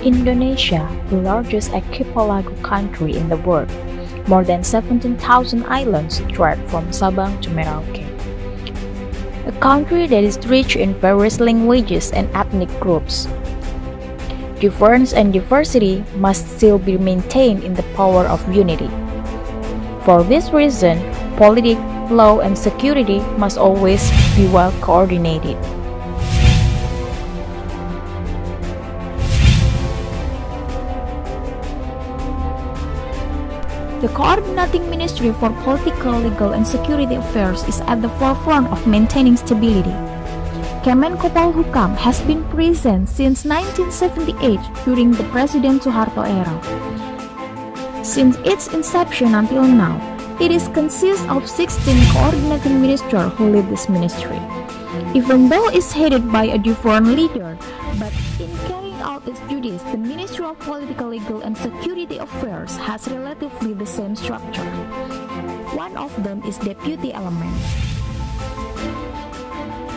Indonesia, the largest archipelago country in the world, more than 17,000 islands stretch from Sabang to Merauke. A country that is rich in various languages and ethnic groups. Difference and diversity must still be maintained in the power of unity. For this reason, politics, law, and security must always be well coordinated. The Coordinating Ministry for Political, Legal, and Security Affairs is at the forefront of maintaining stability. Kemenkopolhukam has been present since 1978 during the President Suharto era. Since its inception until now, it consists of 16 coordinating ministers who lead this ministry. Even though it's headed by a different leader, but in carrying out its duties, the Ministry of Political, Legal, and Security Affairs has relatively the same structure. One of them is deputy element.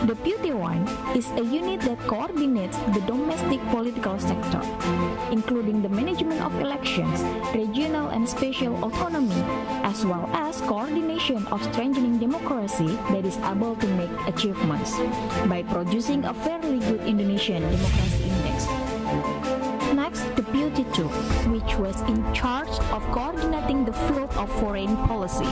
Deputy 1 is a unit that coordinates the domestic political sector, including the management of elections, regional and spatial autonomy, as well as coordination of strengthening democracy that is able to make achievements by producing a fairly good Indonesian Democracy Index. Next, Deputy 2, which was in charge of coordinating the field of foreign policy.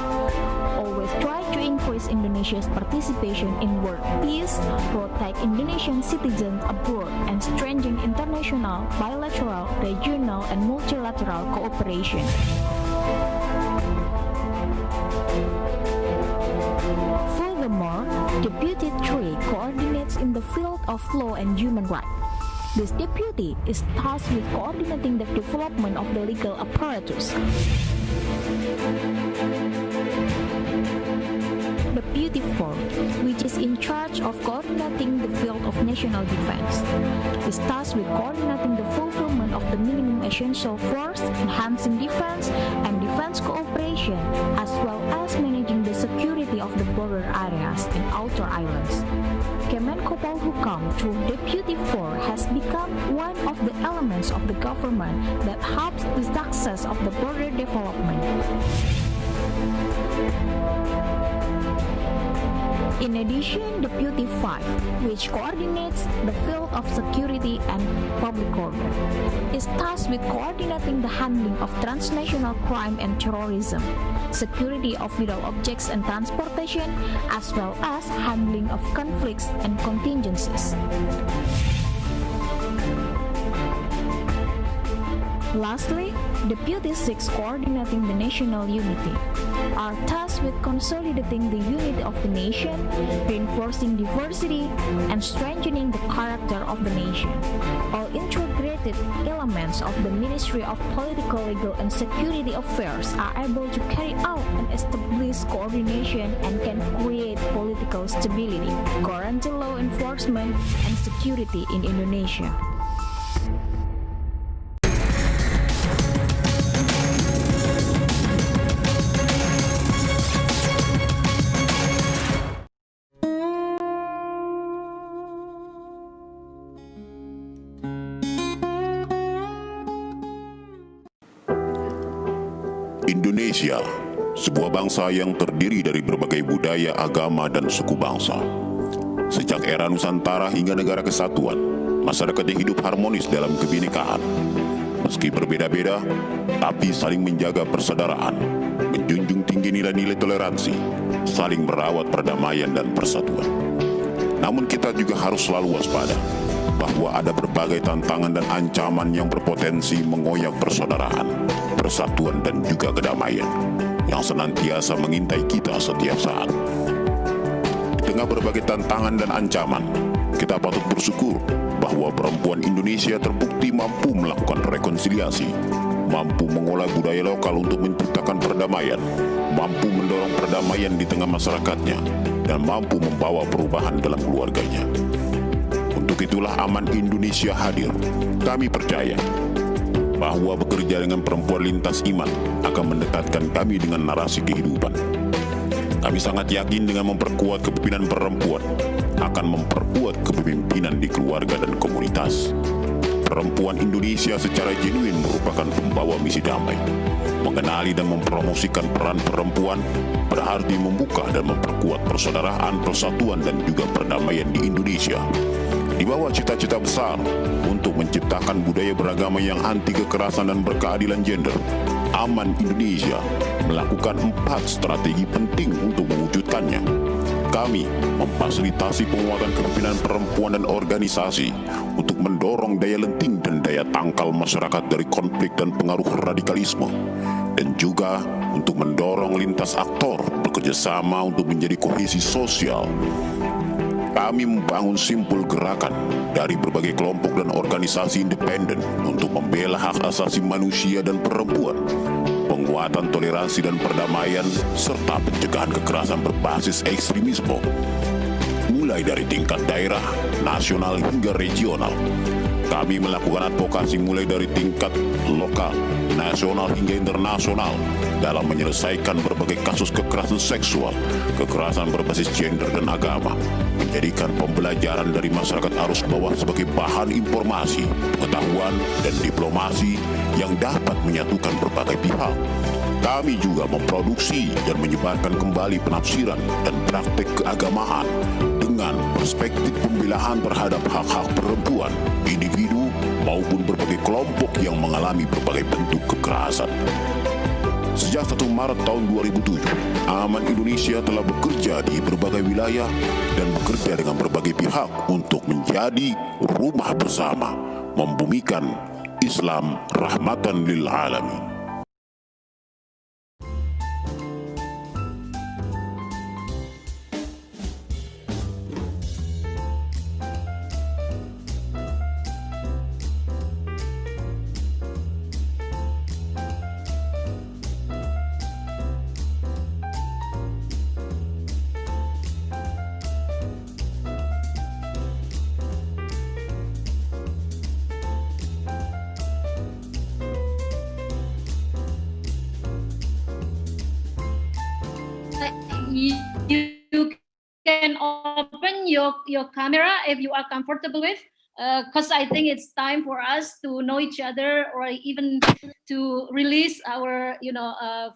Always try to increase Indonesia's participation in world peace, protect Indonesian citizens abroad, and strengthen international, bilateral, regional, and multilateral cooperation. Furthermore, Deputy 3 coordinates in the field of law and human rights. This deputy is tasked with coordinating the development of the legal apparatus. Deputy 4, which is in charge of coordinating the field of national defense, is tasked with coordinating the fulfillment of the minimum essential force, enhancing defense and defense cooperation, as well as managing the security of the border areas and outer islands. Kemenkopolhukam, through Deputy 4, has become one of the elements of the government that helps the success of the border development. In addition, Deputy 5, which coordinates the field of security and public order, is tasked with coordinating the handling of transnational crime and terrorism, security of vital objects and transportation, as well as handling of conflicts and contingencies. Lastly, Deputy 6, coordinating the national unity, are tasked with consolidating the unity of the nation, reinforcing diversity, and strengthening the character of the nation. All integrated elements of the Ministry of Political, Legal, and Security Affairs are able to carry out and establish coordination and can create political stability, guarantee law enforcement, and security in Indonesia. Indonesia, sebuah bangsa yang terdiri dari berbagai budaya, agama, dan suku bangsa. Sejak era Nusantara hingga negara kesatuan, masyarakatnya hidup harmonis dalam kebinekaan. Meski berbeda-beda, tapi saling menjaga persaudaraan, menjunjung tinggi nilai-nilai toleransi, saling merawat perdamaian dan persatuan. Namun kita juga harus selalu waspada bahwa ada berbagai tantangan dan ancaman yang berpotensi mengoyak persaudaraan, persatuan, dan juga kedamaian yang senantiasa mengintai kita setiap saat. Di tengah berbagai tantangan dan ancaman, kita patut bersyukur bahwa perempuan Indonesia terbukti mampu melakukan rekonsiliasi, mampu mengolah budaya lokal untuk menciptakan perdamaian, mampu mendorong perdamaian di tengah masyarakatnya, dan mampu membawa perubahan dalam keluarganya. Untuk itulah Aman Indonesia hadir. Kami percaya bahwa bekerja dengan perempuan lintas iman akan mendekatkan kami dengan narasi kehidupan. Kami sangat yakin dengan memperkuat kepemimpinan perempuan akan memperkuat kepemimpinan di keluarga dan komunitas. perempuan Indonesia secara genuin merupakan pembawa misi damai. Mengenali dan mempromosikan peran perempuan berarti membuka dan memperkuat persaudaraan, persatuan dan juga perdamaian di Indonesia. Di bawah cita-cita besar untuk menciptakan budaya beragama yang anti kekerasan dan berkeadilan gender, Aman Indonesia melakukan 4 strategi penting untuk mewujudkannya. Kami memfasilitasi penguatan kepemimpinan perempuan dan organisasi untuk mendorong daya lenting dan daya tangkal masyarakat dari konflik dan pengaruh radikalisme, dan juga untuk mendorong lintas aktor bekerjasama untuk menjadi kohesi sosial. Kami membangun simpul gerakan dari berbagai kelompok dan organisasi independen untuk membela hak asasi manusia dan perempuan, penguatan toleransi dan perdamaian, serta pencegahan kekerasan berbasis ekstremisme, mulai dari tingkat daerah, nasional hingga regional. Kami melakukan advokasi mulai dari tingkat lokal, nasional hingga internasional dalam menyelesaikan berbagai kasus kekerasan seksual, kekerasan berbasis gender dan agama, menjadikan pembelajaran dari masyarakat arus bawah sebagai bahan informasi, pengetahuan, dan diplomasi yang dapat menyatukan berbagai pihak. Kami juga memproduksi dan menyebarkan kembali penafsiran dan praktek keagamaan dengan perspektif pembelaan terhadap hak-hak perempuan, individu maupun berbagai kelompok yang mengalami berbagai bentuk kekerasan. Sejak 1 Maret tahun 2007, Aman Indonesia telah bekerja di berbagai wilayah dan bekerja dengan berbagai pihak untuk menjadi rumah bersama, membumikan Islam rahmatan lil alamin. You can open your camera if you are comfortable with, because I think it's time for us to know each other, or even to release our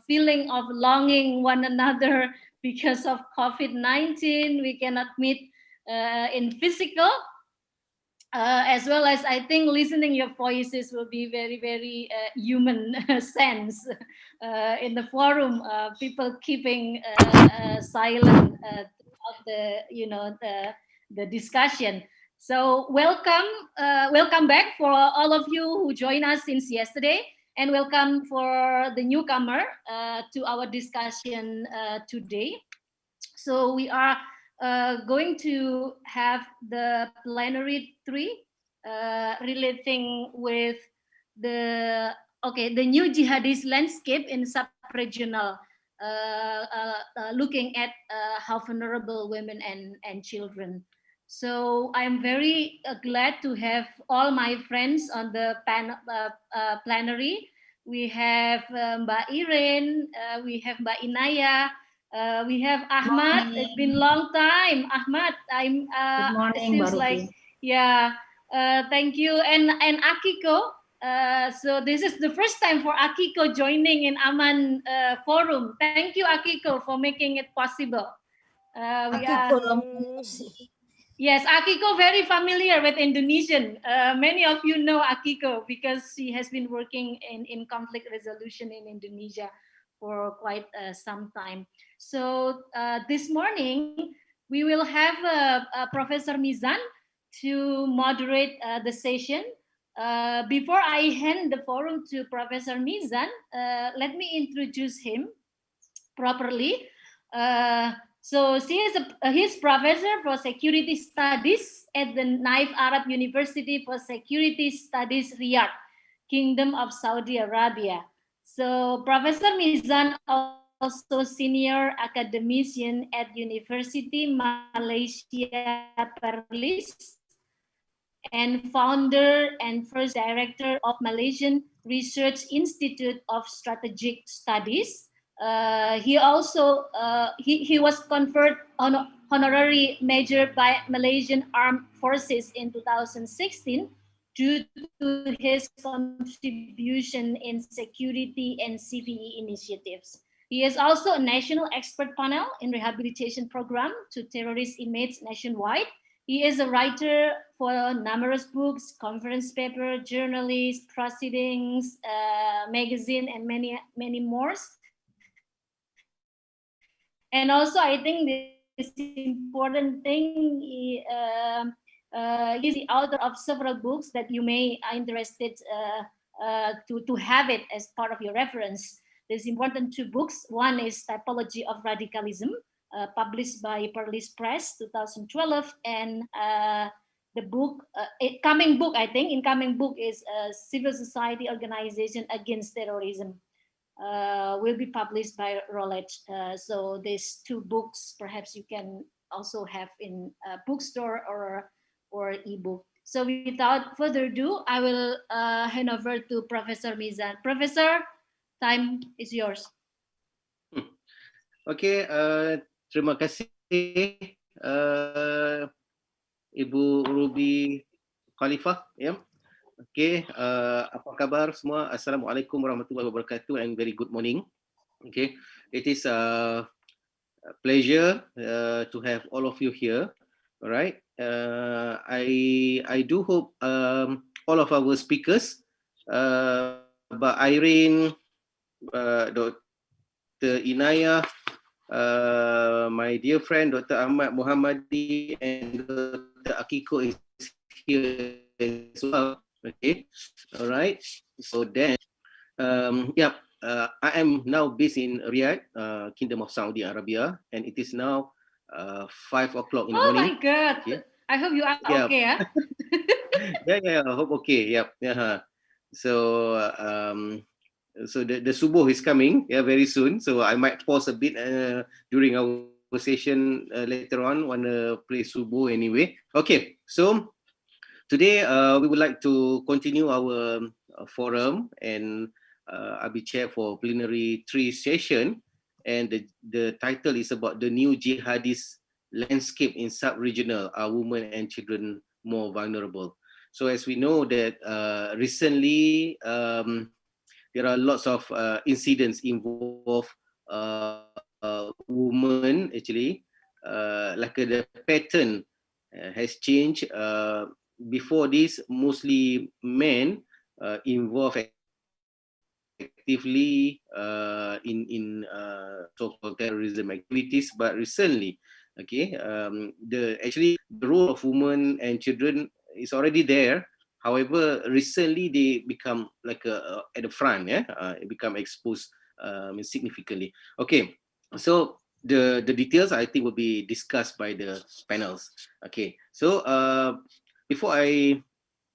feeling of longing one another because of COVID-19. We cannot meet in physical, as well as I think listening your voices will be very, very human sense in the forum. People keeping silent throughout the discussion. So welcome back for all of you who joined us since yesterday, and welcome for the newcomer to our discussion today. So we are going to have the plenary 3 relating with the new jihadist landscape in sub-regional, looking at how vulnerable women and children. So I'm very glad to have all my friends on the plenary. We have Mbak Irine, we have Mbak Inayah, we have Ahmad. It's been a long time, Ahmad. Good morning, it seems like, yeah. Thank you, and Akiko. So this is the first time for Akiko joining in Aman forum. Thank you, Akiko, for making it possible. Yes, Akiko very familiar with Indonesian. Many of you know Akiko because she has been working in conflict resolution in Indonesia for quite some time. So this morning, we will have Professor Mizan to moderate the session. Before I hand the forum to Professor Mizan, let me introduce him properly. So he's professor for security studies at the Naif Arab University for Security Studies, Riyadh, Kingdom of Saudi Arabia. So Professor Mizan also senior academician at University Malaysia Perlis, and founder and first director of Malaysian Research Institute of Strategic Studies. He also he was conferred honorary major by Malaysian Armed Forces in 2016 due to his contribution in security and CVE initiatives. He is also a national expert panel in rehabilitation program to terrorist inmates nationwide. He is a writer for numerous books, conference paper, journalist, proceedings, magazine, and many more. And also, I think this important thing, he's the author of several books that you may are interested to have it as part of your reference. There's important two books. One is Typology of Radicalism, published by Perlis Press, 2012, and the book, incoming book is Civil Society Organization Against Terrorism. Will be published by Routledge. So these two books, perhaps you can also have in a bookstore or ebook. So without further ado, I will hand over to Professor Mizan. Professor, time is yours. Okay, terima kasih Ibu Ruby Khalifah. Ya. Okay, apa khabar semua? Assalamualaikum warahmatullahi wabarakatuh and very good morning. Okay, it is a pleasure to have all of you here. All right, I do hope all of our speakers, Mbak Irine, Dr. Inayah, my dear friend Dr. Ahmad Mohammady, and Dr. Akiko is here as well. Okay, all right. So then, I am now based in Riyadh, Kingdom of Saudi Arabia, and it is now 5 o'clock in the morning. Oh my God! Okay. I hope you are okay. Yeah. I hope okay. Yep. Yeah. So, so the subuh is coming, very soon. So I might pause a bit during our session later on. Wanna play subuh anyway. Okay. So today we would like to continue our forum, and I'll be chair for plenary 3 session, and the title is about the new jihadist landscape in sub-regional. Are women and children more vulnerable? So as we know that recently there are lots of incidents involve women actually, like the pattern has changed. Before this, mostly men involved actively in so-called terrorism activities, but recently, okay, the role of women and children is already there. However, recently they become like at the front, it become exposed significantly. Okay, so the details I think will be discussed by the panels. Okay, so before I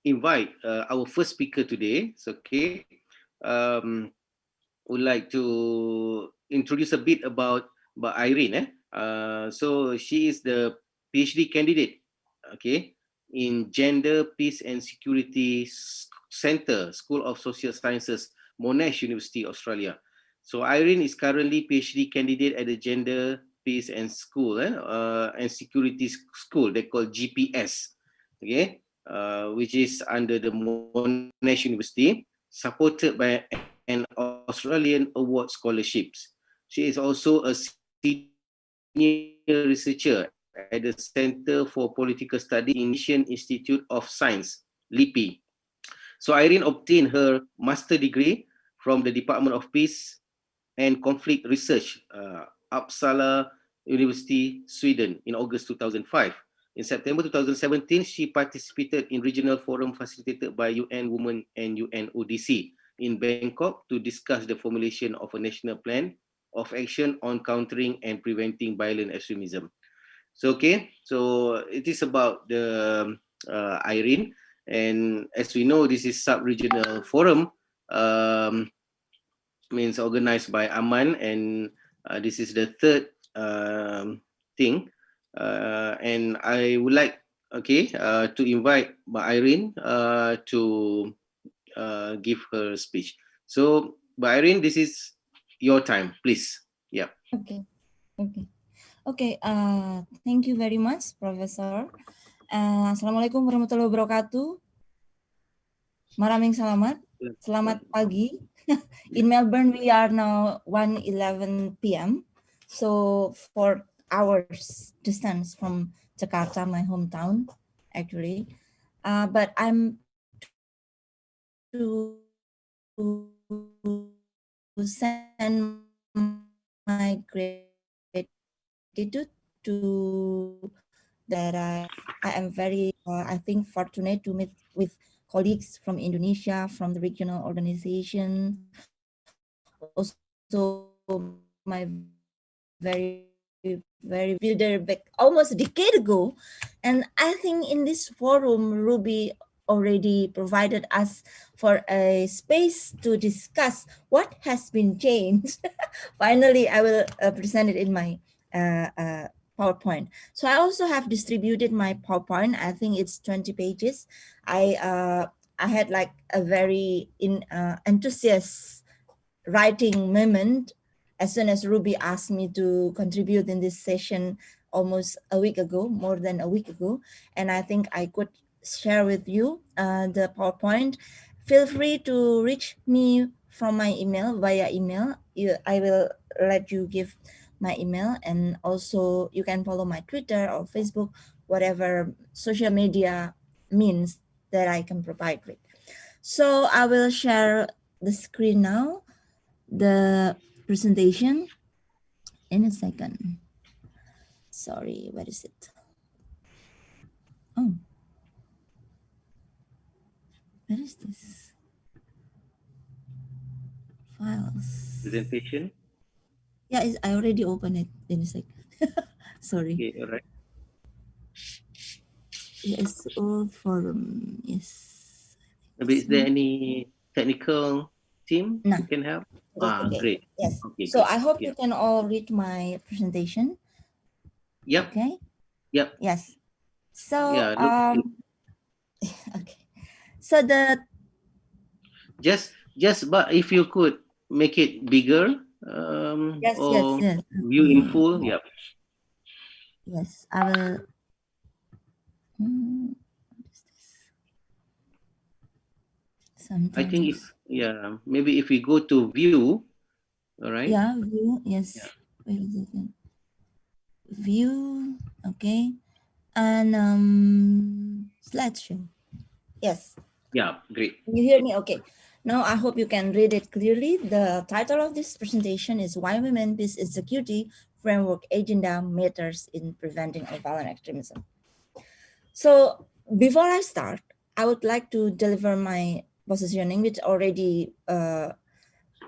invite our first speaker today, so okay, would like to introduce a bit about Irene. So she is the PhD candidate, okay, in Gender, Peace and Security Center, School of Social Sciences, Monash University, Australia. So Irene is currently PhD candidate at the Gender, Peace and Security School, they call GPS, okay, which is under the Monash University, supported by an Australian award scholarships. She is also a senior researcher at the Center for Political Studies in Indian Institute of Science, LIPI. So Irene obtained her master degree from the Department of Peace and Conflict Research, Uppsala University, Sweden, in August 2005. In September 2017, she participated in regional forum facilitated by UN Women and UNODC in Bangkok to discuss the formulation of a national plan of action on countering and preventing violent extremism. So, okay, so it is about the Irene, and as we know, this is sub-regional forum, means organized by Aman, and this is the third thing, and I would like, okay, to invite Irene to give her speech. So, Irene, this is your time, please. Yeah. Okay. Thank you very much, Professor. Assalamualaikum warahmatullahi wabarakatuh. Maraming salamat. Selamat pagi. In Melbourne, we are now 1:11 p.m. So 4 hours distance from Jakarta, my hometown, actually. But I'm to send my gratitude to that I am very, I think, fortunate to meet with colleagues from Indonesia, from the regional organization, also my very builder back almost a decade ago. And I think in this forum, Ruby already provided us for a space to discuss what has been changed. Finally, I will present it in my PowerPoint. So I also have distributed my PowerPoint. I think it's 20 pages. I had like a very enthusiastic writing moment as soon as Ruby asked me to contribute in this session almost a week ago, more than a week ago. And I think I could share with you the PowerPoint. Feel free to reach me from my email, via email. I will let you give my email, and also you can follow my Twitter or Facebook, whatever social media means that I can provide with. So I will share the screen now, the presentation, in a second. Sorry, where is it? Oh, where is this? Files. Presentation. Yeah, I already opened it in a second. Sorry. Okay, all right. Yes, all forum. Yes. Maybe is there any technical team No. who can help? Okay. Great. Yes. Okay, So great. I hope Yeah. you can all read my presentation. Yep. Okay. Yep. Yes. So Yeah. Look, okay. So the but if you could make it bigger, yes. or view in full. Yep. Yes, I will. What is this? Sometimes. I think maybe if we go to view, all right. Yeah, view. Yes. Yeah. Where is it? View. Okay. And slideshow. Yes. Yeah. Great. You hear me? Okay. Now I hope you can read it clearly. The title of this presentation is Why Women, Peace and Security Framework Agenda Matters in Preventing Violent Extremism. So before I start, I would like to deliver my positioning, which already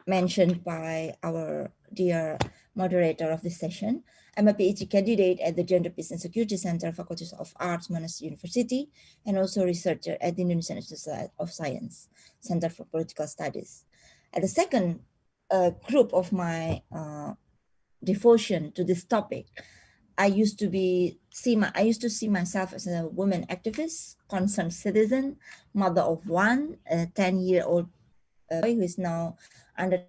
mentioned by our dear moderator of this session. I'm a Ph.D. candidate at the Gender, Peace and Security Center, Faculty of Arts, Monash University, and also researcher at the Indonesian Institute of Science, Center for Political Studies. At the second group of my devotion to this topic, I used to see myself as a woman activist, concerned citizen, mother of one, a 10-year-old boy who is now undertaking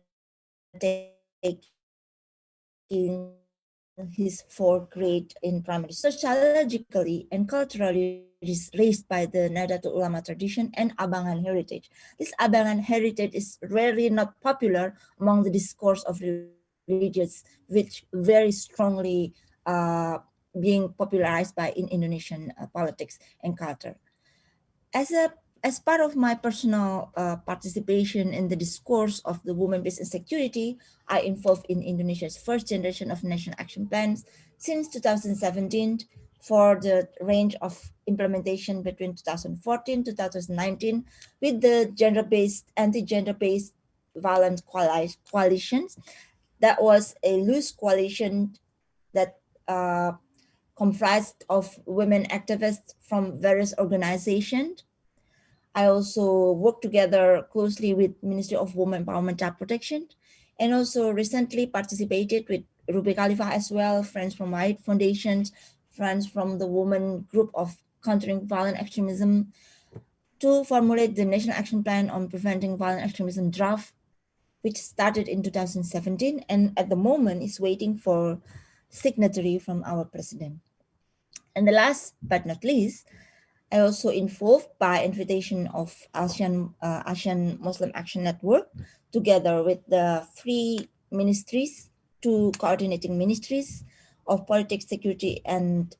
his fourth grade in primary. Sociologically and culturally raised by the Nahdlatul Ulama tradition and Abangan heritage. This Abangan heritage is rarely not popular among the discourse of religions, which very strongly being popularized by in Indonesian politics and culture. As part of my personal participation in the discourse of the women, peace and security, I involved in Indonesia's first generation of national action plans since 2017 for the range of implementation between 2014 to 2019 with the gender-based, anti-gender-based violence coalitions. That was a loose coalition that comprised of women activists from various organizations. I also work together closely with Ministry of Women Empowerment and Child Protection, and also recently participated with Ruby Khalifa as well, Friends from White Foundations, Friends from the Women Group of Countering Violent Extremism, to formulate the National Action Plan on Preventing Violent Extremism draft, which started in 2017 and at the moment is waiting for signatory from our president. And the last but not least, I also involved by invitation of ASEAN Muslim Action Network, together with the three ministries, two coordinating ministries of politics, security, and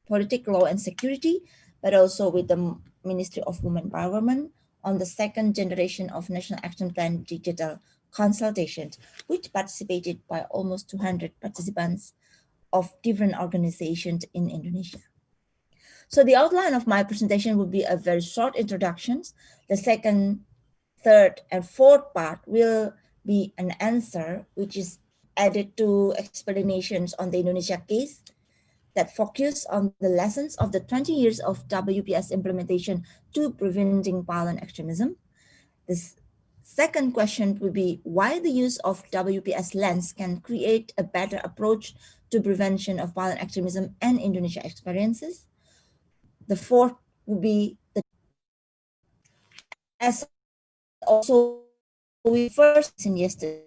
politic law and security, but also with the Ministry of Women Empowerment on the second generation of National Action Plan digital consultations, which participated by almost 200 participants of different organizations in Indonesia. So the outline of my presentation will be a very short introduction. The second, third, and fourth part will be an answer, which is added to explanations on the Indonesia case that focus on the lessons of the 20 years of WPS implementation to preventing violent extremism. This second question will be why the use of WPS lens can create a better approach to prevention of violent extremism and Indonesia experiences. The fourth will be the, as also we first seen yesterday,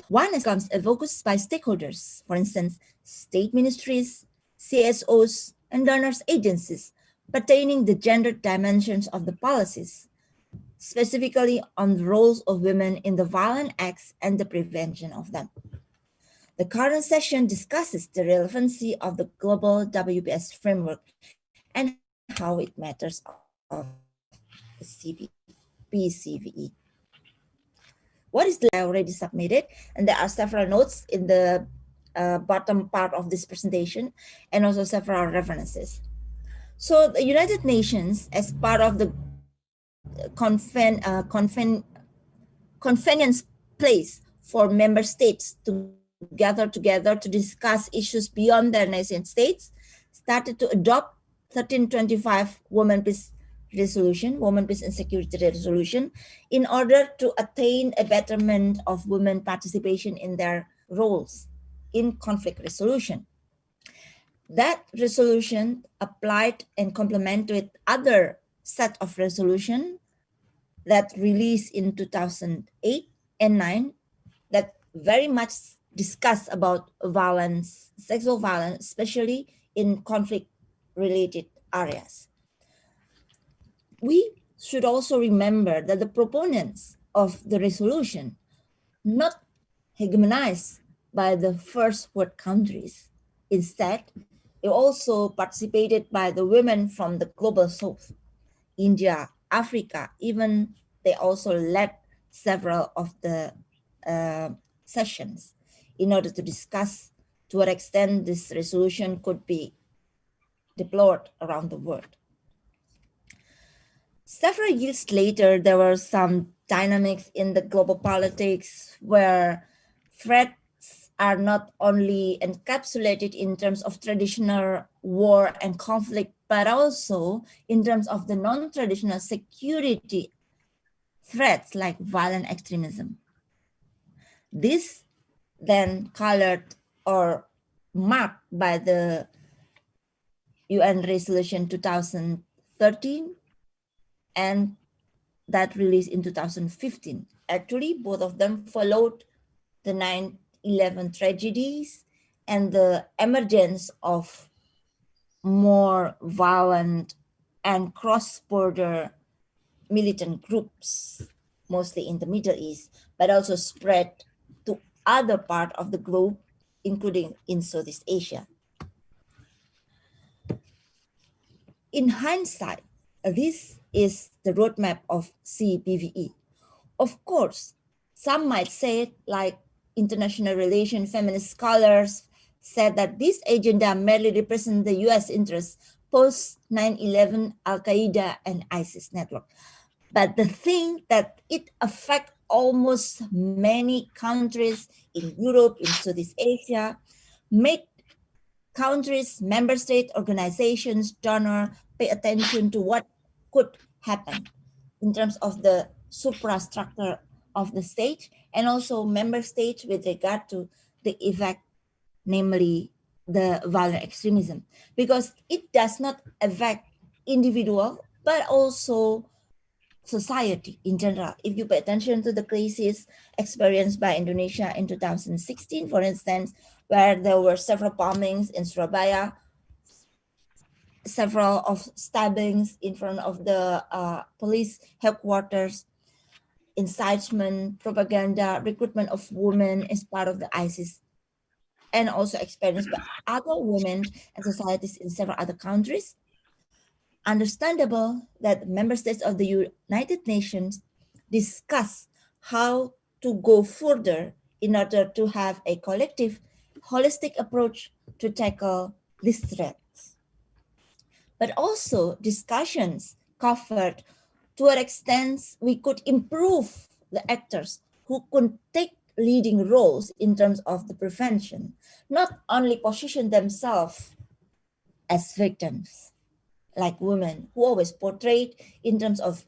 one comes a focus by stakeholders, for instance, state ministries, CSOs, and donors agencies pertaining the gender dimensions of the policies, specifically on the roles of women in the violent acts and the prevention of them. The current session discusses the relevancy of the global WPS framework and how it matters of PCVE. What is the I already submitted, and there are several notes in the bottom part of this presentation, and also several references. So the United Nations, as part of the convenience place for member states to gather together to discuss issues beyond their nation states, started to adopt 1325 Women Peace Resolution, Women Peace and Security Resolution, in order to attain a betterment of women participation in their roles in conflict resolution. That resolution applied and complemented with other set of resolution that released in 2008 and 9 that very much discuss about violence, sexual violence, especially in conflict-related areas. We should also remember that the proponents of the resolution not hegemonized by the first world countries. Instead, it also participated by the women from the global south, India, Africa, even they also led several of the sessions in order to discuss to what extent this resolution could be deployed around the world. Several years later, there were some dynamics in the global politics where threats are not only encapsulated in terms of traditional war and conflict, but also in terms of the non-traditional security threats like violent extremism. This then colored or marked by the UN Resolution 2013 and that released in 2015. Actually, both of them followed the 9/11 tragedies and the emergence of more violent and cross-border militant groups, mostly in the Middle East, but also spread to other parts of the globe, including in Southeast Asia. In hindsight, this is the roadmap of CPVE. Of course, some might say, like international relations feminist scholars said, that this agenda merely represents the US interests post 9/11 Al-Qaeda and ISIS network. But the thing that it affects almost many countries in Europe, in Southeast Asia, made countries, member state organizations, donors pay attention to what could happen in terms of the suprastructure of the state and also member states with regard to the effect, namely the violent extremism, because it does not affect individual, but also society in general. If you pay attention to the crisis experienced by Indonesia in 2016, for instance, where there were several bombings in Surabaya, several of stabbings in front of the police headquarters, incitement, propaganda, recruitment of women as part of the ISIS, and also experienced by other women and societies in several other countries. Understandable that member states of the United Nations discuss how to go further in order to have a collective, holistic approach to tackle these threats. But also discussions covered to what extent we could improve the actors who could take leading roles in terms of the prevention, not only position themselves as victims, like women who always portrayed in terms of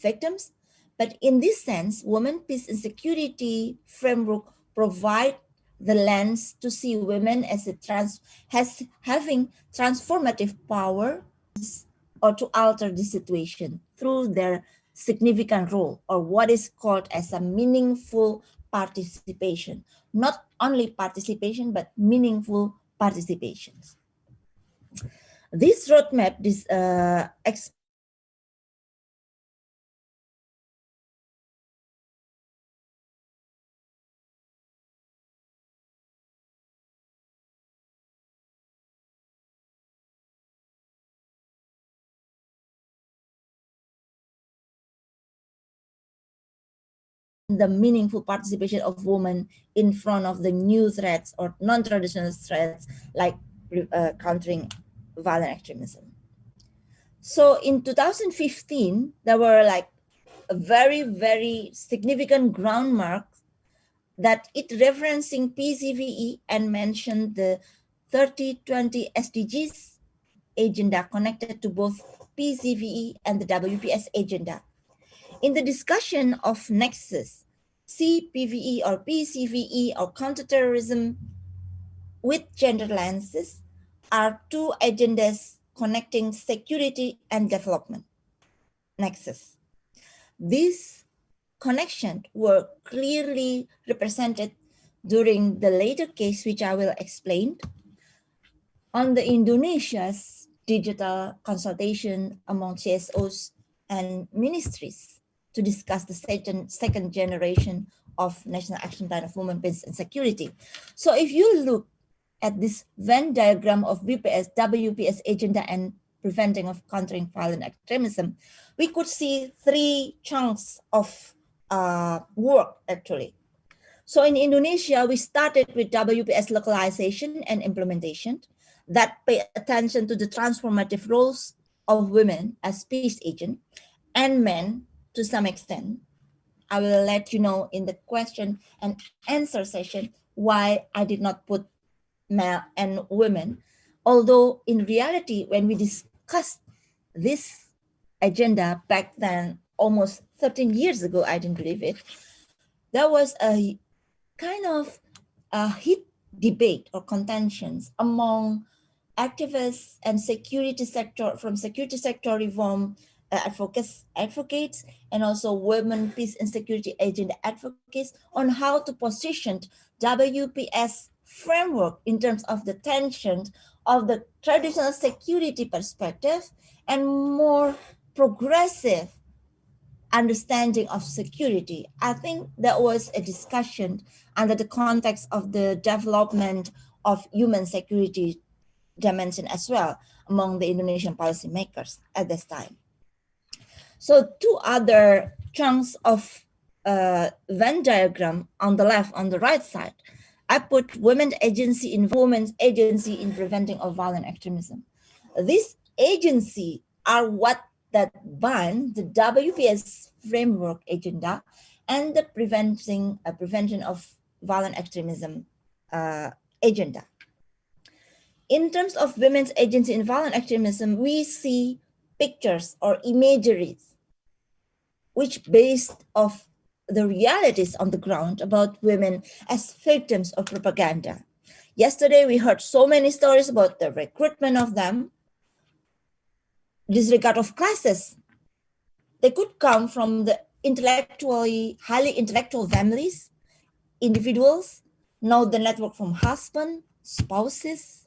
victims. But in this sense, women, peace and security framework provide the lens to see women as having transformative power or to alter the situation through their significant role, or what is called as a meaningful participation. Not only participation, but meaningful participations. This roadmap, the meaningful participation of women in front of the new threats or non-traditional threats like countering violent extremism. So in 2015, there were like a very, very significant groundwork that it referencing PCVE and mentioned the 3020 SDGs agenda connected to both PCVE and the WPS agenda. In the discussion of nexus, CPVE or PCVE or counterterrorism with gender lenses are two agendas connecting security and development nexus. These connections were clearly represented during the later case, which I will explain, on the Indonesia's digital consultation among CSOs and ministries to discuss the second generation of National Action Plan of Women, Peace and Security. So if you look at this Venn diagram of BPS, WPS agenda and preventing of countering violent extremism, we could see three chunks of work actually. So in Indonesia, we started with WPS localization and implementation that pay attention to the transformative roles of women as peace agent and men to some extent. I will let you know in the question and answer session why I did not put male and women. Although in reality, when we discussed this agenda back then, almost 13 years ago, I didn't believe it, there was a kind of a heat debate or contentions among activists and security sector reform advocates and also women peace and security agenda advocates on how to position WPS framework in terms of the tension of the traditional security perspective and more progressive understanding of security. I think that was a discussion under the context of the development of human security dimension as well among the Indonesian policymakers at this time. So two other chunks of Venn diagram on the left, on the right side, I put women's agency in preventing of violent extremism. These agency are what that bind the WPS framework agenda and the prevention of violent extremism agenda. In terms of women's agency in violent extremism, we see pictures or imageries which based of the realities on the ground about women as victims of propaganda. Yesterday, we heard so many stories about the recruitment of them, disregard of classes. They could come from the highly intellectual families, individuals, know the network from husband, spouses,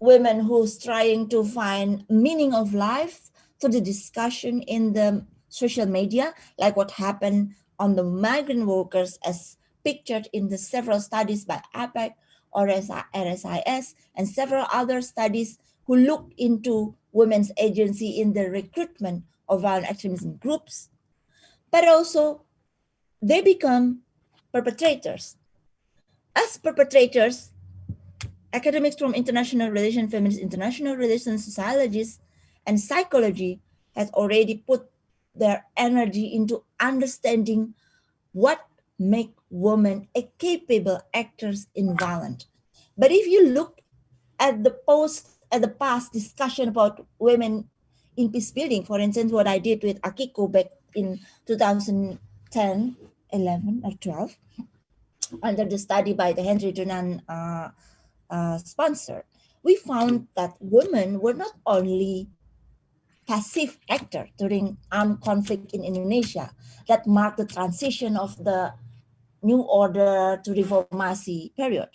women who's trying to find meaning of life through the discussion in the social media, like what happened on the migrant workers as pictured in the several studies by APEC or RSIS and several other studies who look into women's agency in the recruitment of violent extremism groups, but also they become perpetrators. As perpetrators, academics from international relations, feminist international relations, sociologists, and psychology has already put their energy into understanding what make women a capable actors in violence. But if you look at the past discussion about women in peace building, for instance, what I did with Akiko back in 2010, 11 or 12, under the study by the Henry Dunan sponsor, we found that women were not only passive actor during armed conflict in Indonesia that marked the transition of the new order to reformasi period.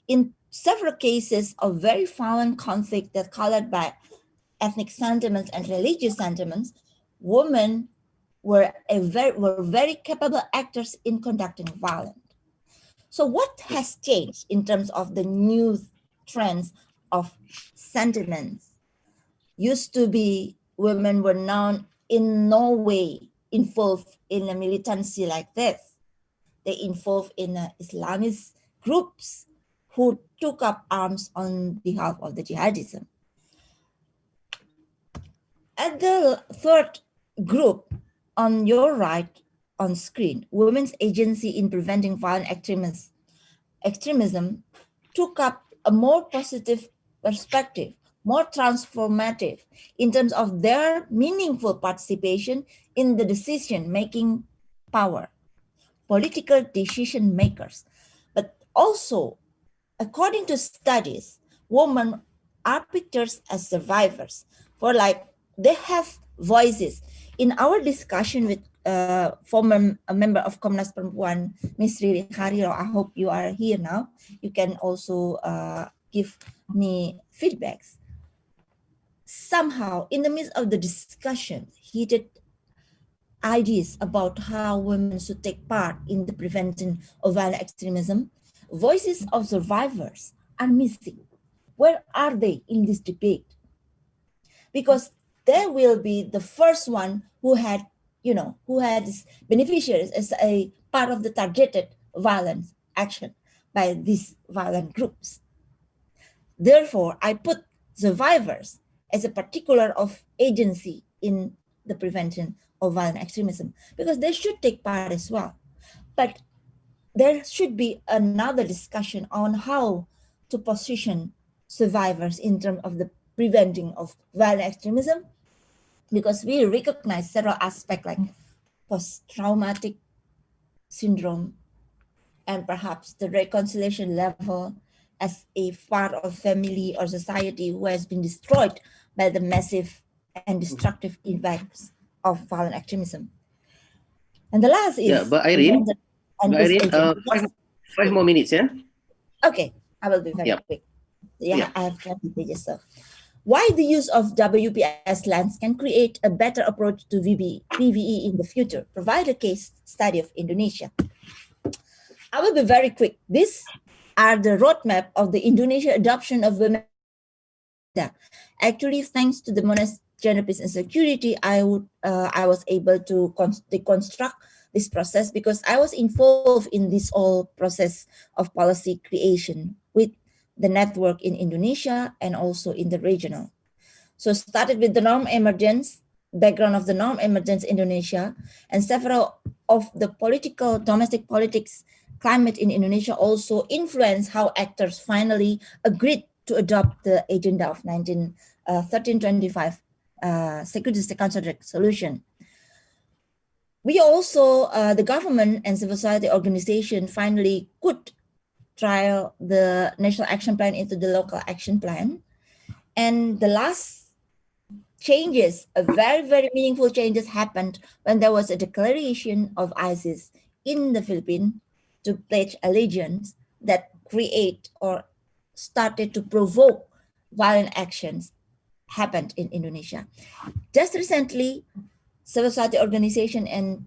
In several cases of very violent conflict that colored by ethnic sentiments and religious sentiments, women were very capable actors in conducting violence. So what has changed in terms of the new trends of sentiments? Used to be women were now in no way involved in a militancy like this. They involved in Islamist groups who took up arms on behalf of the jihadism. At the third group on your right on screen, women's agency in preventing violent extremism took up a more positive perspective, more transformative in terms of their meaningful participation in the decision-making power, political decision makers. But also, according to studies, women are pictured as survivors, for like they have voices. In our discussion with former member of Komnas Perempuan, Ms. Riri Hariro, I hope you are here now. You can also give me feedbacks. Somehow, in the midst of the discussion, heated ideas about how women should take part in the prevention of violent extremism, voices of survivors are missing. Where are they in this debate? Because they will be the first one who had beneficiaries as a part of the targeted violence action by these violent groups. Therefore, I put survivors as a particular of agency in the prevention of violent extremism because they should take part as well. But there should be another discussion on how to position survivors in terms of the preventing of violent extremism, because we recognize several aspects like post-traumatic syndrome and perhaps the reconciliation level as a part of family or society who has been destroyed by the massive and destructive impacts of violent extremism. And the last is... Yeah, but Irene, five more minutes, yeah? Okay, I will be very quick. Yeah, I have 20 pages. So, why the use of WPS lens can create a better approach to PVE in the future? Provide a case study of Indonesia. I will be very quick. These are the roadmap of the Indonesia adoption of women. Actually, thanks to the Monash Gender, Peace and Security, I was able to deconstruct this process because I was involved in this whole process of policy creation with the network in Indonesia and also in the regional. So started with the norm emergence, background of the norm emergence Indonesia, and several of the domestic politics climate in Indonesia also influenced how actors finally agreed to adopt the agenda of 1325 Security Council resolution. We also, the government and civil society organization finally could trial the National Action Plan into the local action plan. And the last changes, a very, very meaningful changes happened when there was a declaration of ISIS in the Philippines to pledge allegiance that create or started to provoke violent actions happened in Indonesia. Just recently, civil society organization and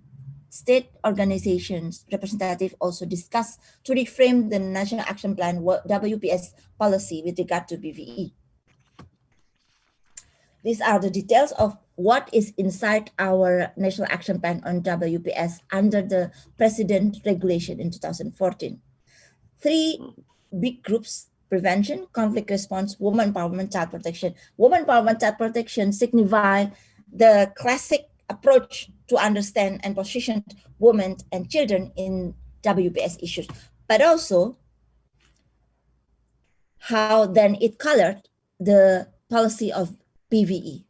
state organizations representative also discussed to reframe the National Action Plan WPS policy with regard to BVE. These are the details of what is inside our National Action Plan on WPS under the President Regulation in 2014. 3 big groups: prevention, conflict response, women empowerment, child protection. Women empowerment, child protection signify the classic approach to understand and position women and children in WPS issues, but also how then it colored the policy of PVE.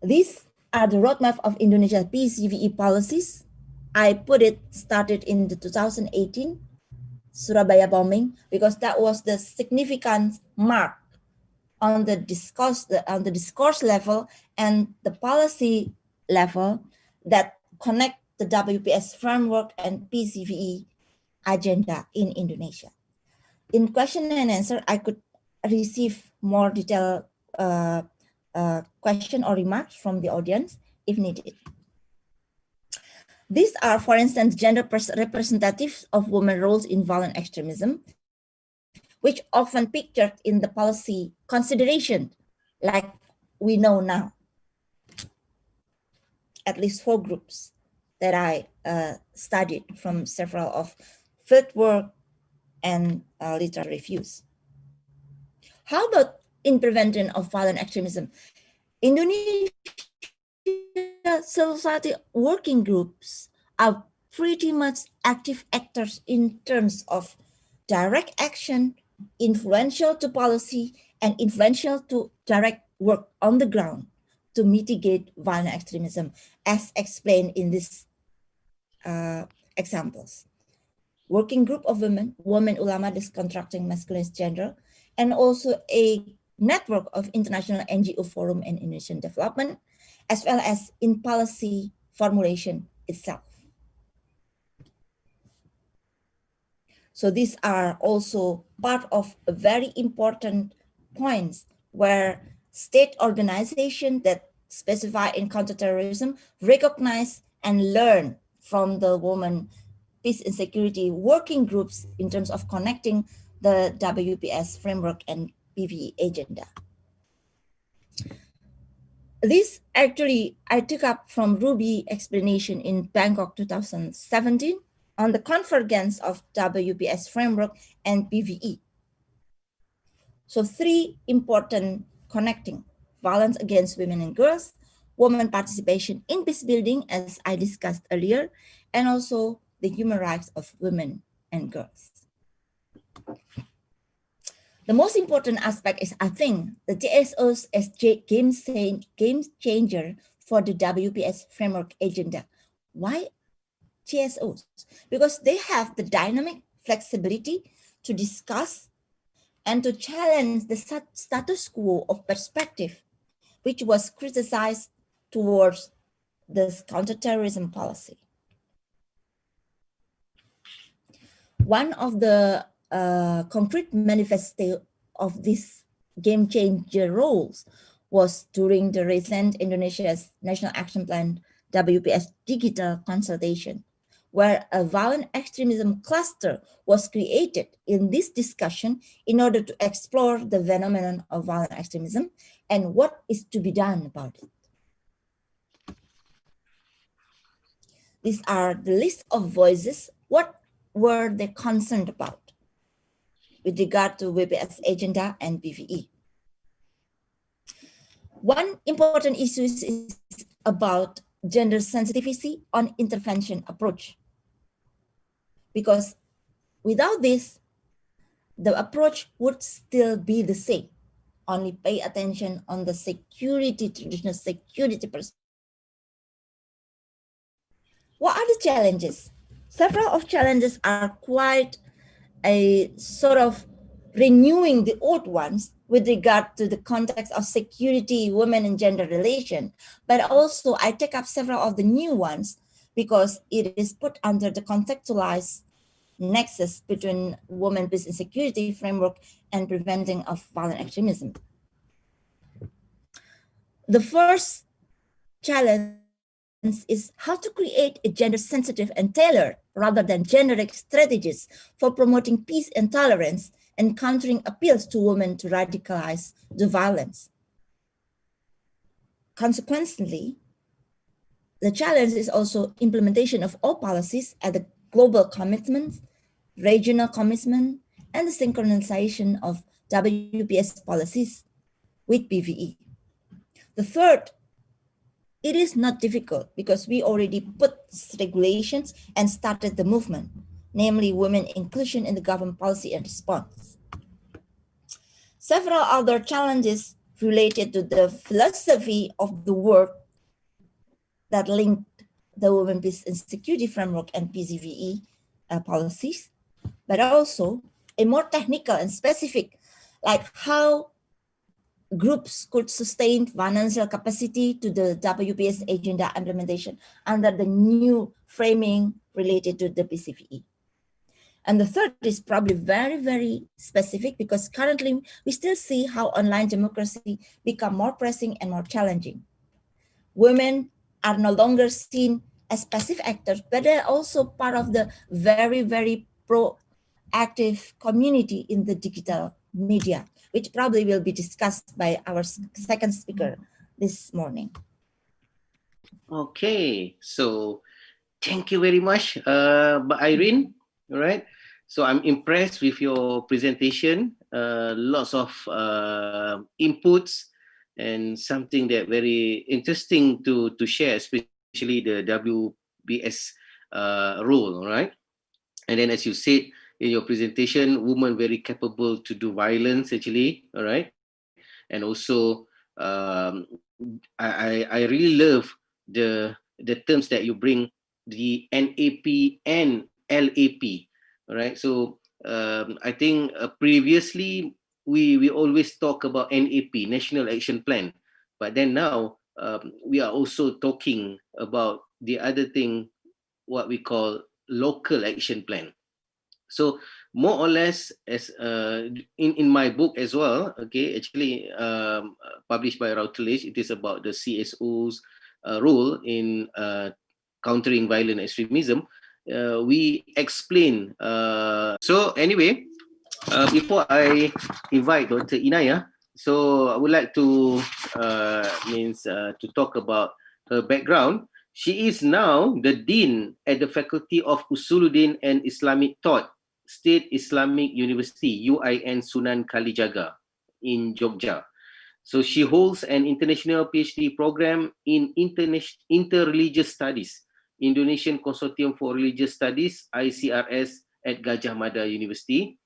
These are the roadmap of Indonesia's PVE policies. I put it started in the 2018 Surabaya bombing because that was the significant mark on the discourse level and the policy level that connect the WPS framework and PCVE agenda in Indonesia. In question and answer, I could receive more detailed question or remarks from the audience if needed. These are, for instance, gender representatives of women roles in violent extremism, which often pictured in the policy consideration, like we know now. At least 4 groups that I studied from several of fieldwork and literature reviews. How about in prevention of violent extremism? Indonesia civil society working groups are pretty much active actors in terms of direct action, influential to policy, and influential to direct work on the ground to mitigate violent extremism, as explained in these examples. Working group of women ulama deconstructing masculine gender, and also a network of international NGO forum and Indonesian development, as well as in policy formulation itself. So these are also part of a very important points where state organizations that specify in counterterrorism recognize and learn from the women peace and security working groups in terms of connecting the WPS framework and PVE agenda. This actually I took up from Ruby explanation in Bangkok 2017 on the convergence of WPS framework and PVE. So 3 important connecting: violence against women and girls, women participation in peace building, as I discussed earlier, and also the human rights of women and girls. The most important aspect is, I think, the TSOs as game changer for the WPS framework agenda. Why TSOs? Because they have the dynamic flexibility to discuss and to challenge the status quo of perspective, which was criticized towards this counterterrorism policy. One of the concrete manifesto of this game changer roles was during the recent Indonesia's National Action Plan WPS digital consultation, where a violent extremism cluster was created in this discussion in order to explore the phenomenon of violent extremism and what is to be done about it. These are the list of voices. What were they concerned about with regard to WPS agenda and PVE? One important issue is about gender sensitivity on intervention approach. Because without this, the approach would still be the same. Only pay attention on the security, traditional security perspective. What are the challenges? Several of challenges are quite a sort of renewing the old ones with regard to the context of security, women and gender relation. But also I take up several of the new ones because it is put under the contextualized nexus between women, peace, and security framework and preventing of violent extremism. The first challenge is how to create a gender-sensitive and tailored rather than generic strategies for promoting peace and tolerance and countering appeals to women to radicalize the violence. Consequently, the challenge is also implementation of all policies at the global commitments, regional commitment, and the synchronization of WPS policies with PVE. The third, it is not difficult because we already put regulations and started the movement, namely women inclusion in the government policy and response. Several other challenges related to the philosophy of the work that linked the Women, Peace and Security Framework and PCVE policies, but also a more technical and specific, like how groups could sustain financial capacity to the WPS agenda implementation under the new framing related to the PCVE. And the third is probably very, very specific because currently we still see how online democracy become more pressing and more challenging. Women are no longer seen as passive actors, but they're also part of the very, very proactive community in the digital media, which probably will be discussed by our second speaker this morning. Okay, so thank you very much, Irene. All right, so I'm impressed with your presentation. Lots of inputs and something that very interesting to share, especially the WBS role, right? And then, as you said in your presentation, women very capable to do violence, actually, all right? And also, I really love the terms that you bring, the NAP and LAP, all right? So I think previously we always talk about NAP, National Action Plan, but then now we are also talking about the other thing, what we call local action plan. So more or less, as in my book as well, okay, actually published by Routledge, it is about the CSO's role in countering violent extremism. We explain. So anyway, before I invite Dr. Inayah, so I would like to to talk about her background. She is now the Dean at the Faculty of Ushuluddin and Islamic Thought, State Islamic University, UIN Sunan Kalijaga in Jogja. So she holds an international Ph.D. program in interreligious studies, Indonesian Consortium for Religious Studies, ICRS, at Gajah Mada University,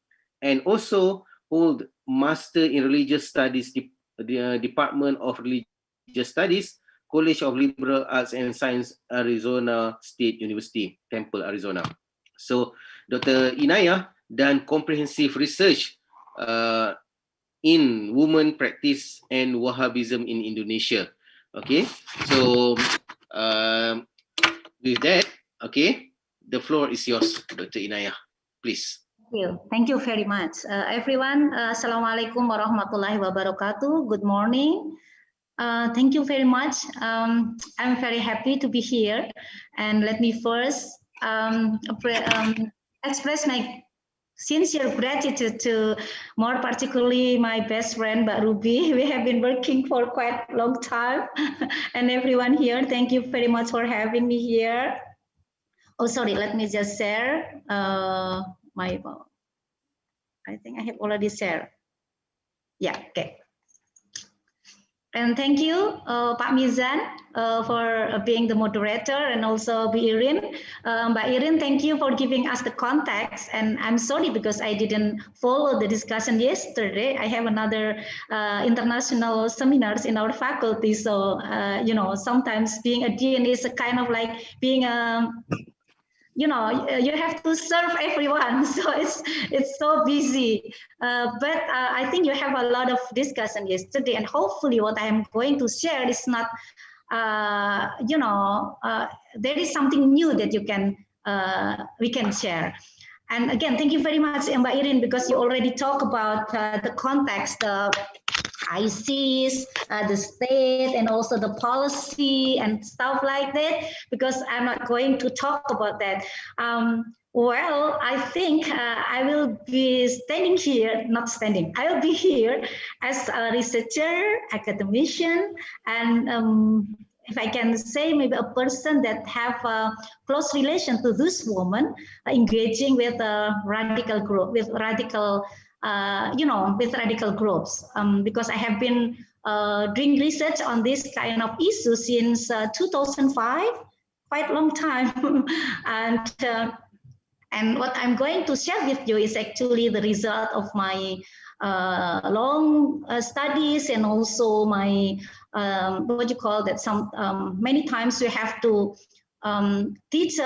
and also hold Master in Religious Studies, Department of Religious Studies, College of Liberal Arts and Science, Arizona State University, Temple, Arizona. So Dr. Inayah done comprehensive research in women practice and Wahhabism in Indonesia. Okay, so with that, okay, the floor is yours, Dr. Inayah, please. Thank you very much. Everyone, Assalamualaikum warahmatullahi wabarakatuh. Good morning. Thank you very much. I'm very happy to be here. And let me first express my sincere gratitude to, more particularly, my best friend, Mbak Ruby. We have been working for quite a long time. And everyone here, thank you very much for having me here. Oh, sorry, let me just share my, I think I have already shared. Yeah, okay. And thank you, Pak Mizan, for being the moderator, and also Mbak Irine. Mbak Irine, thank you for giving us the context. And I'm sorry because I didn't follow the discussion yesterday. I have another international seminars in our faculty. So, you know, sometimes being a dean is a kind of like being a, you know, you have to serve everyone, so it's so busy. But I think you have a lot of discussion yesterday, and hopefully what I am going to share is not, you know, there is something new that you can we can share. And again, thank you very much, Mbak Irine, because you already talk about the context, the ISIS, the state, and also the policy and stuff like that, because I'm not going to talk about that. Well, I think I will be standing here, not standing, I will be here as a researcher, academician, and if I can say, maybe a person that have a close relation to this woman, engaging with a radical group, with radical, with radical groups, because I have been doing research on this kind of issue since 2005, quite a long time, and what I'm going to share with you is actually the result of my long studies, and also my what you call that, some many times we have to teach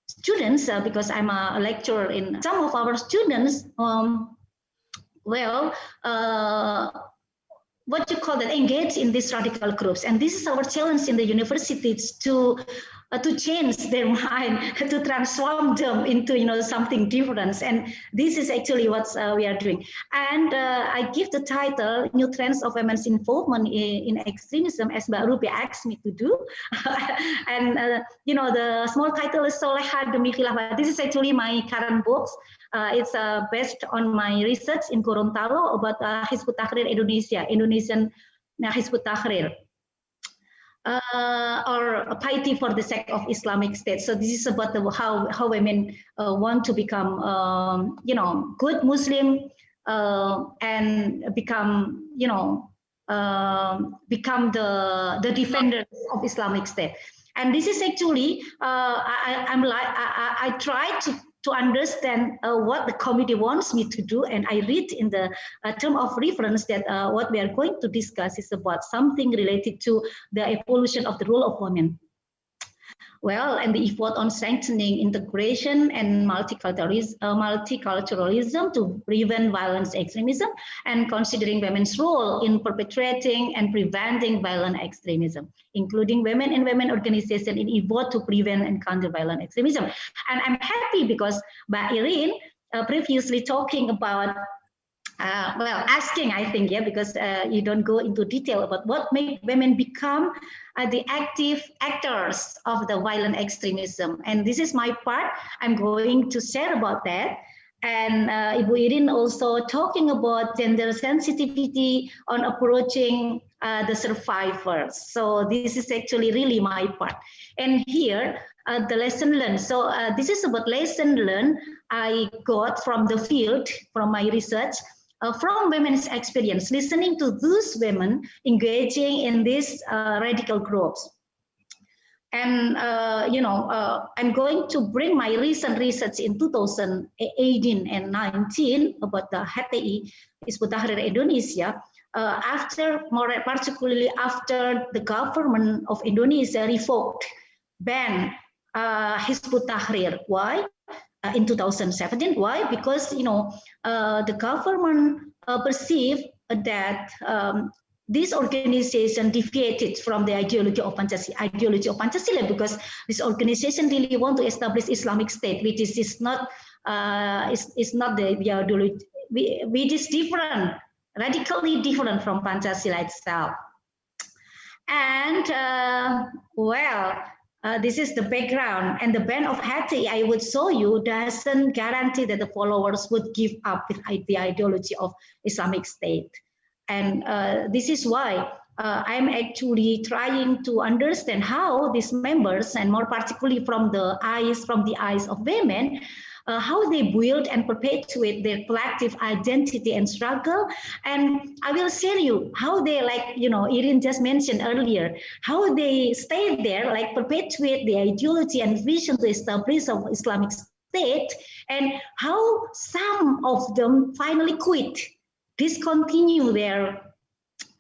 students, because I'm a lecturer in some of our students, what you call that, engage in these radical groups. And this is our challenge in the universities, to change their mind, to transform them into something different. And this is actually what we are doing. And I give the title "New Trends of Women's Involvement in Extremism," as Mbak Ruby asked me to do. And the small title is Soleha Demi Khilafah. This is actually my current book. It's based on my research in Gorontalo about Hizbut Tahrir Indonesia, Indonesian Hizbut Tahrir. Or piety for the sake of Islamic State. So this is about how women want to become, good Muslim, and become, become the defenders of Islamic State. And this is actually, I try to understand what the committee wants me to do, and I read in the term of reference that what we are going to discuss is about something related to the evolution of the role of women. Well, and the effort on strengthening integration and multiculturalism to prevent violence extremism, and considering women's role in perpetrating and preventing violent extremism, including women and women organizations in effort to prevent and counter violent extremism. And I'm happy because Mbak Irine previously talking about asking, I think, because you don't go into detail about what make women become the active actors of the violent extremism. And this is my part. I'm going to share about that. And Ibu Irine also talking about gender sensitivity on approaching the survivors. So this is actually really my part. And here, the lesson learned. So this is about lesson learned I got from the field, from my research, from women's experience, listening to those women engaging in these radical groups. And, I'm going to bring my recent research in 2018 and 19 about the HTI, Hizbut Tahrir Indonesia, particularly after the government of Indonesia revoked, banned Hizbut Tahrir. Why? In 2017. Why? Because the government perceived that this organization deviated from the ideology of Pancasila, because this organization really want to establish Islamic State, which is not the ideology, which is different, radically different from Pancasila itself. And this is the background, and the ban of HTI I would show you doesn't guarantee that the followers would give up with the ideology of Islamic State. And this is why I'm actually trying to understand how these members, and more particularly from the eyes of women, how they build and perpetuate their collective identity and struggle. And I will share you how they, Irine just mentioned earlier, how they stay there, perpetuate the ideology and vision to establish an Islamic State, and how some of them finally quit, discontinue their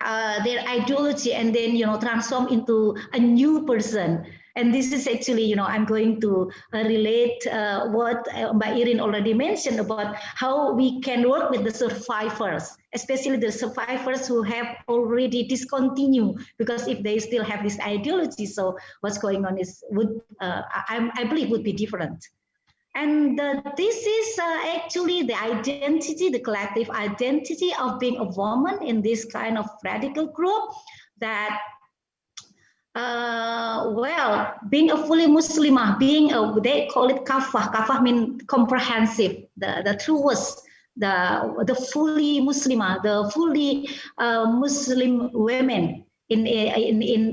ideology, and then transform into a new person. And this is actually, I'm going to relate what Mbak Irine already mentioned about how we can work with the survivors, especially the survivors who have already discontinued, because if they still have this ideology, so what's going on I believe would be different. And this is actually the identity, the collective identity of being a woman in this kind of radical group that, well, being a fully Muslimah, being a, they call it kafah. Kafah means comprehensive, the truest, the fully Muslimah, the fully Muslim women in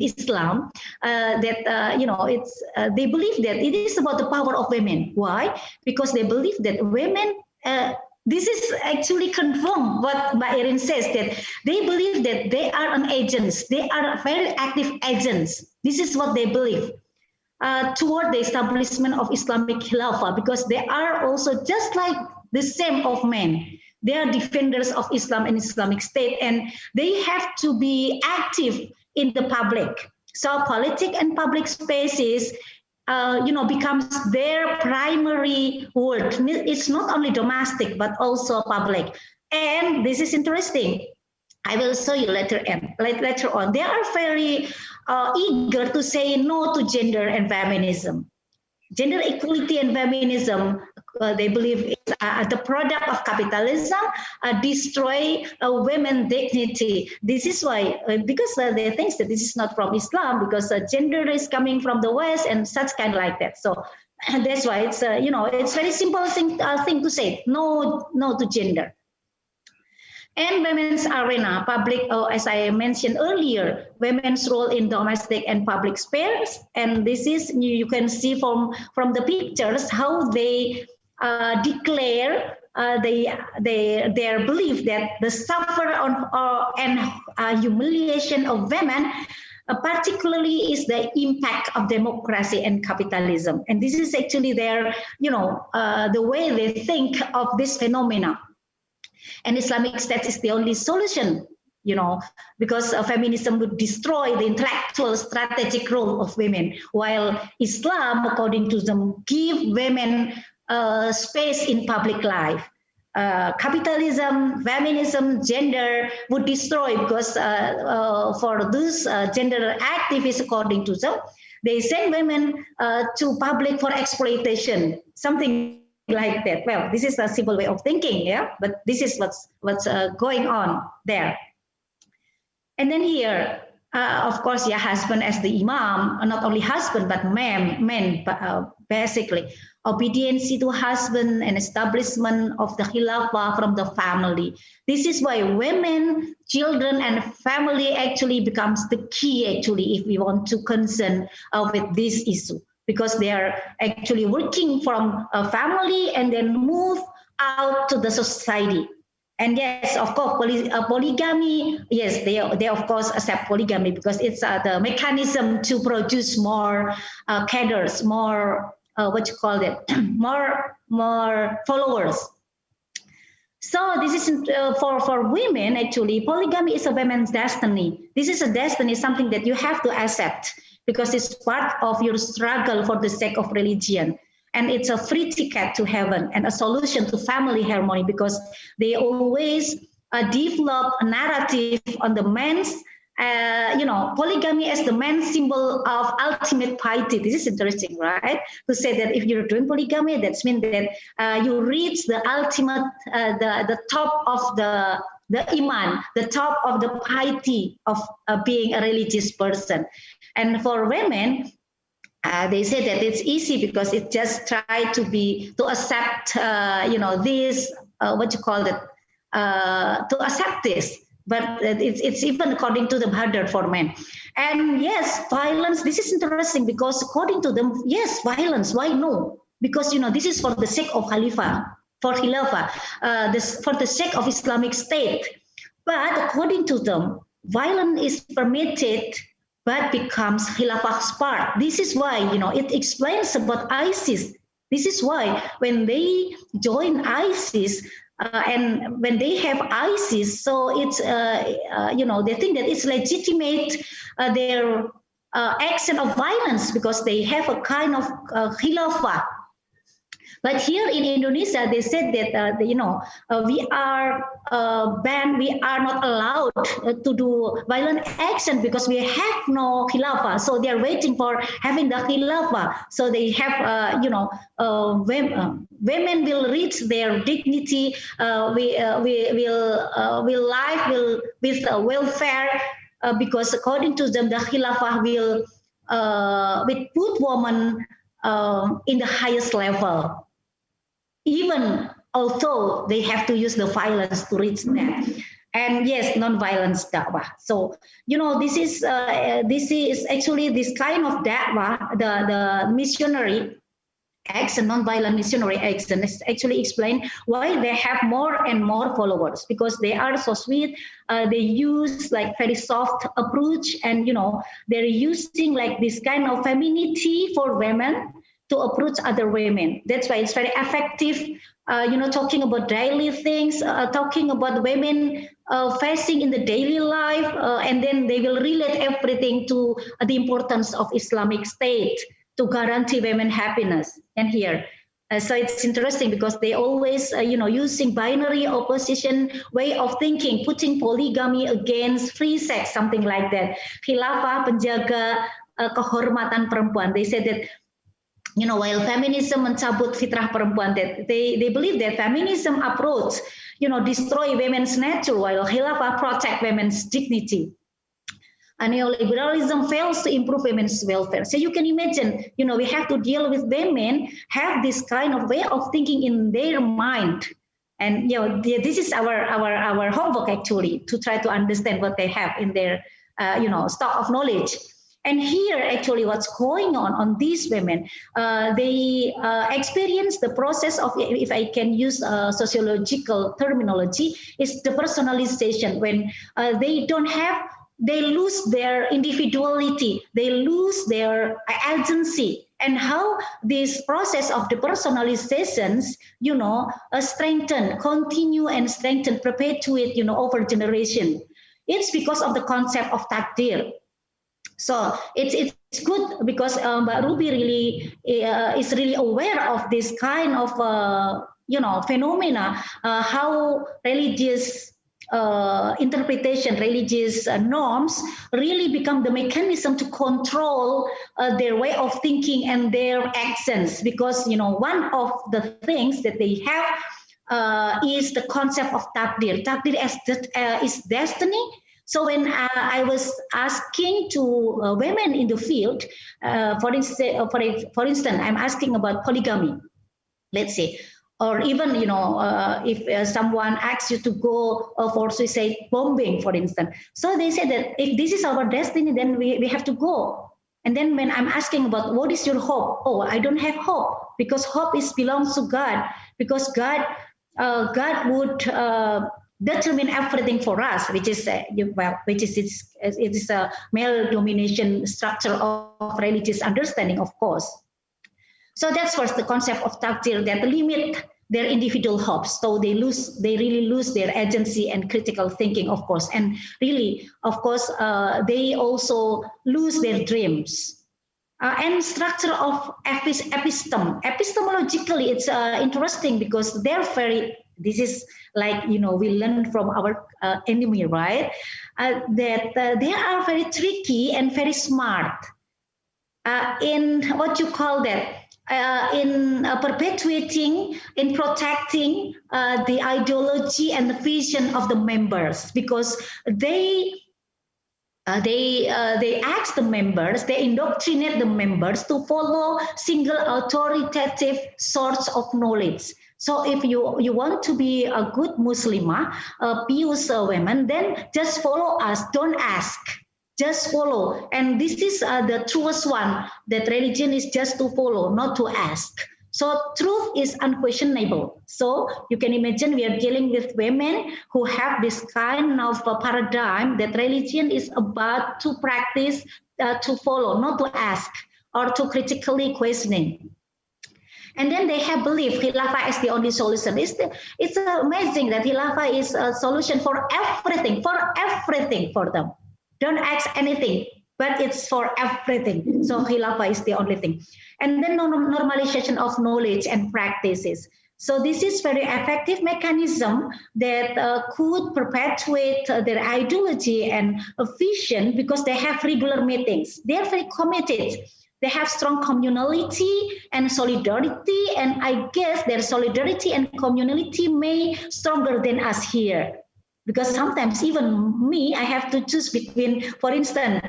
Islam, that you know, it's they believe that it is about the power of women. Why? Because they believe that women. This is actually confirmed what Irine says, that they believe that they are an agents. They are very active agents. This is what they believe toward the establishment of Islamic Khilafah, because they are also just like the same of men. They are defenders of Islam and Islamic State, and they have to be active in the public. So politics and public spaces, you know, becomes their primary work. It's not only domestic, but also public. And this is interesting. I will show you later on. They are very eager to say no to gender and feminism. Gender equality and feminism, they believe is the product of capitalism, destroy women's dignity. This is why, because they think that this is not from Islam, because gender is coming from the West and such kind like that. So that's why it's, you know, it's very simple thing to say, no to gender. And women's arena, public, as I mentioned earlier, women's role in domestic and public spheres. And this is, you can see from the pictures how they declare their belief that the suffer and humiliation of women particularly is the impact of democracy and capitalism. And this is actually their, you know, the way they think of this phenomena. And Islamic State is the only solution, you know, because feminism would destroy the intellectual strategic role of women, while Islam, according to them, give women space in public life. Capitalism, feminism, gender would destroy, because for those gender activists, according to them, they send women to public for exploitation, something like that. Well, this is a simple way of thinking, yeah, but this is what's going on there. And then here, of course, yeah, husband as the imam, not only husband but men, basically obedience to husband and establishment of the khilafah from the family. This is why women, children, and family actually becomes the key, actually, if we want to concern with this issue, because they are actually working from a family and then move out to the society. And yes, of course, polygamy, yes, they of course accept polygamy, because it's the mechanism to produce more cadres, more, more followers. So this is for women, actually, polygamy is a women's destiny. This is a destiny, something that you have to accept, because it's part of your struggle for the sake of religion. And it's a free ticket to heaven and a solution to family harmony, because they always develop a narrative on the men's, you know, polygamy as the main symbol of ultimate piety. This is interesting, right? To say that if you're doing polygamy, that means that you reach the ultimate, the top of the iman, the top of the piety of being a religious person. And for women, they say that it's easy because it just try to accept, you know, this, to accept this. But it's even according to the harder for men. And yes, violence, this is interesting, because according to them, yes, violence, why no? Because, you know, this is for the sake of Khalifah, for Khilafah, for the sake of Islamic State. But according to them, violence is permitted, but becomes Khilafah's part. This is why, you know, it explains about ISIS. This is why when they join ISIS, and when they have ISIS, so it's, you know, they think that it's legitimate their action of violence, because they have a kind of khilafah. But here in Indonesia, they said that we are banned. We are not allowed to do violent action because we have no khilafah. So they are waiting for having the khilafah. So they have, women will reach their dignity. Will life will with welfare because according to them, the khilafah will put women in the highest level. Even although they have to use the violence to reach that. And yes, non-violence dakwah. So, this is actually this kind of dakwah, the missionary action, non-violent missionary action is actually explain why they have more and more followers, because they are so sweet. They use like very soft approach, and they're using like this kind of femininity for women to approach other women. That's why it's very effective, talking about daily things, talking about women facing in the daily life, and then they will relate everything to the importance of Islamic State to guarantee women happiness. And here, so it's interesting because they always, using binary opposition way of thinking, putting polygamy against free sex, something like that. Khilafah penjaga kehormatan perempuan. They said that, while feminism mencabut fitrah perempuan, that they believe that feminism approach, destroy women's nature, while khilafah protect women's dignity. And neoliberalism fails to improve women's welfare. So you can imagine, we have to deal with women have this kind of way of thinking in their mind. And, this is our homework actually, to try to understand what they have in their, stock of knowledge. And here, actually, what's going on these women, they experience the process of, if I can use sociological terminology, is the personalization. When they lose their individuality, they lose their agency. And how this process of the personalizations, continue and strengthen, perpetuate, over generation. It's because of the concept of takdir. So it's good because Mbak Ruby really is really aware of this kind of phenomena, how religious interpretation, religious norms really become the mechanism to control their way of thinking and their actions. Because one of the things that they have is the concept of takdir. Takdir is destiny. So when I was asking to women in the field, for instance, I'm asking about polygamy, let's say, or even, if someone asks you to go for suicide bombing, for instance. So they said that if this is our destiny, then we have to go. And then when I'm asking about what is your hope? Oh, I don't have hope, because hope belongs to God, because God would determine everything for us, which is a male domination structure of religious understanding, of course. So that's first the concept of takdir that limit their individual hopes. So they really lose their agency and critical thinking, of course. And really, of course, they also lose their dreams. And structure of episteme. Epistemologically, it's interesting because this is like, we learn from our enemy, right? That they are very tricky and very smart in what you call that, in perpetuating, in protecting the ideology and the vision of the members, because they ask the members, they indoctrinate the members to follow single authoritative source of knowledge. So if you want to be a good Muslimah, a pious woman, then just follow us, don't ask. Just follow. And this is the truest one, that religion is just to follow, not to ask. So truth is unquestionable. So you can imagine we are dealing with women who have this kind of paradigm that religion is about to practice, to follow, not to ask or to critically questioning. And then they have belief Khilafah is the only solution. It's amazing that Khilafah is a solution for everything for them. Don't ask anything. but it's for everything. So khilafah is the only thing. And then normalization of knowledge and practices. So this is very effective mechanism that could perpetuate their ideology and vision because they have regular meetings. They are very committed. They have strong communality and solidarity, and I guess their solidarity and communality may stronger than us here. Because sometimes even me, I have to choose between, for instance,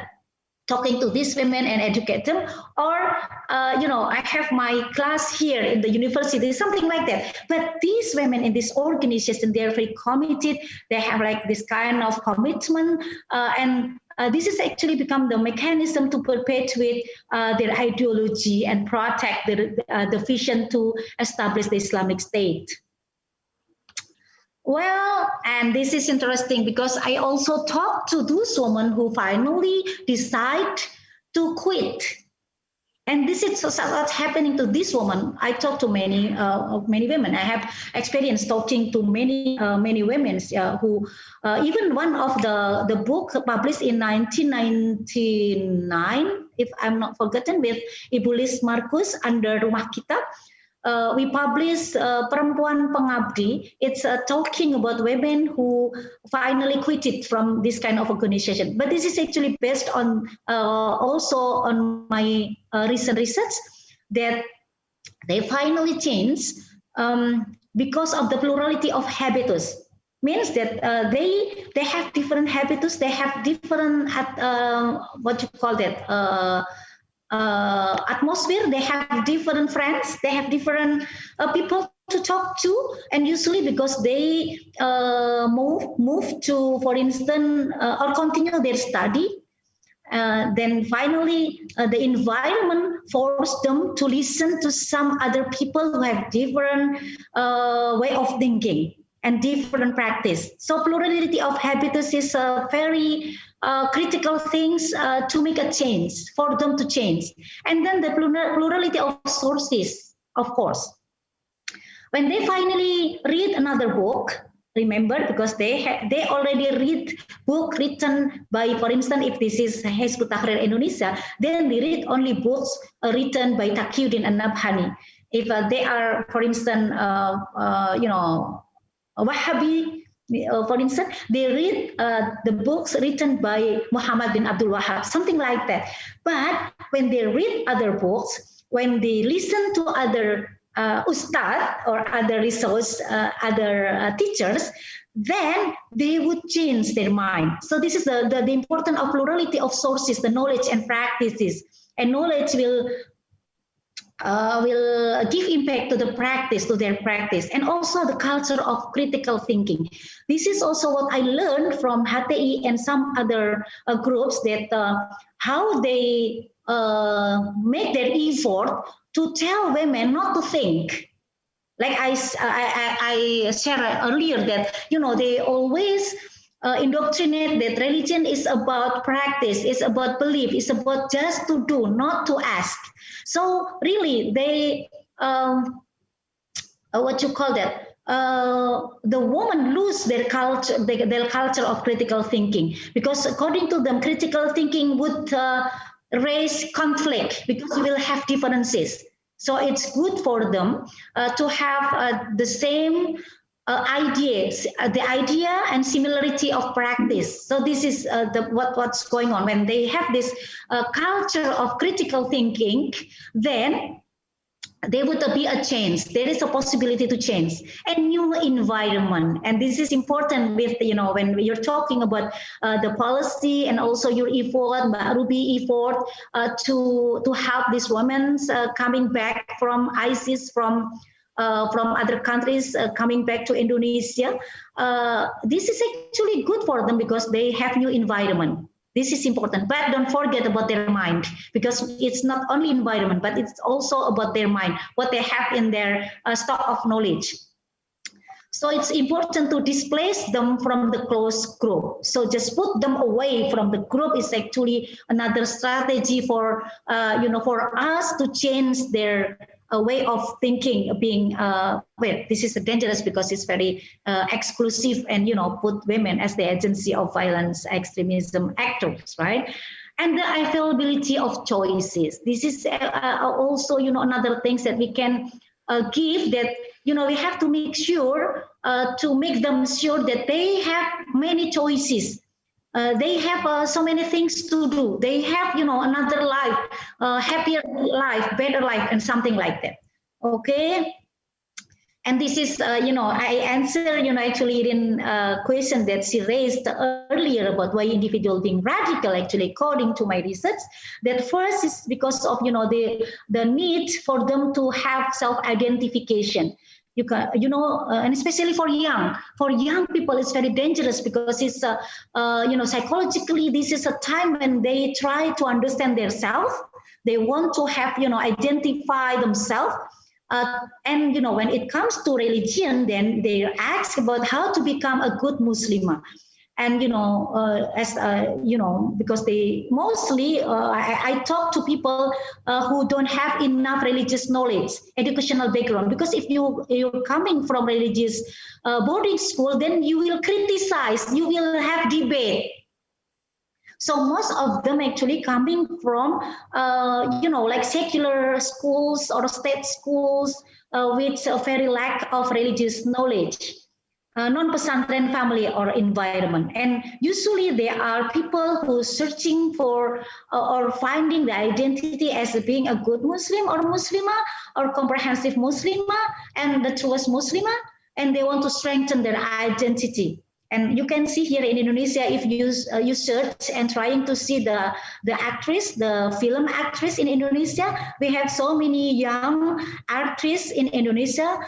talking to these women and educate them, or I have my class here in the university, something like that. But these women in this organization, they are very committed. They have like this kind of commitment, and this has actually become the mechanism to perpetuate their ideology and protect the vision to establish the Islamic State. Well, and this is interesting because I also talked to those women who finally decide to quit. And this is what's happening to this woman. I talked to many women. I have experience talking to many women who, even one of the book published in 1999, if I'm not forgotten, with Ibu Liz Marcus under Rumah Kita. We published Perempuan Pengabdi. It's talking about women who finally quitted from this kind of organization. But this is actually based on also on my recent research that they finally changed because of the plurality of habitus. Means that they have different habitus. They have different what you call that. Atmosphere, they have different friends, they have different people to talk to, and usually because they move to, for instance, or continue their study, then finally the environment forced them to listen to some other people who have different way of thinking and different practice. So plurality of habitus is a very critical things to make a change, for them to change. And then the plurality of sources, of course. When they finally read another book, remember, because they already read book written by, for instance, if this is Hizbut Tahrir Indonesia, then they read only books written by Taqiyuddin an-Nabhani. If they are, for instance, Wahhabi, for instance, they read the books written by Muhammad bin Abdul Wahhab, something like that. But when they read other books, when they listen to other ustad or other resource, other teachers, then they would change their mind. So this is the importance of plurality of sources, the knowledge and practices. And knowledge will give impact to the practice, to their practice, and also the culture of critical thinking. This is also what I learned from HTI and some other groups, that how they make their effort to tell women not to think. Like I shared earlier that, they always indoctrinate that religion is about practice, it's about belief, it's about just to do, not to ask. So really, they, what you call that? The woman lose their culture, their culture of critical thinking, because according to them, critical thinking would raise conflict because you will have differences. So it's good for them to have the same ideas, the idea and similarity of practice. So this is what's going on. When they have this culture of critical thinking, then there would be a change. There is a possibility to change a new environment. And this is important with, when you're talking about the policy and also your effort, Mbak Ruby effort to help these women coming back from ISIS, from other countries coming back to Indonesia. This is actually good for them because they have new environment. This is important, but don't forget about their mind, because it's not only environment, but it's also about their mind, what they have in their stock of knowledge. So it's important to displace them from the close group. So just put them away from the group is actually another strategy for, for us to change their way of thinking, being, this is dangerous because it's very exclusive and, put women as the agency of violence, extremism actors, right? And the availability of choices. This is also, another things that we can give, that, we have to make sure to make them sure that they have many choices. They have so many things to do. They have, another life, happier life, better life, and something like that. Okay. And this is, I answer, actually in a question that she raised earlier about why individual being radical, actually, according to my research, that first is because of, the need for them to have self-identification. And especially for young people, it's very dangerous because it's, psychologically, this is a time when they try to understand themselves. They want to have, identify themselves. And when it comes to religion, then they ask about how to become a good Muslim. And because they mostly I talk to people who don't have enough religious knowledge, educational background. Because if you're coming from religious boarding school, then you will criticize, you will have debate. So most of them actually coming from, like secular schools or state schools with a very lack of religious knowledge, non-pesantren family or environment. And usually there are people who are searching for or finding the identity as being a good Muslim or Muslimah or comprehensive Muslimah and the truest Muslimah, and they want to strengthen their identity. And you can see here in Indonesia, if you search and trying to see the actress, the film actress in Indonesia, we have so many young actresses in Indonesia,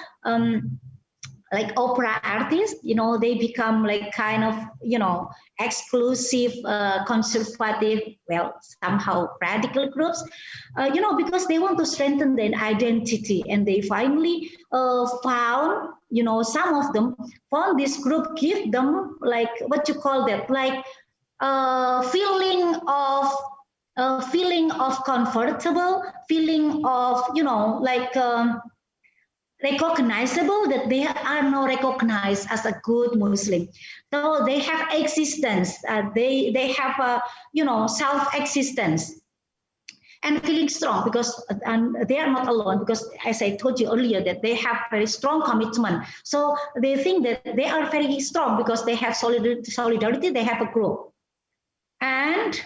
like opera artists, they become like kind of, exclusive, conservative, well, somehow radical groups, because they want to strengthen their identity. And they finally found, some of them found this group give them like, what you call that, like feeling of comfortable, feeling of, recognizable, that they are now recognized as a good Muslim. So they have existence, they have self-existence and feeling strong, because they are not alone, because as I told you earlier, that they have very strong commitment. So they think that they are very strong because they have solidarity, they have a group. And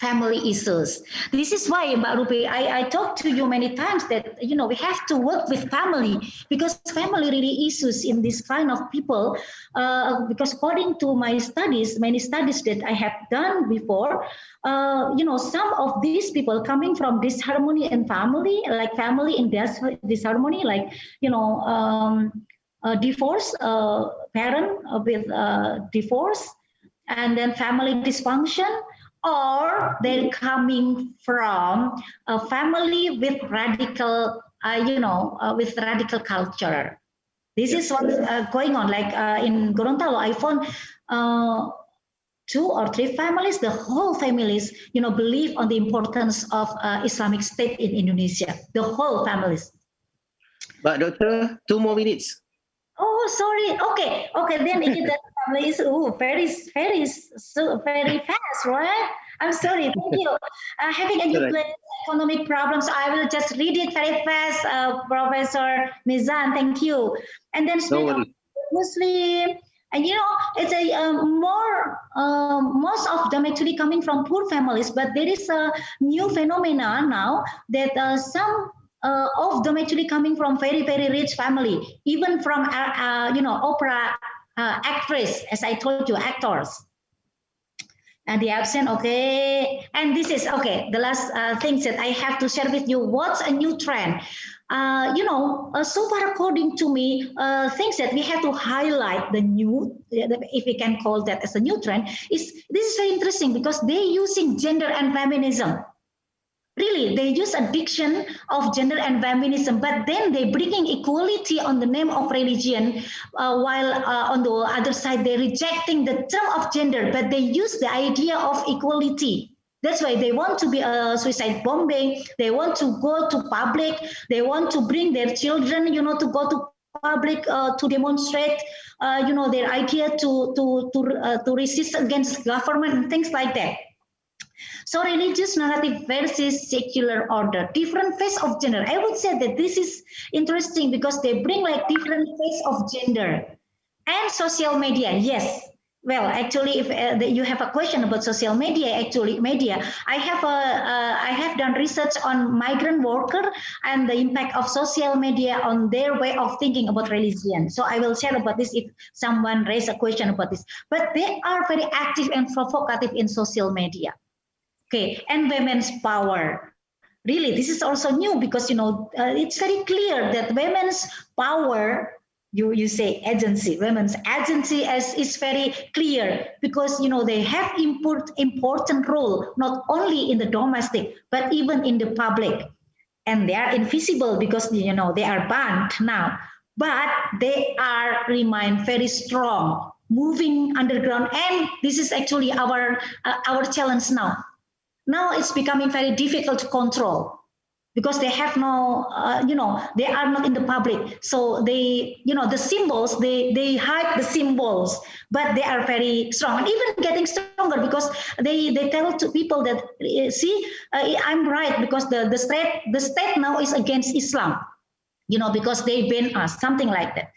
family issues. This is why, Mbak Ruby, I talked to you many times that, we have to work with family, because family really issues in this kind of people, because according to my studies, many studies that I have done before, some of these people coming from disharmony in family, like family in disharmony, like, divorce, parent with divorce, and then family dysfunction, or they're coming from a family with radical, with radical culture. This is what's going on. Like in Gorontalo, I found 2 or 3 families, the whole families, believe on the importance of Islamic State in Indonesia, the whole families. But Doctor, 2 more minutes. Oh, sorry. Okay. Then that family is very fast, right? I'm sorry. Thank you. Having economic problems, I will just read it very fast. Professor Mizan, thank you. And then Muslim, and it's a most of them actually coming from poor families, but there is a new phenomena now that some of them actually coming from very, very rich family, even from, opera actress, as I told you, actors. And the absent, okay. And this is, okay, the last things that I have to share with you. What's a new trend? So far, according to me, things that we have to highlight the new, if we can call that as a new trend, this is very interesting because they're using gender and feminism. Really, they use a diction of gender and feminism, but then they're bringing equality on the name of religion, while on the other side, they're rejecting the term of gender, but they use the idea of equality. That's why they want to be a suicide bombing. They want to go to public. They want to bring their children, to go to public to demonstrate, their idea to resist against government and things like that. So religious narrative versus secular order, different face of gender. I would say that this is interesting because they bring like different face of gender and social media. Yes. Well, actually, if you have a question about social media, I have done research on migrant worker and the impact of social media on their way of thinking about religion. So I will share about this if someone raise a question about this. But they are very active and provocative in social media. Okay, and women's power. Really, this is also new because it's very clear that women's power. You say agency, women's agency is very clear because they have important role not only in the domestic but even in the public, and they are invisible because they are banned now, but they remain very strong, moving underground, and this is actually our challenge now. Now it's becoming very difficult to control because they have no, they are not in the public. So they, the symbols, they hide the symbols, but they are very strong and even getting stronger because they tell to people that, see, I'm right because the state now is against Islam, because they ban us, something like that.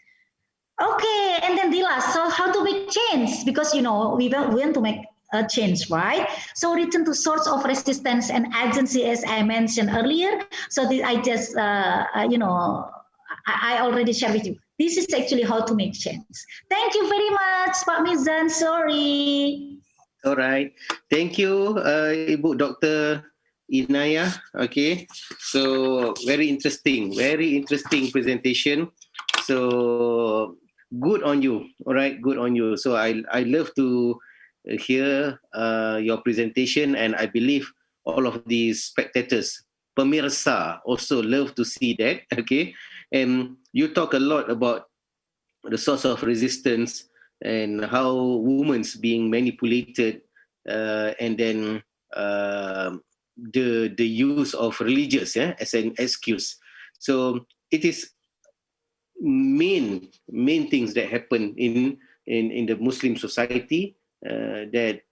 Okay, and then Dila, so how to make change? Because, we want to make a change, right? So return to source of resistance and agency, as I mentioned earlier. So I just, I already shared with you. This is actually how to make change. Thank you very much, Pak Mizan. Sorry. All right. Thank you, Ibu Dr. Inayah. Okay. So very interesting presentation. So good on you. All right. Good on you. So I love to hear your presentation, and I believe all of these spectators, pemirsa, also love to see that. Okay, and you talk a lot about the source of resistance and how women's being manipulated, and then the use of religious as an excuse. So it is main things that happen in the Muslim society. That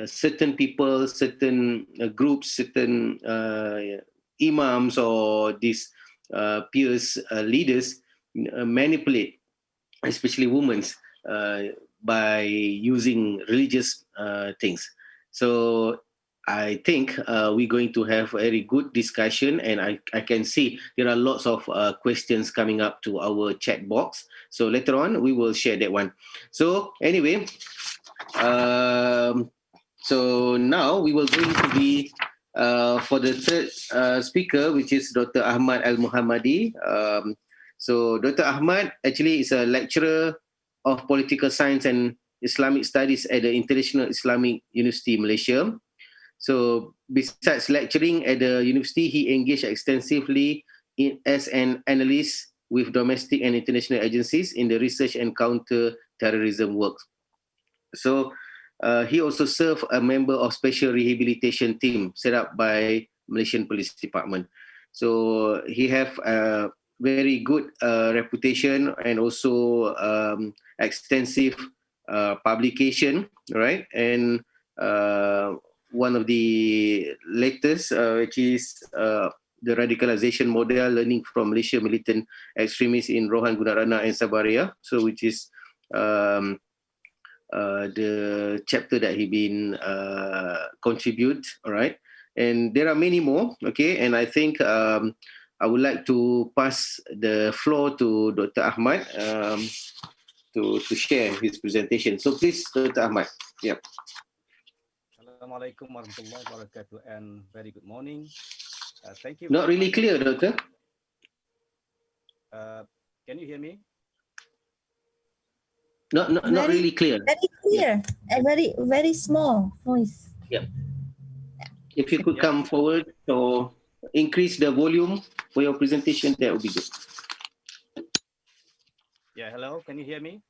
certain people, certain groups, certain imams or these peers, leaders manipulate, especially women, by using religious things. So I think we're going to have a very good discussion, and I can see there are lots of questions coming up to our chat box. So later on, we will share that one. So anyway, so now we will going to be for the third speaker, which is Dr. Ahmad El-Muhammady. So Dr. Ahmad actually is a lecturer of political science and Islamic studies at the International Islamic University, Malaysia. So besides lecturing at the university, he engaged extensively as an analyst with domestic and international agencies in the research and counter-terrorism work. So he also served a member of special rehabilitation team set up by Malaysian Police Department. So he have a very good reputation and also extensive publication, right? And one of the latest, which is the radicalization model, learning from Malaysia militant extremists in Rohan, Gunarana and Sabaria. So which is the chapter that he been contribute, all right? And there are many more, okay? And I think I would like to pass the floor to Dr. Ahmad to share his presentation. So please, Dr. Ahmad. Yeah. Assalamualaikum warahmatullahi wabarakatuh, and very good morning. Thank you. Not really clear, Doctor. Can you hear me? Not really clear. Very clear and very small voice. Yeah. If you could come forward or increase the volume for your presentation, that would be good. Yeah, hello, can you hear me?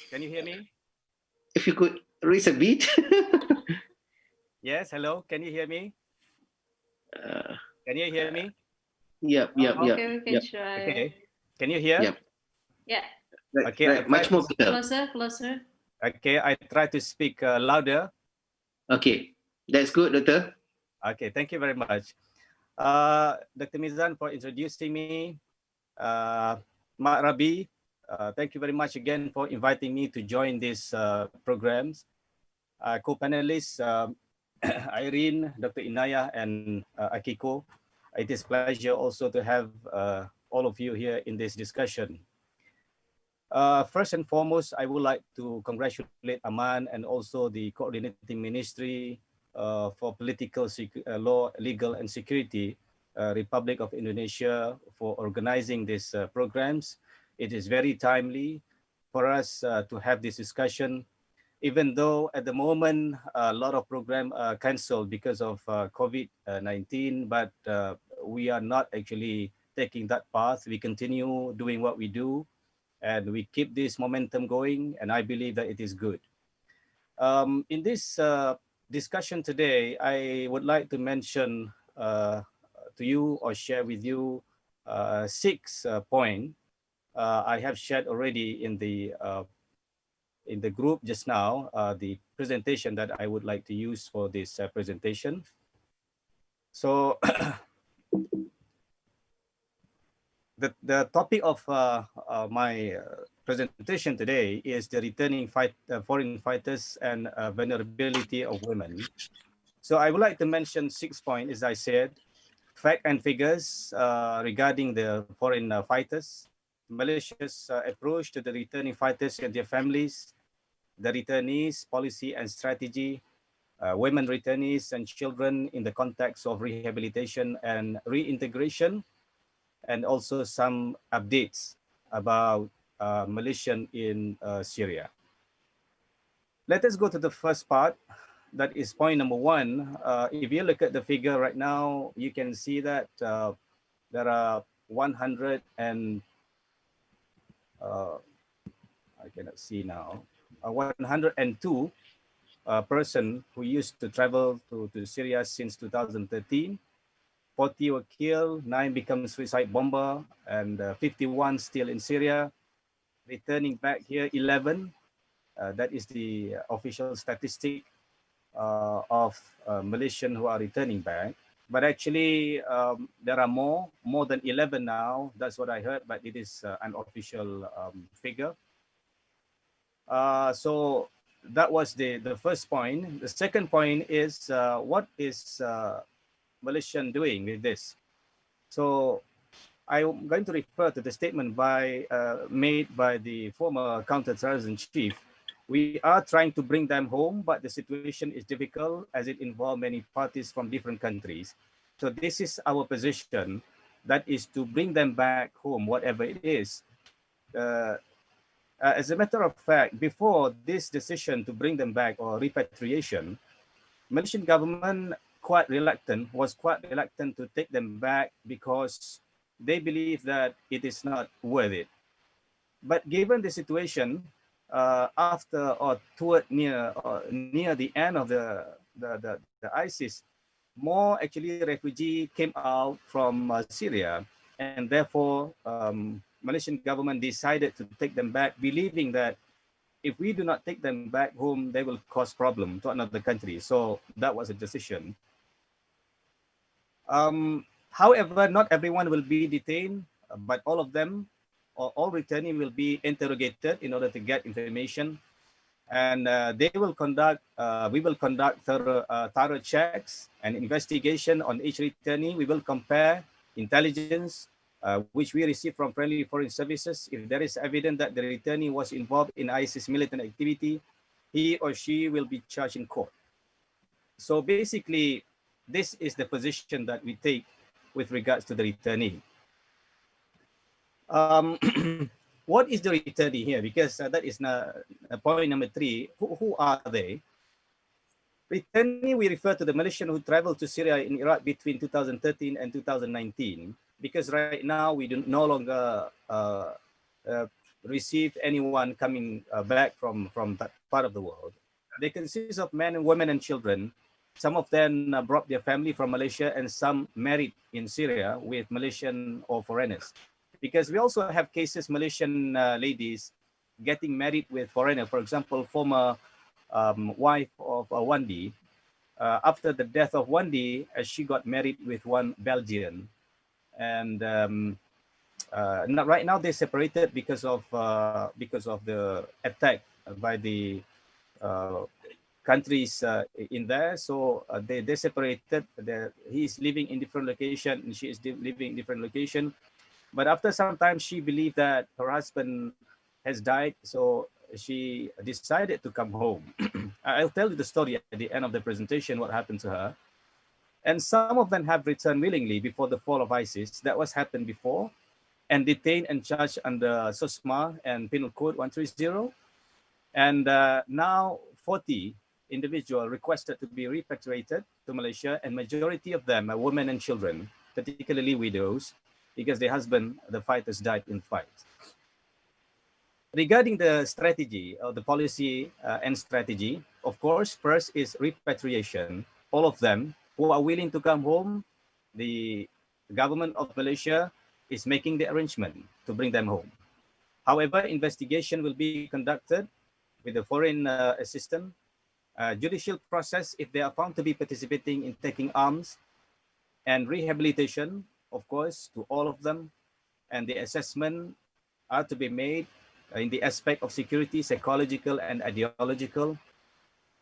Can you hear me? If you could raise a bit. Yes, hello, can you hear me? Can you hear me? Yep. Okay, we can try. Okay. Can you hear? Yep. Yeah. Right, Okay. right. Much more clear. Closer. Okay, I try to speak louder. Okay, that's good, Doctor. Okay, thank you very much. Dr. Mizan for introducing me. Mak Rabi, thank you very much again for inviting me to join these programs. Co-panelists, Irene, Dr. Inayah, and Akiko. It is pleasure also to have all of you here in this discussion. First and foremost, I would like to congratulate Ahmad and also the coordinating ministry for political law, legal and security, Republic of Indonesia, for organizing these programs. It is very timely for us to have this discussion, even though at the moment a lot of programs are cancelled because of COVID-19, but we are not actually taking that path. We continue doing what we do, and we keep this momentum going, and I believe that it is good. In this discussion today, I would like to mention to you or share with you 6 points I have shared already in the group just now, the presentation that I would like to use for this presentation. So the topic of my presentation today is the returning foreign fighters and vulnerability of women. So I would like to mention 6 points, as I said: fact and figures regarding the foreign fighters, Malaysia's approach to the returning fighters and their families, the returnees policy and strategy, women returnees and children in the context of rehabilitation and reintegration, and also some updates about Malaysian in Syria. Let us go to the first part. That is point number 1. If you look at the figure right now, you can see that there are 100 and I cannot see now. 102 person who used to travel to Syria since 2013. 40 were killed, 9 become suicide bomber, and 51 still in Syria. Returning back here, 11. That is the official statistic of Malaysian who are returning back. But actually, there are more than 11 now. That's what I heard, but it is an official figure. So that was the first point. The second point is what is Malaysian doing with this? So I'm going to refer to the statement made by the former counter-terrorism chief. We are trying to bring them home, but the situation is difficult as it involves many parties from different countries. So this is our position, that is to bring them back home, whatever it is. As a matter of fact, before this decision to bring them back or repatriation, Malaysian government was quite reluctant to take them back because they believe that it is not worth it. But given the situation, after or toward near the end of the ISIS, more actually refugees came out from Syria, and therefore Malaysian government decided to take them back, believing that if we do not take them back home, they will cause problem to another country. So that was a decision. However, not everyone will be detained, but all of them, or all returning, will be interrogated in order to get information, and we will conduct thorough checks and investigation on each returnee. We will compare intelligence which we receive from friendly foreign services. If there is evidence that the returnee was involved in ISIS militant activity, he or she will be charged in court. So basically, this is the position that we take with regards to the returnee. What is the returnee here? Because that is point number 3. Who are they? Returnee, we refer to the Malaysian who traveled to Syria in Iraq between 2013 and 2019, because right now we do no longer receive anyone coming back from that part of the world. They consist of men, women, and children. Some of them brought their family from Malaysia, and some married in Syria with Malaysian or foreigners. Because we also have cases, Malaysian ladies, getting married with foreigner. For example, former wife of Wandi, after the death of Wandi, she got married with one Belgian, and right now they separated because of the attack by the countries in there. So they separated. He is living in different location, and she is living in different location. But after some time, she believed that her husband has died, so she decided to come home. I'll tell you the story at the end of the presentation, what happened to her. And some of them have returned willingly before the fall of ISIS. That was happened before, and detained and charged under SOSMA and Penal Code 130. And now 40 individuals requested to be repatriated to Malaysia, and majority of them are women and children, particularly widows, because the husband, the fighters, died in fight. Regarding the strategy or the policy and strategy, of course, first is repatriation. All of them who are willing to come home, the government of Malaysia is making the arrangement to bring them home. However, investigation will be conducted with the foreign assistance, judicial process if they are found to be participating in taking arms, and rehabilitation, of course, to all of them. And the assessment are to be made in the aspect of security, psychological, and ideological.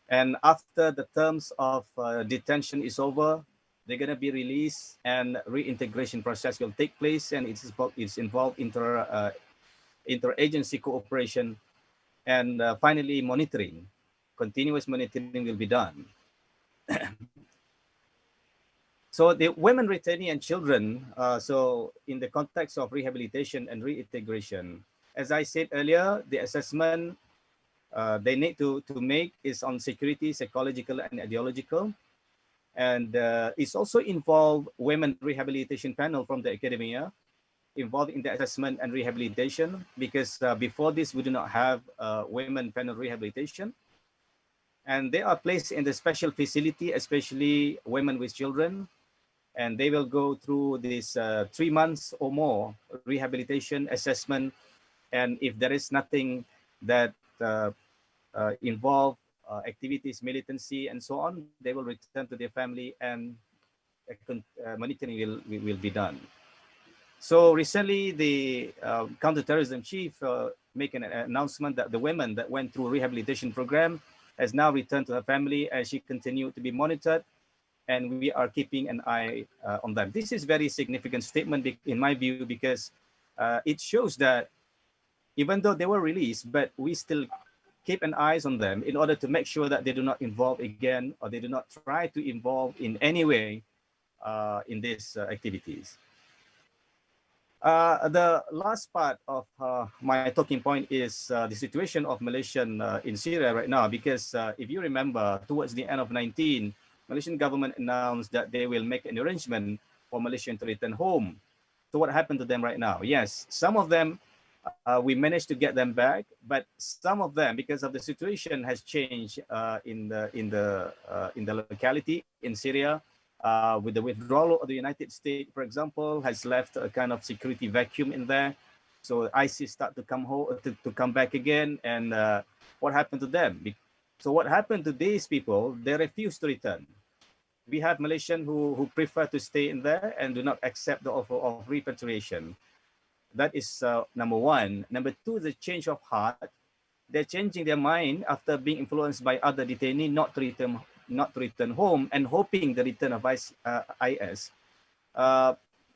And after the terms of detention is over, they're going to be released, and reintegration process will take place, and it's involved interagency cooperation, and finally monitoring. Continuous monitoring will be done. So the women returning and children, so in the context of rehabilitation and reintegration, as I said earlier, the assessment they need to make is on security, psychological, and ideological. And it's also involved women rehabilitation panel from the academia involved in the assessment and rehabilitation, because before this, we do not have women panel rehabilitation. And they are placed in the special facility, especially women with children. And they will go through this 3 months or more rehabilitation assessment. And if there is nothing that involve activities, militancy, and so on, they will return to their family, and monitoring will be done. So recently, the counterterrorism chief make an announcement that the women that went through rehabilitation program has now returned to her family, and she continued to be monitored, and we are keeping an eye on them. This is very significant statement in my view, because it shows that even though they were released, but we still keep an eye on them in order to make sure that they do not involve again, or they do not try to involve in any way in these activities. The last part of my talking point is the situation of Malaysian in Syria right now, because if you remember, towards the end of 2019, Malaysian government announced that they will make an arrangement for Malaysians to return home. So what happened to them right now? Yes, some of them, we managed to get them back, but some of them, because of the situation has changed in the locality in Syria, with the withdrawal of the United States, for example, has left a kind of security vacuum in there. So ISIS start to come home, to come back again, and what happened to them? So what happened to these people? They refuse to return. We have Malaysians who prefer to stay in there and do not accept the offer of repatriation. That is number one. Number two, the change of heart. They're changing their mind after being influenced by other detainees not to return home, and hoping the return of IS.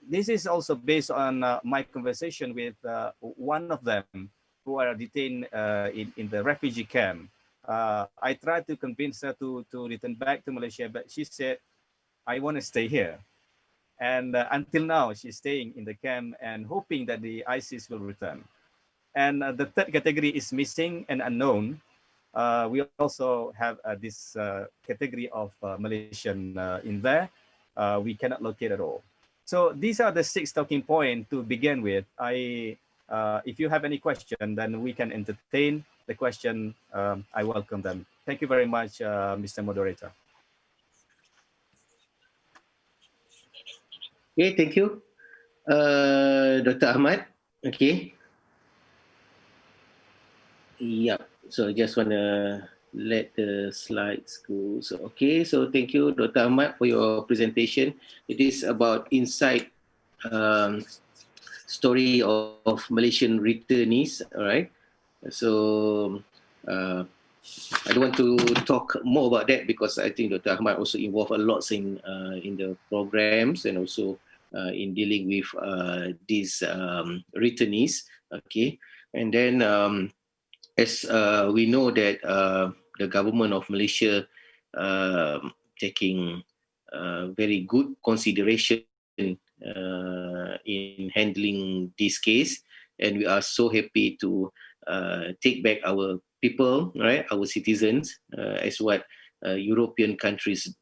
This is also based on my conversation with one of them who are detained in the refugee camp. I tried to convince her to return back to Malaysia, but she said, I want to stay here. And until now, she's staying in the camp and hoping that the ISIS will return. And the third category is missing and unknown. We also have this category of Malaysian in there. We cannot locate at all. So these are the 6 talking points to begin with. If you have any question, then we can entertain the question. I welcome them. Thank you very much, Mr. Moderator. Okay, thank you, Dr. Ahmad. Okay. Yeah, so I just want to let the slides go. So, okay, so thank you, Dr. Ahmad, for your presentation. It is about inside story of Malaysian returnees, all right? So, I don't want to talk more about that because I think Dr. Ahmad also involved a lot in the programs and also in dealing with these returnees, okay? And then as we know that the government of Malaysia taking very good consideration in handling this case, and we are so happy to take back our people, right, our citizens, as what European countries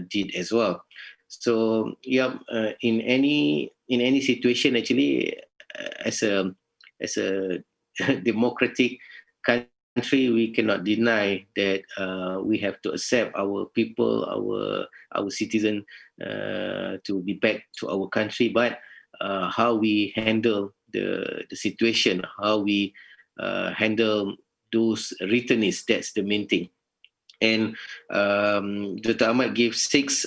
did as well. So yeah, in any situation, actually, as a democratic country, we cannot deny that we have to accept our people, our citizen to be back to our country. But how we handle the situation, how we handle those returnees, that's the main thing. And Dr. Ahmad gave 6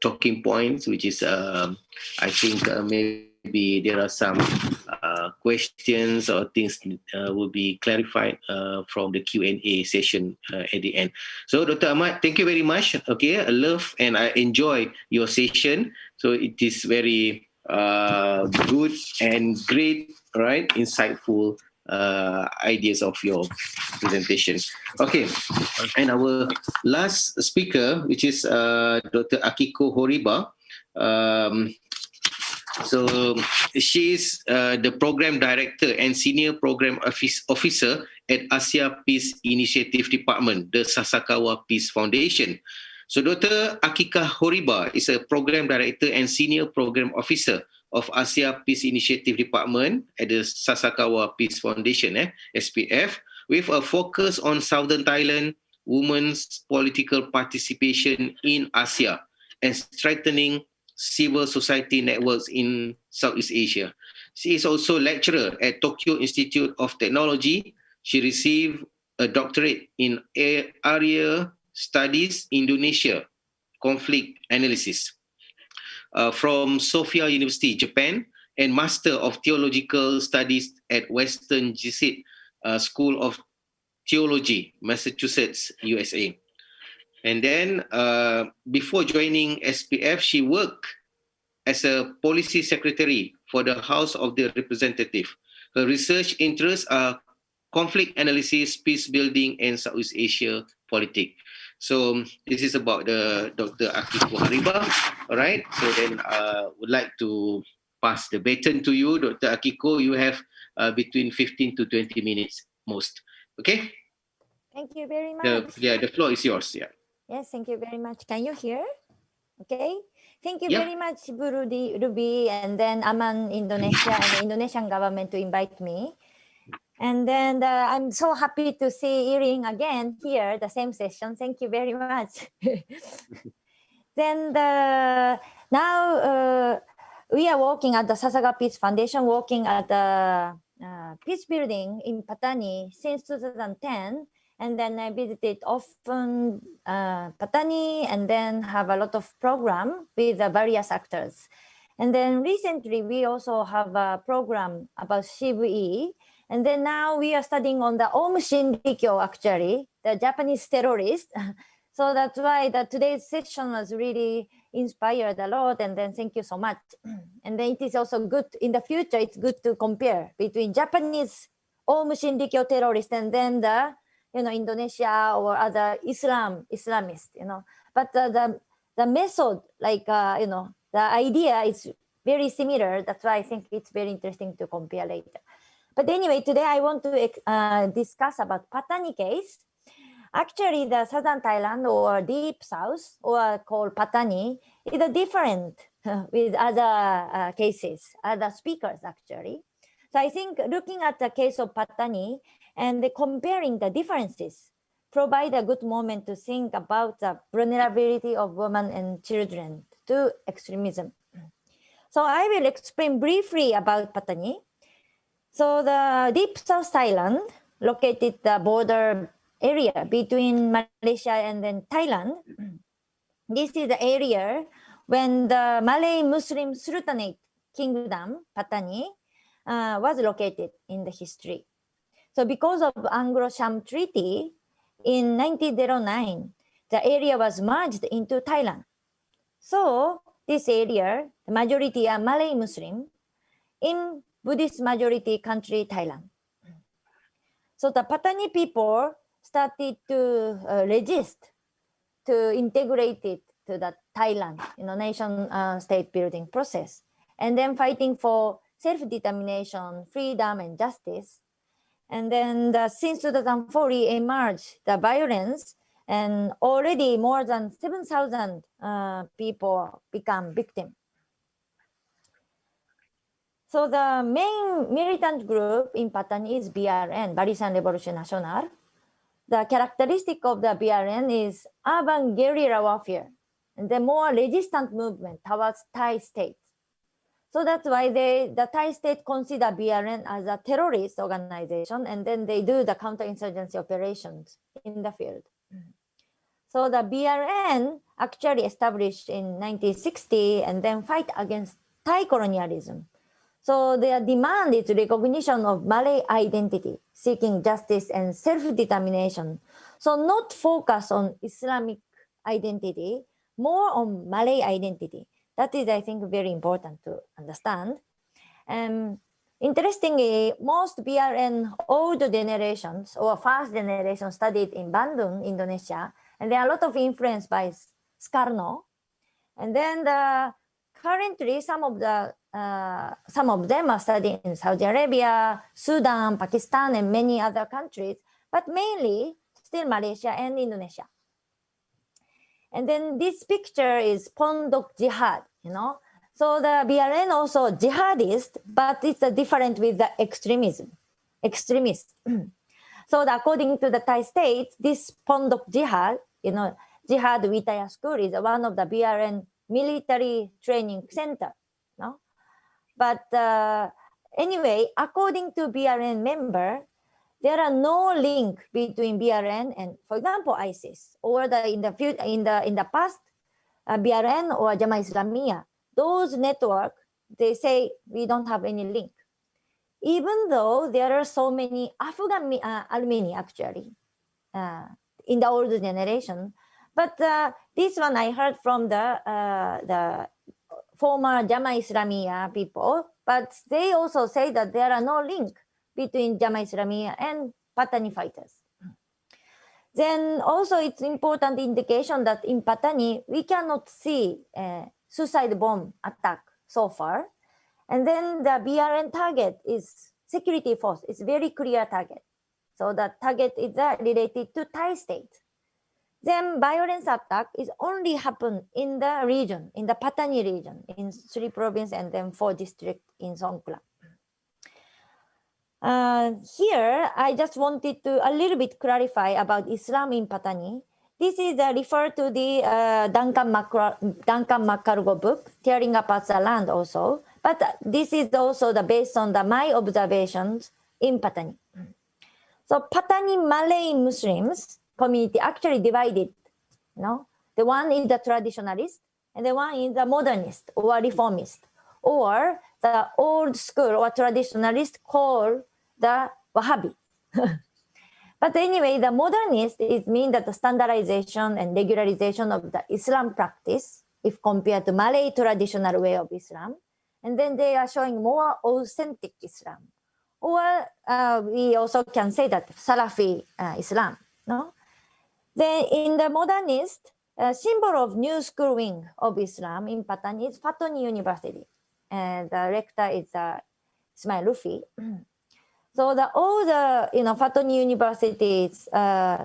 talking points, which is I think maybe there are some questions or things will be clarified from the Q&A session at the end. So Dr. Ahmad, thank you very much. Okay, I love and I enjoy your session. So it is very good and great, right? Insightful ideas of your presentation. Okay, and our last speaker, which is Dr. Akiko Horiba. So she's the program director and senior program officer at Asia Peace Initiative Department, the Sasakawa Peace Foundation. So Dr. Akiko Horiba is a program director and senior program officer of Asia Peace Initiative Department at the Sasakawa Peace Foundation, SPF, with a focus on Southern Thailand, women's political participation in Asia, and strengthening civil society networks in Southeast Asia. She is also lecturer at Tokyo Institute of Technology. She received a doctorate in Area Studies Indonesia, Conflict Analysis from Sophia University, Japan, and Master of Theological Studies at Western Jesuit School of Theology, Massachusetts, USA. And then before joining SPF, she worked as a policy secretary for the House of the Representative. Her research interests are conflict analysis, peace building, and Southeast Asia politics. So this is about the Dr. Akiko Horiba. All right. So then I would like to pass the baton to you, Dr. Akiko. You have between 15 to 20 minutes most. Okay. Thank you very much. The floor is yours. Yeah. Yes, thank you very much. Can you hear? Okay. Thank you very much, Bu Ruby, and then Aman Indonesia and the Indonesian government to invite me. And then I'm so happy to see Irine again here, the same session. Thank you very much. Then now we are working at the Sasakawa Peace Foundation, working at the peace building in Patani since 2010. And then I visited often Patani and then have a lot of program with various actors. And then recently we also have a program about Shibui. And then now we are studying on the Om Shinrikyo, actually, the Japanese terrorist. So that's why today's session was really inspired a lot. And then thank you so much. And then it is also good in the future, it's good to compare between Japanese Om Shinrikyo terrorist and then the Indonesia or other Islamist, but the method, like, the idea is very similar. That's why I think it's very interesting to compare later. But anyway, today I want to discuss about Patani case. Actually, the Southern Thailand or Deep South, or called Patani, is different with other cases, other speakers actually. So I think looking at the case of Patani and comparing the differences provide a good moment to think about the vulnerability of women and children to extremism. So I will explain briefly about Patani. So the Deep South Thailand located the border area between Malaysia and then Thailand. This is the area when the Malay Muslim Sultanate Kingdom, Patani, was located in the history. So because of Anglo-Sham Treaty in 1909, the area was merged into Thailand. So this area, the majority are Malay Muslim in Buddhist majority country, Thailand. So the Patani people started to resist to integrate it to the Thailand, nation state building process, and then fighting for self-determination, freedom, and justice. And then since 2004, it emerged the violence, and already more than 7,000 people become victims. So the main militant group in Patani is BRN, Barisan Revolution Nasional. The characteristic of the BRN is urban guerrilla warfare, and the more resistant movement towards Thai state. So that's why the Thai state consider BRN as a terrorist organization, and then they do the counterinsurgency operations in the field. So the BRN actually established in 1960 and then fight against Thai colonialism. So their demand is recognition of Malay identity, seeking justice and self-determination. So not focus on Islamic identity, more on Malay identity. That is, I think, very important to understand. Interestingly, most BRN old generations or first generation studied in Bandung, Indonesia, and there are a lot of influence by Sukarno. And then currently, some of them are studying in Saudi Arabia, Sudan, Pakistan, and many other countries, but mainly still Malaysia and Indonesia. And then this picture is Pondok Jihad, So the BRN also jihadist, but it's different with the extremism, extremist. So according to the Thai state, this Pondok Jihad, Jihad Witaya School is one of the BRN military training center, But anyway, according to BRN member, there are no link between BRN and, for example, ISIS, or in the past, BRN or Jamaah Islamiyah. Those network, they say we don't have any link, even though there are so many Afghan alumni actually in the older generation. But this one I heard from the former Jamaah Islamiyah people, but they also say that there are no link between Jamaah Islamiyah and Patani fighters. Then also it's important indication that in Patani, we cannot see a suicide bomb attack so far. And then the BRN target is security force. It's very clear target. So the target is related to Thai state. Then violence attack is only happen in the region, in the Patani region, in 3 provinces and then 4 districts in Songkhla. Here, I just wanted to a little bit clarify about Islam in Patani. This is referred to the Duncan McCargo book, Tearing Apart the Land also. But this is also based on my observations in Patani. So Patani Malay Muslims community actually divided. The one is the traditionalist and the one is the modernist or reformist, or the old school or traditionalist called the Wahhabi. But anyway, the modernist means that the standardization and regularization of the Islam practice if compared to Malay traditional way of Islam. And then they are showing more authentic Islam. Or we also can say that Salafi Islam. Then in the modernist, symbol of new school wing of Islam in Patani is Fatani University. And the rector is Ismail Lufi. So all the Fatani universities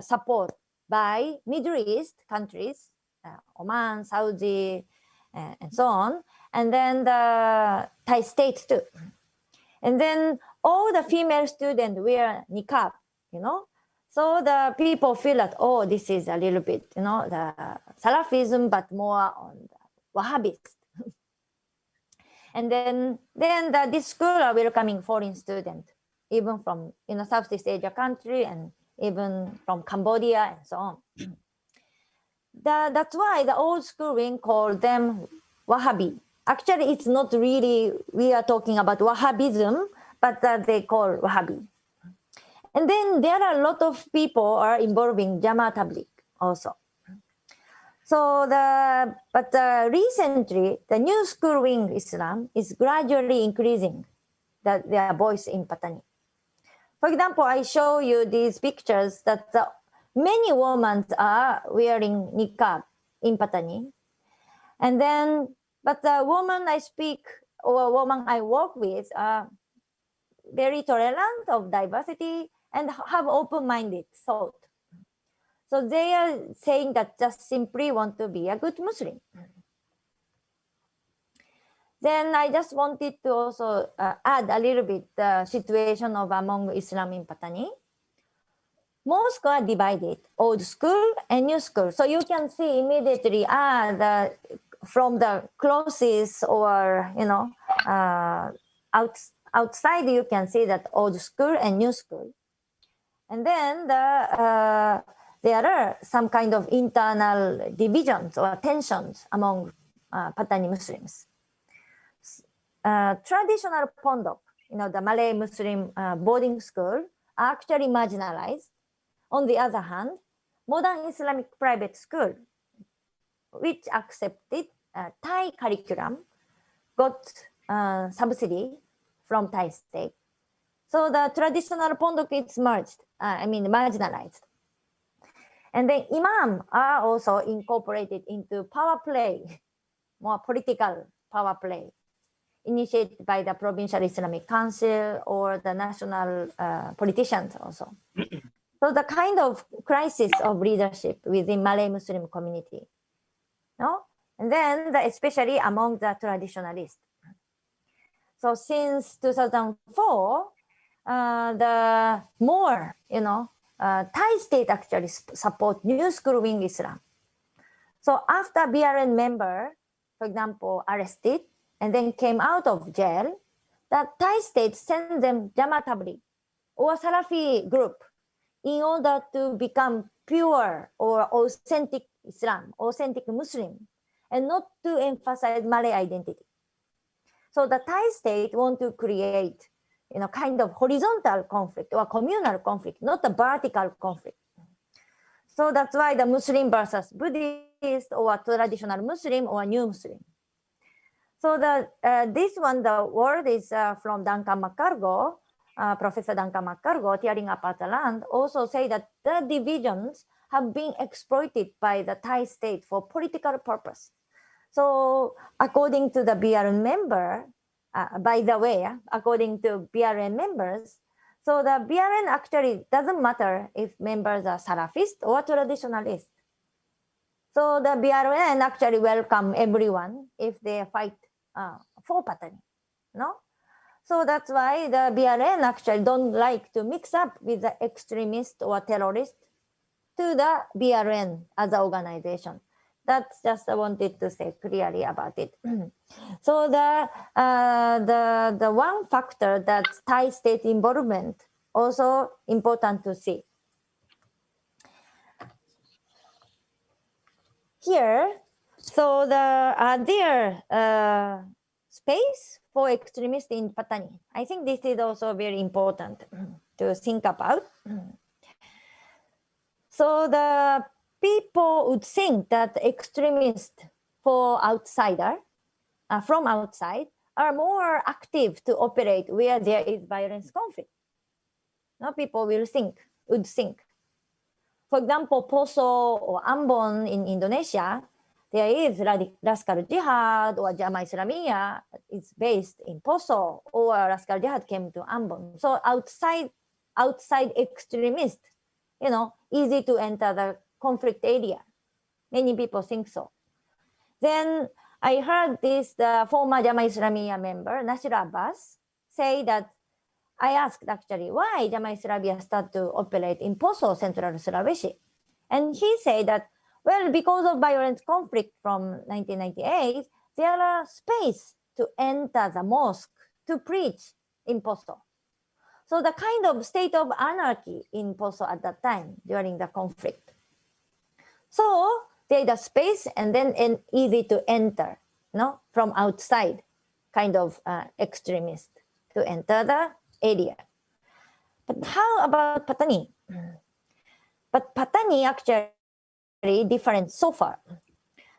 support by Middle East countries, Oman, Saudi, and so on, and then the Thai state too. And then all the female students wear niqab, So the people feel that, oh, this is a little bit, the Salafism, but more on the Wahhabist. And then this school are welcoming foreign students even from Southeast Asia country and even from Cambodia and so on. That's why the old school wing called them Wahhabi. Actually, it's not really, we are talking about Wahhabism, but they call Wahhabi. And then there are a lot of people are involving Jamaat Tabligh also. So recently, the new school wing Islam is gradually increasing their voice in Patani. For example, I show you these pictures that many women are wearing niqab in Patani. And then, but the woman I speak or woman I work with are very tolerant of diversity and have open-minded thought. So they are saying that just simply want to be a good Muslim. Then I just wanted to also add a little bit the situation of among Islam in Patani. Mosques are divided, old school and new school. So you can see immediately from the closest or outside you can see that old school and new school. And then there are some kind of internal divisions or tensions among Patani Muslims. Traditional pondok, the Malay Muslim boarding school, are actually marginalized. On the other hand, modern Islamic private school, which accepted Thai curriculum, got subsidy from Thai state. So the traditional pondok is marginalized. And then imam are also incorporated into power play, more political power play, initiated by the Provincial Islamic Council or the national politicians also. So the kind of crisis of leadership within Malay Muslim community, and then especially among the traditionalists. So since 2004, the more, Thai state actually support new school wing Islam. So after BRN member, for example, arrested and then came out of jail, the Thai state sent them Jamaat Tabligh or Salafi group in order to become pure or authentic Islam, authentic Muslim, and not to emphasize Malay identity. So the Thai state want to create, kind of horizontal conflict or communal conflict, not a vertical conflict. So that's why the Muslim versus Buddhist or traditional Muslim or new Muslim. So this one, the word is from Duncan McCargo, Professor Duncan McCargo, Tearing Apart the Land, also say that the divisions have been exploited by the Thai state for political purpose. So according to the BRN member, by the way, according to BRN members, so the BRN actually doesn't matter if members are Salafist or traditionalist. So the BRN actually welcome everyone if they fight for Patani, So that's why the BRN actually don't like to mix up with the extremist or terrorist to the BRN as an organization. That's just I wanted to say clearly about it. So the one factor that Thai state involvement also important to see. Here, so there space for extremists in Patani. I think this is also very important to think about. So the people would think that extremists from outside are more active to operate where there is violence conflict. People would think. For example, Poso or Ambon in Indonesia, there is Laskar Jihad or Jamaah Islamiyah is based in Poso, or Laskar Jihad came to Ambon. So outside extremists, easy to enter the conflict area. Many people think so. Then I heard the former Jamaah Islamiyah member, Nasir Abbas, say that I asked actually why Jamaah Islamiyah started to operate in Poso, Central Sulawesi. And he said that, well, because of violent conflict from 1998, there are space to enter the mosque to preach in Poso. So the kind of state of anarchy in Poso at that time during the conflict. So there's a space and then easy to enter, from outside, kind of extremist to enter the area. But how about Patani? But Patani actually different so far.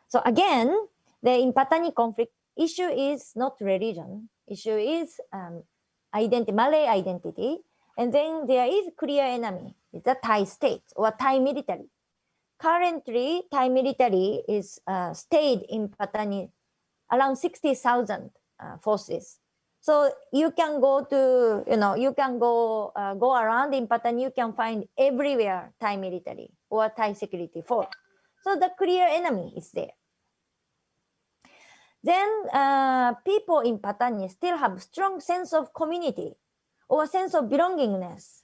So again, in Patani conflict, issue is not religion. Issue is Malay identity. And then there is clear enemy, the Thai state or Thai military. Currently, Thai military is stayed in Patani around 60,000 forces. So you can go to, you can go around in Patani, you can find everywhere Thai military or Thai security force. So the clear enemy is there. Then people in Patani still have strong sense of community or sense of belongingness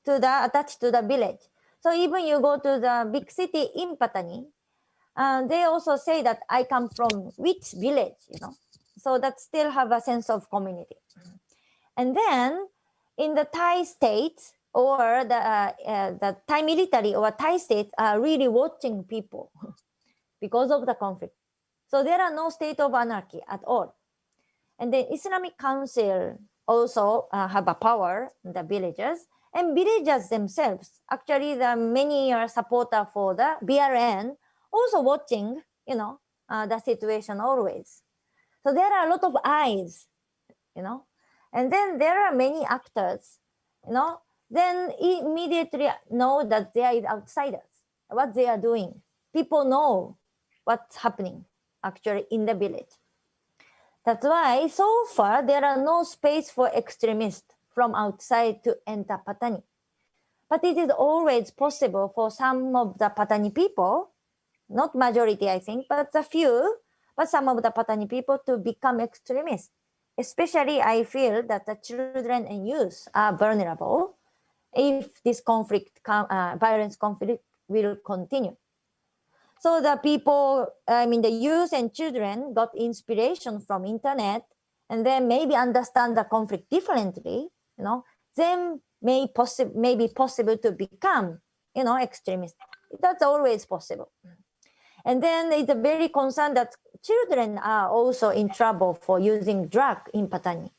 attached to the village. So even you go to the big city in Patani, they also say that I come from which village, So that still have a sense of community. And then in the Thai states or the Thai military or Thai states are really watching people because of the conflict. So there are no state of anarchy at all. And the Islamic Council also have a power in the villages, and villagers themselves, actually the many are supporter for the BRN, also watching, the situation always. So there are a lot of eyes, and then there are many actors, then immediately know that there is outsiders, what they are doing. People know what's happening actually in the village. That's why so far there are no space for extremists from outside to enter Patani. But it is always possible for some of the Patani people, not majority I think, but a few, but some of the Patani people to become extremists. Especially I feel that the children and youth are vulnerable if this violence conflict will continue. So the people, the youth and children got inspiration from internet and then maybe understand the conflict differently, then may be possible to become, extremist. That's always possible. And then it's a very concerned that children are also in trouble for using drug in Patani.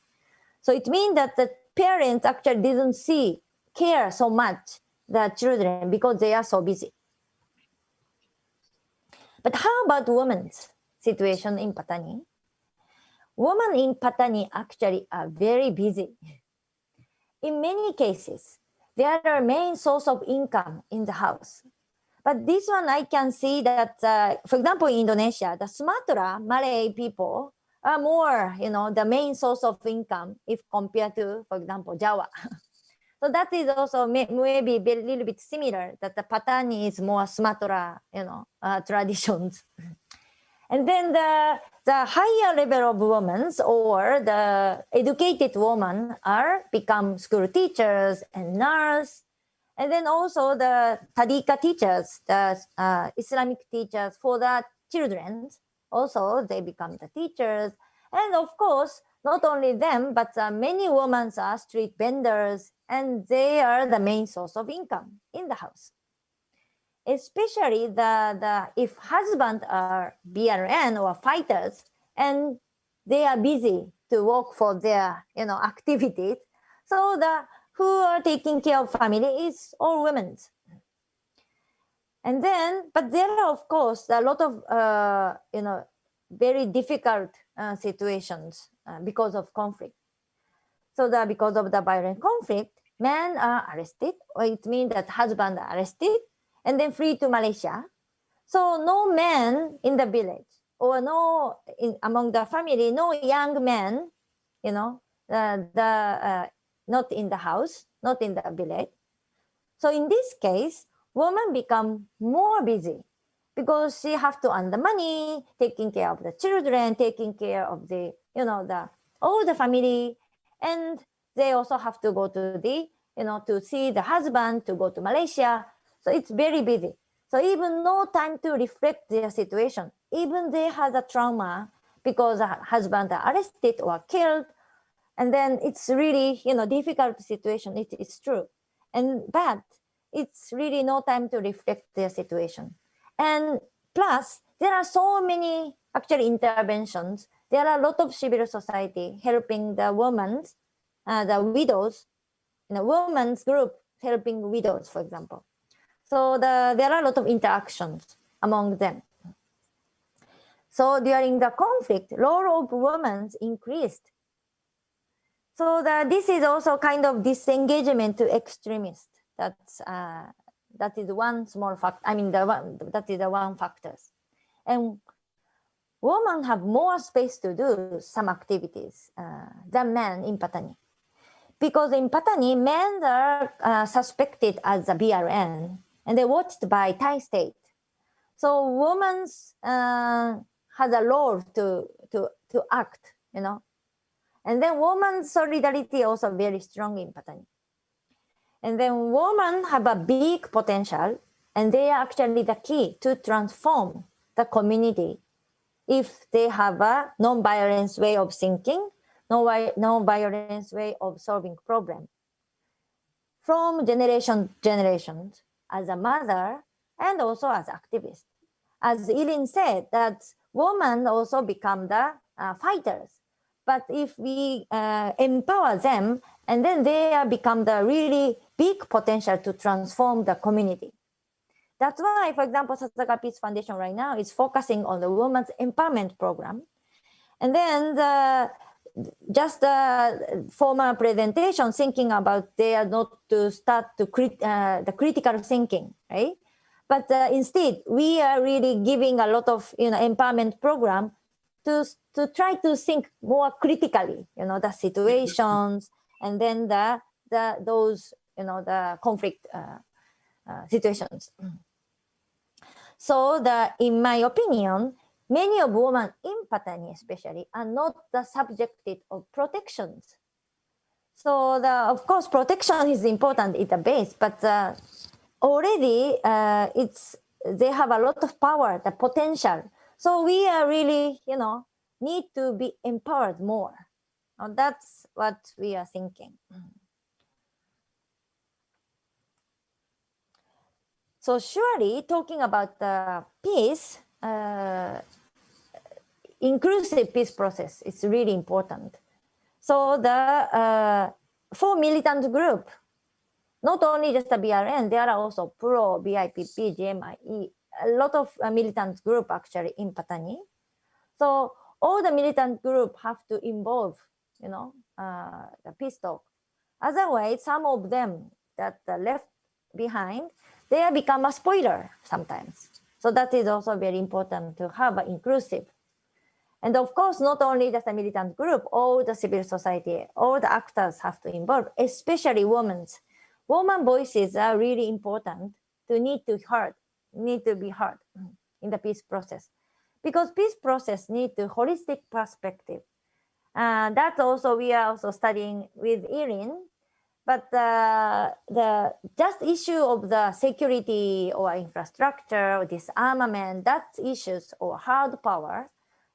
So it means that the parents actually didn't care so much the children because they are so busy. But how about women's situation in Patani? Women in Patani actually are very busy. In many cases, they are the main source of income in the house. But this one I can see that, for example, in Indonesia, the Sumatra Malay people are more, the main source of income if compared to, for example, Jawa. So that is also maybe a little bit similar, that the Patani is more Sumatra, traditions. And then the higher level of women or the educated women become school teachers and nurse. And then also the Tariqah teachers, the Islamic teachers for the children, also they become the teachers. And of course, not only them, but many women are street vendors, and they are the main source of income in the house. Especially if husbands are BRN or fighters, and they are busy to work for their activities, so who are taking care of family is all women. And then, but there are of course a lot of very difficult situations because of conflict. So because of the violent conflict, men are arrested, or it means that husband are arrested and then free to Malaysia. So no man in the village or among the family, no young men, not in the house, not in the village. So in this case, women become more busy because she have to earn the money, taking care of the children, taking care of all the family, and they also have to go to to see the husband, to go to Malaysia. So it's very busy. So even no time to reflect their situation. Even they have a trauma because a husband are arrested or killed. And then it's really, difficult situation. It is true. But it's really no time to reflect their situation. And plus, there are so many actually interventions. There are a lot of civil society helping the women, the widows, women's group helping widows, for example. So there are a lot of interactions among them. So during the conflict, role of women increased. So this is also kind of disengagement to extremists. That is one small fact. I mean, that is the one factor. And women have more space to do some activities than men in Patani. Because in Patani, men are suspected as a BRN, and they're watched by Thai state. So women has a role to act, And then women's solidarity also very strong in Patani. And then women have a big potential, and they are actually the key to transform the community if they have a non-violence way of thinking, non-violence way of solving problem. From generation to generation, as a mother and also as activist. As Irine said, that women also become the fighters. But if we empower them, and then they become the really big potential to transform the community. That's why, for example, Sasakawa Peace Foundation right now is focusing on the women's empowerment program. And then just the former presentation thinking about they are not to start to the critical thinking, right? But instead, we are really giving a lot of empowerment program to try to think more critically, the situations and then those the conflict situations. So in my opinion, many of women in Patani especially are not the subjected of protections. So of course protection is important at the base, but already they have a lot of power, the potential. So we are really, need to be empowered more. Now that's what we are thinking. So surely talking about the peace, inclusive peace process is really important. So for militant group, not only just the BRN, there are also PRO, BIPP, GMIE, a lot of militant group actually in Patani. So all the militant group have to involve, the peace talk. Otherwise, some of them that are left behind, they become a spoiler sometimes. So that is also very important to have an inclusive. And of course, not only just a militant group, all the civil society, all the actors have to involve, especially women. Women voices are really important to need to be heard in the peace process. Because peace process needs a holistic perspective. That also we are also studying with Irine. But the just issue of the security or infrastructure or disarmament, that issues or hard power,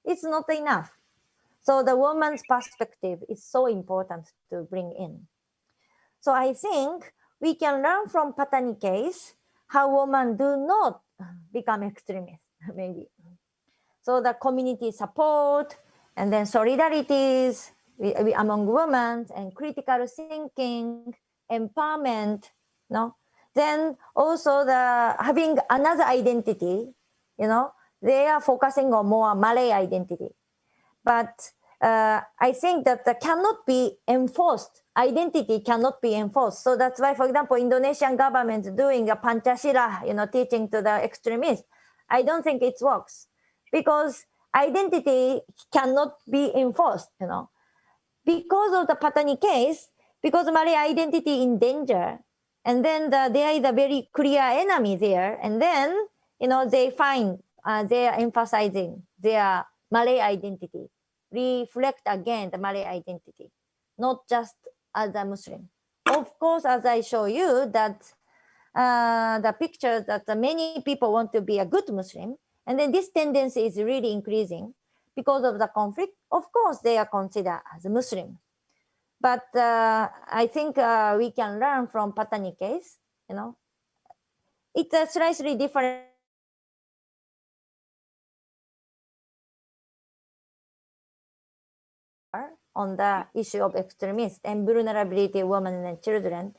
it's not enough. So the woman's perspective is so important to bring in. So I think we can learn from Patani case how women do not become extremists, maybe. So the community support and then solidarities among women and critical thinking, empowerment, Then also having another identity, they are focusing on more Malay identity. But I think that cannot be enforced. Identity cannot be enforced. So that's why, for example, Indonesian government doing a Pancasila, teaching to the extremists. I don't think it works because identity cannot be enforced, Because of the Patani case, because Malay identity in danger, and then there is a very clear enemy there, and then, they find they are emphasizing their Malay identity, reflect again the Malay identity, not just as a Muslim. Of course, as I show you that the picture that many people want to be a good Muslim, and then this tendency is really increasing because of the conflict. Of course, they are considered as a Muslim. But I think we can learn from Patani case, you know. It's slightly different on the issue of extremists and vulnerability of women and children,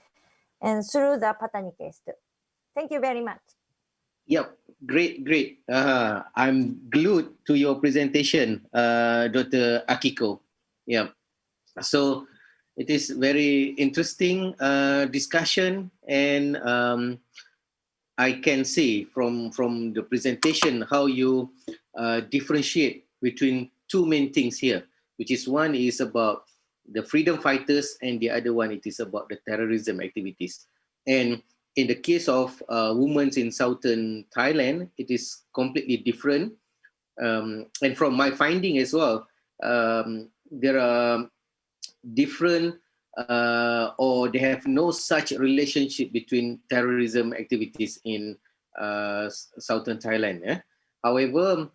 and through the Patani case too. Thank you very much. Yep, great. I'm glued to your presentation, Dr. Akiko. Yeah, so it is very interesting discussion, and I can see from the presentation how you differentiate between two main things here, which is one is about the freedom fighters and the other one it is about the terrorism activities. And in the case of women in southern Thailand, it is completely different. And from my finding as well, there are different or they have no such relationship between terrorism activities in southern Thailand. However,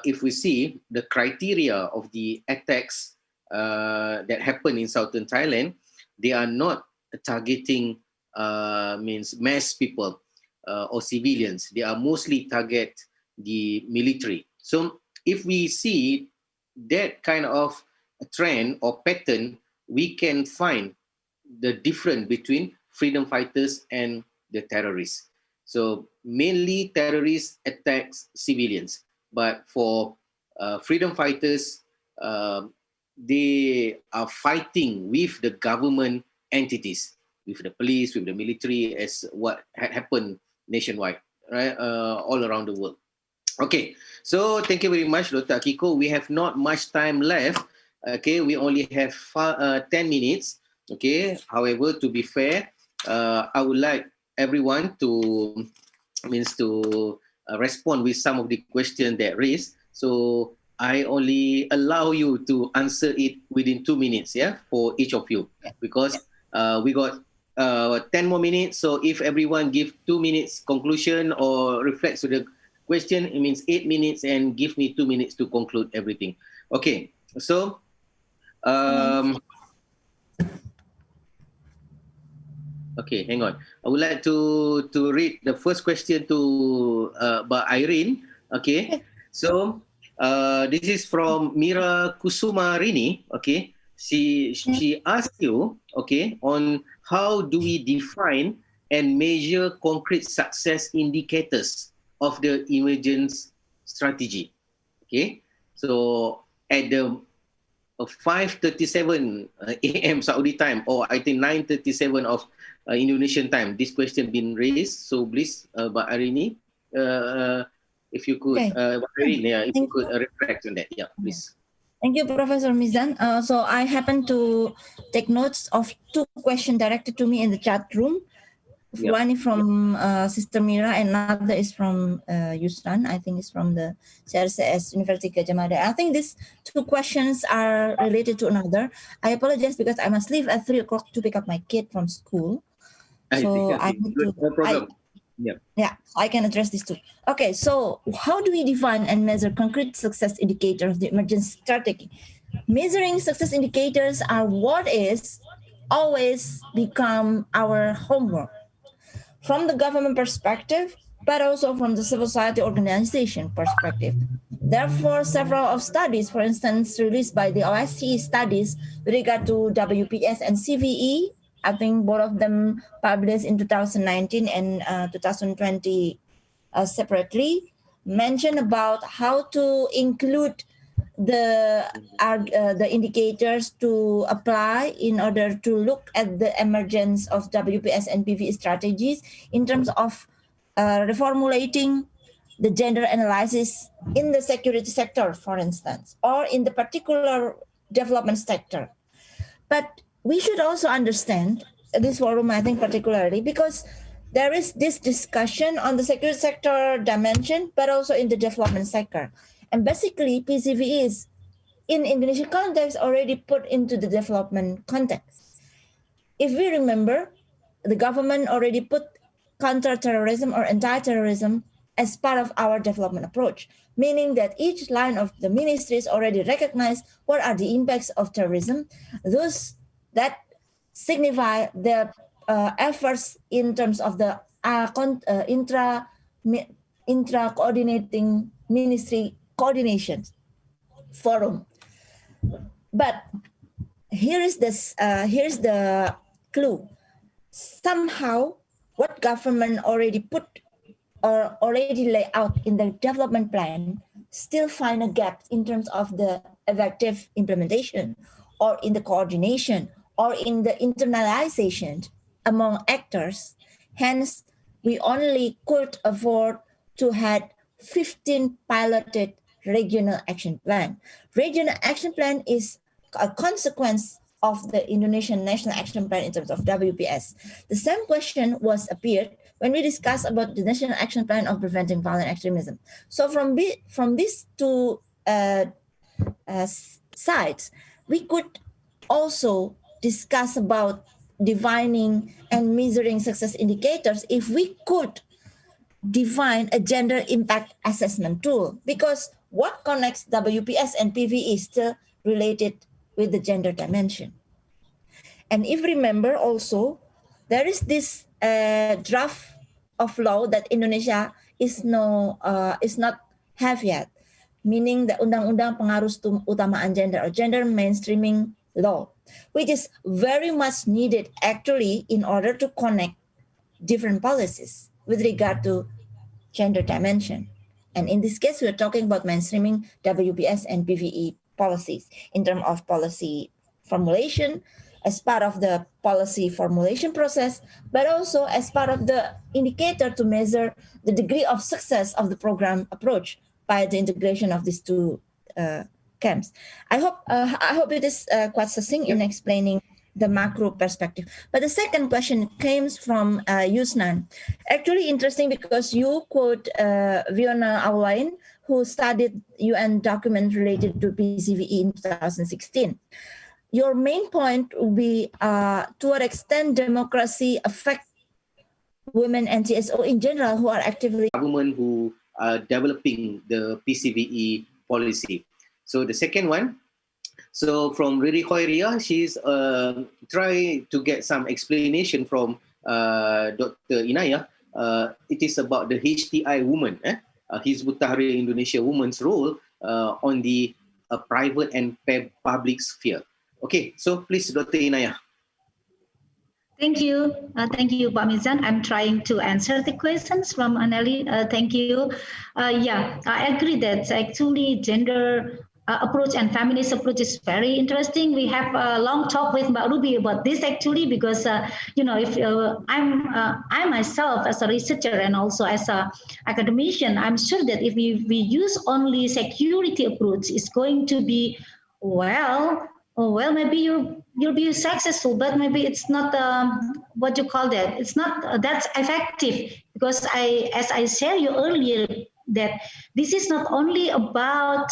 if we see the criteria of the attacks that happen in southern Thailand, they are not targeting means mass people or civilians. They are mostly target the military. So if we see that kind of trend or pattern, we can find the difference between freedom fighters and the terrorists. So mainly terrorists attacks civilians, but for freedom fighters, they are fighting with the government entities, with the police, with the military, as what had happened nationwide, right, all around the world. Okay, so thank you very much, Dr. Akiko. We have not much time left. Okay, we only have 10 minutes. Okay, however, to be fair, I would like everyone to respond with some of the questions that raised. So I only allow you to answer it within 2 minutes, yeah, for each of you, because we got 10 more minutes. So if everyone give 2 minutes conclusion or reflects to the question, it means 8 minutes, and give me 2 minutes to conclude everything. Okay, so okay, hang on. I would like to read the first question to by Irene. Okay, so this is from Mira Kusumarini. Okay, she asked you, okay, on how do we define and measure concrete success indicators of the emergence strategy. Okay, so at the 5:37 a.m. Saudi time, or I think 9:37 of Indonesian time, this question been raised. So please, Mbak Irine, if you could, Irine, if you could reflect on that, yeah, please. Thank you, Professor Mizan. So I happen to take notes of 2 questions directed to me in the chat room. One is from Sister Mira, and another is from Yusran. I think it's from the CRCS University Gajah Mada. I think these 2 questions are related to another. I apologize because I must leave at 3 o'clock to pick up my kid from school. So I need to. No problem. Yeah, I can address these 2. Okay, so how do we define and measure concrete success indicators of the emergence strategy? Measuring success indicators are what is always become our homework, from the government perspective, but also from the civil society organization perspective. Therefore, several of studies, for instance, released by the OSCE studies with regard to WPS and CVE, I think both of them published in 2019 and 2020 separately, mention about how to include the indicators to apply in order to look at the emergence of WPS and PVE strategies in terms of reformulating the gender analysis in the security sector, for instance, or in the particular development sector. But we should also understand this forum, I think, particularly because there is this discussion on the security sector dimension, but also in the development sector. And basically, PCVE is, in Indonesian context, already put into the development context. If we remember, the government already put counter-terrorism or anti-terrorism as part of our development approach, meaning that each line of the ministries already recognize what are the impacts of terrorism. Those that signify the efforts in terms of the intra-coordinating ministry coordination forum. But here's the clue. Somehow, what government already put or already lay out in the development plan still find a gap in terms of the effective implementation or in the coordination or in the internalization among actors. Hence, we only could afford to have 15 piloted regional action plan. Regional action plan is a consequence of the Indonesian National Action Plan in terms of WPS. The same question was appeared when we discussed about the National Action Plan of Preventing Violent Extremism. So from these two sides, we could also discuss about defining and measuring success indicators if we could define a gender impact assessment tool, because what connects WPS and PVE is still related with the gender dimension. And if remember also, there is this draft of law that Indonesia is not have yet, meaning the Undang-Undang Pengarus Utamaan Gender or Gender Mainstreaming Law, which is very much needed actually in order to connect different policies with regard to gender dimension. And in this case, we're talking about mainstreaming WPS and PVE policies in terms of policy formulation, as part of the policy formulation process, but also as part of the indicator to measure the degree of success of the program approach by the integration of these two camps. I hope it is quite succinct in explaining the macro perspective. But the second question comes from Sunan. Actually interesting because you quote Fiona Aulain, who studied UN document related to PCVE in 2016. Your main point will be to what extent democracy affect women and CSO in general who are actively government who are developing the PCVE policy. So the second one, so from Hoiria, she's trying to get some explanation from Dr. Inayah. It is about the HTI woman, Hizbut Tahrir Indonesia woman's role on the private and public sphere. Okay, so please, Dr. Inayah. Thank you. Thank you, Pak Mizan. I'm trying to answer the questions from Anneli. Thank you. Yeah, I agree that actually gender approach and feminist approach is very interesting. We have a long talk with Mbak Ruby about this actually, because if I myself as a researcher and also as a academician, I'm sure that if we use only security approach, it's going to be maybe you'll be successful, but maybe it's not what you call that. It's not that's effective, because as I said you earlier, that this is not only about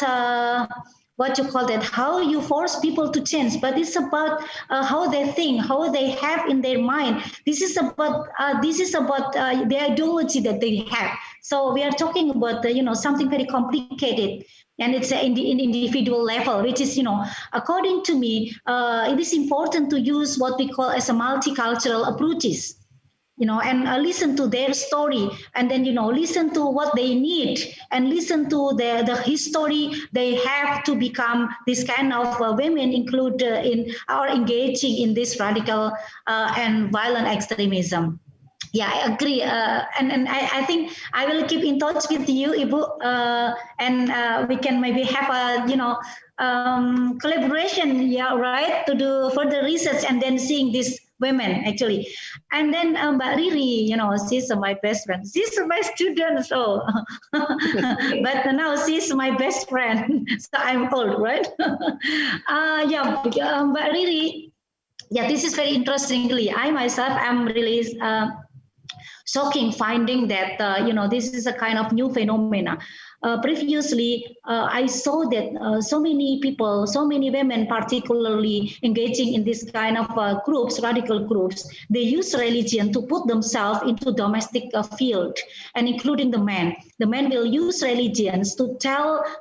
what you call that, how you force people to change, but it's about how they think, how they have in their mind. This is about the ideology that they have. So we are talking about something very complicated. And it's in the individual level, which is, according to me, it is important to use what we call as a multicultural approaches, and listen to their story, and then, listen to what they need, and listen to the history they have to become this kind of women include in or engaging in this radical and violent extremism. Yeah, I agree, and I think I will keep in touch with you, Ibu, and we can maybe have a collaboration, yeah, right, to do further research and then seeing these women actually. And then Mbak Riri, she's my best friend. She's my student, so but now she's my best friend. So I'm old, right? Yeah, Mbak Riri. Yeah, this is very interestingly. I myself am really shocking finding that this is a kind of new phenomena. previously I saw that so many people, so many women particularly engaging in this kind of groups, radical groups, they use religion to put themselves into domestic field, and including the men. The men will use religions to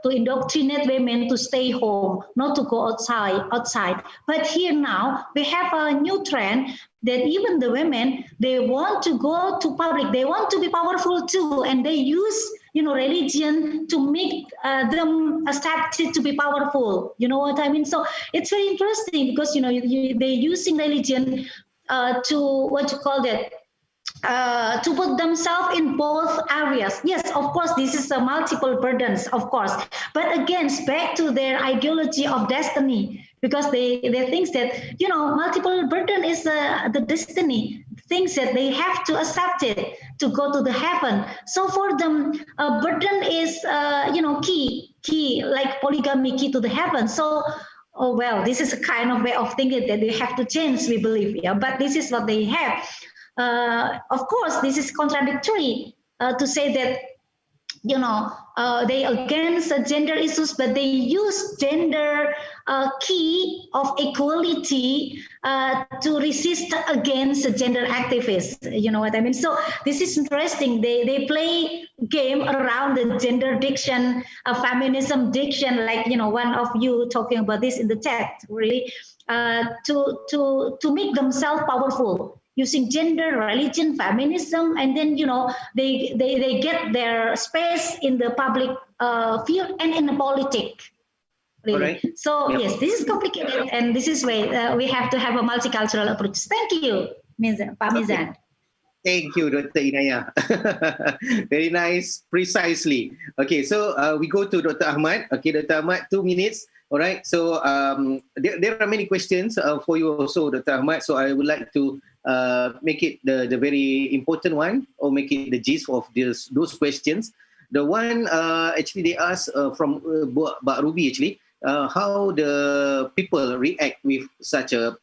indoctrinate women to stay home, not to go outside. But here now, we have a new trend that even the women, they want to go to public, they want to be powerful too, and they use religion to make them accepted to be powerful. You know what I mean? So it's very interesting because they're using religion to what you call that. To put themselves in both areas. Yes, of course, this is a multiple burdens, of course. But again, back to their ideology of destiny, because they think that, multiple burden is the destiny, things that they have to accept it to go to the heaven. So for them, burden is, key, like polygamy, key to the heaven. So, oh, well, this is a kind of way of thinking that they have to change, we believe. Yeah, but this is what they have. Of course, this is contradictory to say that, they against gender issues, but they use gender key of equality to resist against gender activists. You know what I mean? So this is interesting. They play game around the gender diction, feminism diction, like one of you talking about this in the chat, really, to make themselves powerful, using gender, religion, feminism, and then they get their space in the public field and in the politics. Really. Right. So yes, this is complicated, and this is why we have to have a multicultural approach. Thank you, Mizan, Pak Mizan. Thank you, Dr. Inayah. Very nice, precisely. Okay, so we go to Dr. Ahmad. Okay, Dr. Ahmad, 2 minutes. All right, so there are many questions for you also, Dr. Ahmad. So I would like to make it the very important one, or make it the gist of those questions. The one actually they asked from Mbak Ruby actually, how the people react with such a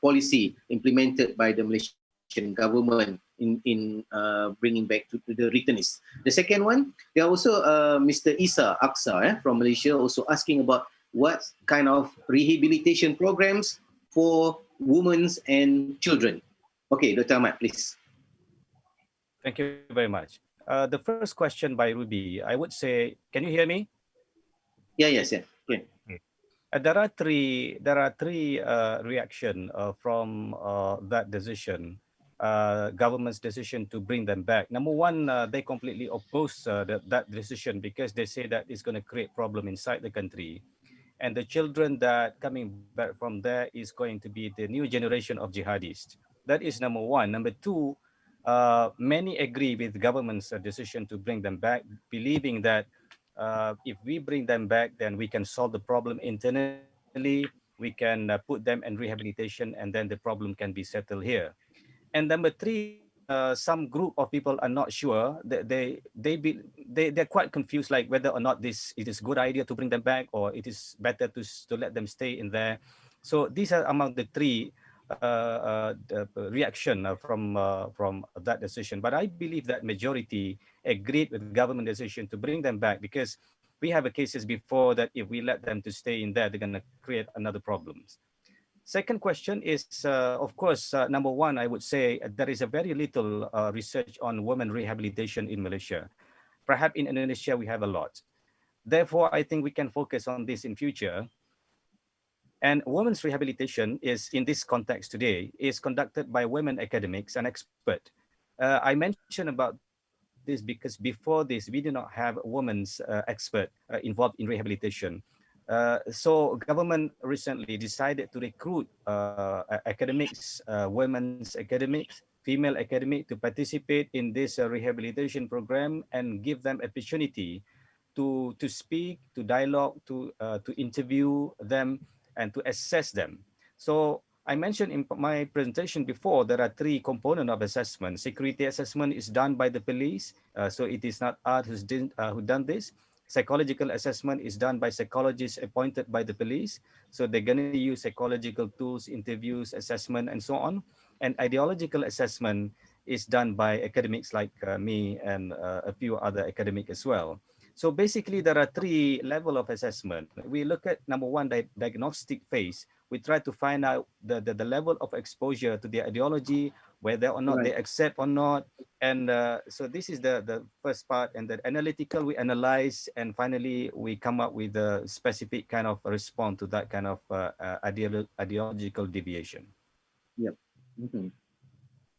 policy implemented by the Malaysian government in bringing back to the returnees. The second one, there are also Mr. Isa Aksa from Malaysia also asking about what kind of rehabilitation programs for women and children. Okay, Dr. Ahmad, please. Thank you very much. The first question by Ruby, I would say, can you hear me? Yes. Okay. There are three reaction from that decision, government's decision to bring them back. Number one, they completely oppose that decision because they say that it's going to create problem inside the country. And the children that coming back from there is going to be the new generation of jihadists. That is number one. Number two, many agree with the government's decision to bring them back, believing that if we bring them back, then we can solve the problem internally, we can put them in rehabilitation, and then the problem can be settled here. And number three, some group of people are not sure. They're quite confused, like whether or not it is a good idea to bring them back, or it is better to let them stay in there. So these are among the three the reaction from that decision. But I believe that majority agreed with the government decision to bring them back, because we have cases before that if we let them to stay in there, they're going to create another problems. Second question is, of course, number one, I would say there is a very little research on women rehabilitation in Malaysia. Perhaps in Indonesia, we have a lot. Therefore, I think we can focus on this in future. And women's rehabilitation is, in this context today, is conducted by women academics and experts. I mentioned about this because before this, we did not have a women's expert involved in rehabilitation. So government recently decided to recruit academics, women's academics, female academic to participate in this rehabilitation program and give them opportunity to speak, to dialogue, to interview them and to assess them. So I mentioned in my presentation before, there are three components of assessment. Security assessment is done by the police, so it is not us who done this. Psychological assessment is done by psychologists appointed by the police. So they're going to use psychological tools, interviews, assessment, and so on. And ideological assessment is done by academics like me and a few other academics as well. So basically, there are 3 levels of assessment. We look at number 1, the diagnostic phase. We try to find out the level of exposure to the ideology, whether or not they accept or not. And so this is the first part. And the analytical, we analyze, and finally we come up with a specific kind of response to that kind of ideological deviation. Yep.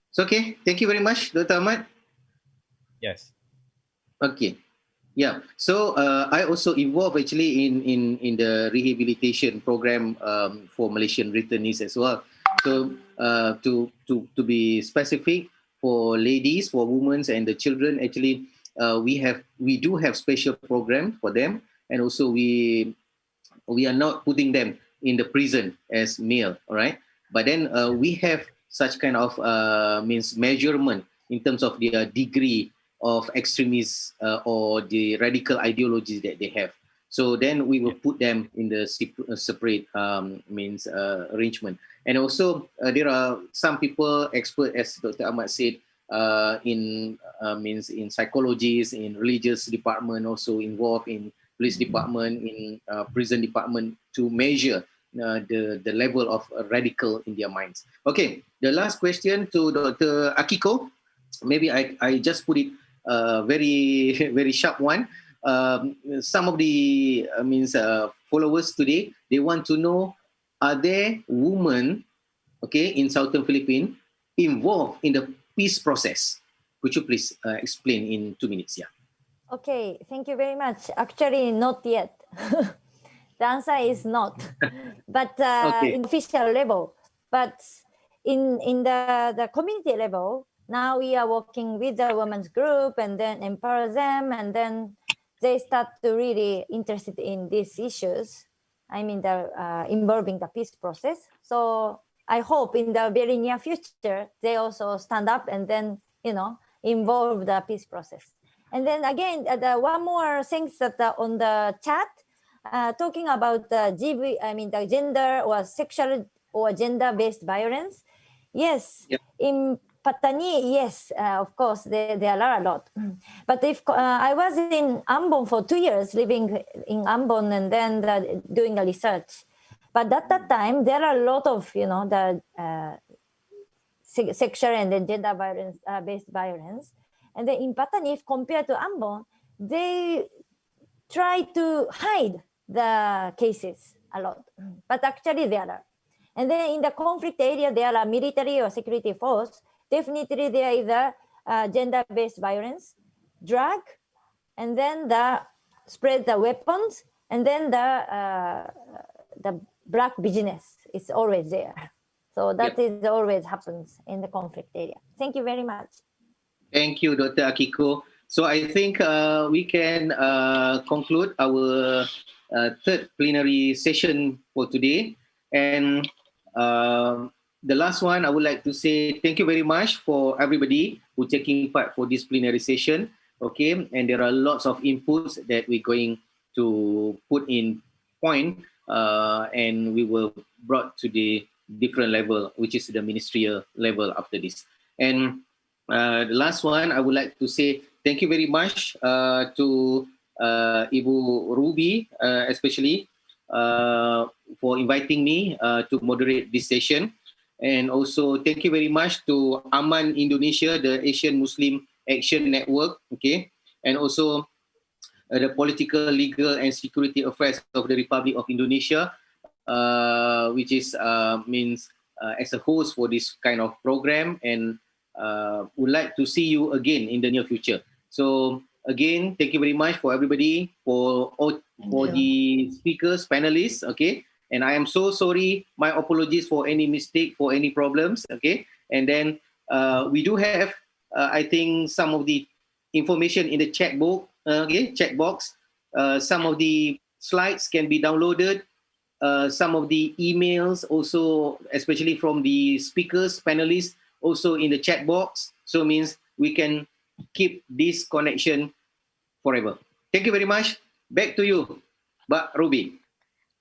So, okay, thank you very much, Dr. Ahmad. Yes. Okay. Yeah, so I also involved actually in the rehabilitation program for Malaysian returnees as well. So to be specific, for ladies, for women and the children, actually we do have special program for them, and also we are not putting them in the prison as male, all right? But then we have such kind of measurement in terms of their degree of extremists or the radical ideologies that they have. So then we will put them in the separate arrangement. And also there are some people expert, as Dr. Ahmad said, in psychologists, in religious department, also involved in police department, in prison department, to measure the level of radical in their minds. Okay, the last question to Dr. Akiko. Maybe I just put it very very sharp one. Some of the followers today, they want to know, are there women, okay, in Southern Philippines involved in the peace process? Could you please explain in 2 minutes? Yeah. Okay, thank you very much. Actually, not yet. The answer is not, but in official level. But in the community level, now we are working with the women's group and then empower them, and then they start to really interested in these issues. I mean, involving the peace process. So I hope in the very near future, they also stand up and then, involve the peace process. And then again, one more thing that on the chat, talking about the gender or sexual or gender-based violence. Yes, in Patani, yes, of course, there are a lot. But if I was in Ambon for 2 years, living in Ambon and then doing the research. But at that time, there are a lot of, the sexual and then gender violence, based violence. And then in Patani, if compared to Ambon, they try to hide the cases a lot. But actually there are. And then in the conflict area, there are military or security force. Definitely there is a gender-based violence, drug, and then spread the weapons, and then the black business is always there. So that is always happens in the conflict area. Thank you very much. Thank you, Dr. Akiko. So I think we can conclude our third plenary session for today. And the last one, I would like to say thank you very much for everybody who taking part for this plenary session. Okay, and there are lots of inputs that we're going to put in point, and we will brought to the different level, which is the ministerial level after this. And the last one, I would like to say thank you very much to Ibu Ruby, especially for inviting me to moderate this session. And also thank you very much to Aman Indonesia, the Asian Muslim Action Network, okay, and also the Political, Legal and Security Affairs of the Republic of Indonesia, which is as a host for this kind of program, and would like to see you again in the near future. So again, thank you very much for everybody, for the speakers, panelists, okay. And I am so sorry, my apologies for any mistake, for any problems, okay. And then we do have, I think, some of the information in the chat box, chat box. Some of the slides can be downloaded. Some of the emails also, especially from the speakers, panelists, also in the chat box. So means we can keep this connection forever. Thank you very much. Back to you, Mbak Ruby.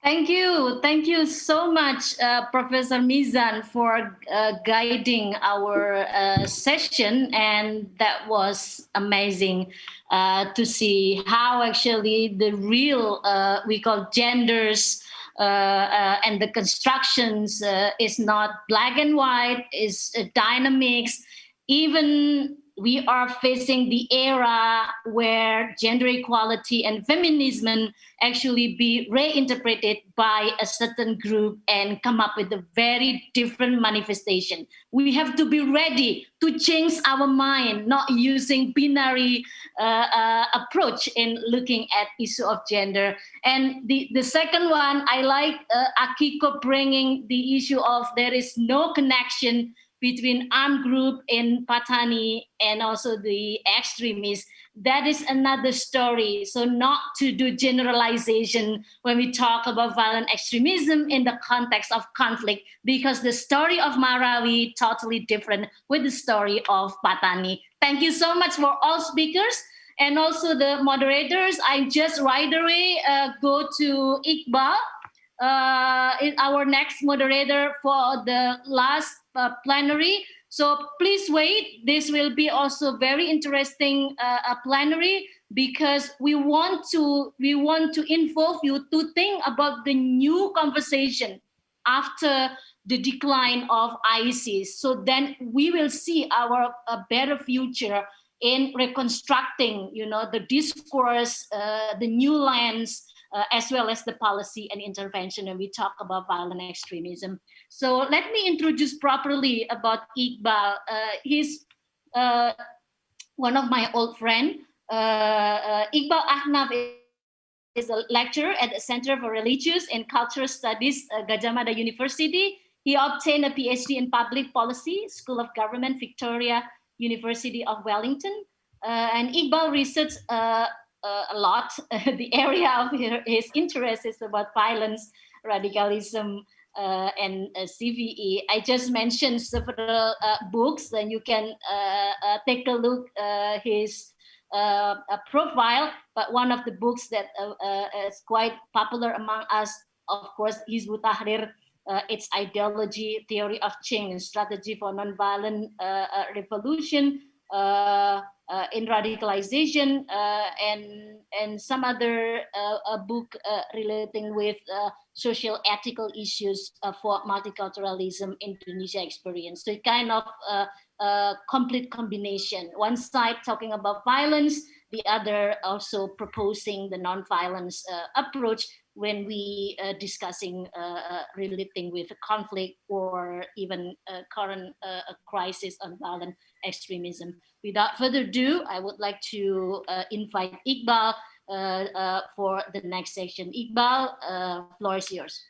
Thank you so much, Professor Mizan, for guiding our session, and that was amazing to see how actually the real we call genders and the constructions is not black and white, is dynamics. Even we are facing the era where gender equality and feminism actually be reinterpreted by a certain group and come up with a very different manifestation. We have to be ready to change our mind, not using binary approach in looking at issue of gender. And the second one, I like Akiko bringing the issue of there is no connection between armed group in Patani and also the extremists. That is another story. So not to do generalization when we talk about violent extremism in the context of conflict, because the story of Marawi totally different with the story of Patani. Thank you so much for all speakers and also the moderators. I just right away go to Iqbal, our next moderator for the last plenary. So please wait. This will be also very interesting plenary, because we want to involve you to think about the new conversation after the decline of ISIS. So then we will see our better future in reconstructing, the discourse, the new lens, as well as the policy and intervention when we talk about violent extremism. So let me introduce properly about Iqbal. He's one of my old friends. Iqbal Ahmad is a lecturer at the Center for Religious and Cultural Studies, Gadjah Mada University. He obtained a Ph.D. in Public Policy, School of Government, Victoria University of Wellington. And Iqbal researched a lot. The area of his interest is about violence, radicalism, and CVE. I just mentioned several books, and you can take a look his profile. But one of the books that is quite popular among us, of course, Hizbut Tahrir, its ideology, theory of change, strategy for nonviolent revolution, in radicalization, and some other book relating with social ethical issues for multiculturalism Indonesia experience. So it kind of complete combination. One side talking about violence, the other also proposing the non-violence approach when we discussing relating with conflict or even current crisis on violent extremism. Without further ado, I would like to invite Iqbal for the next section. Iqbal, floor is yours.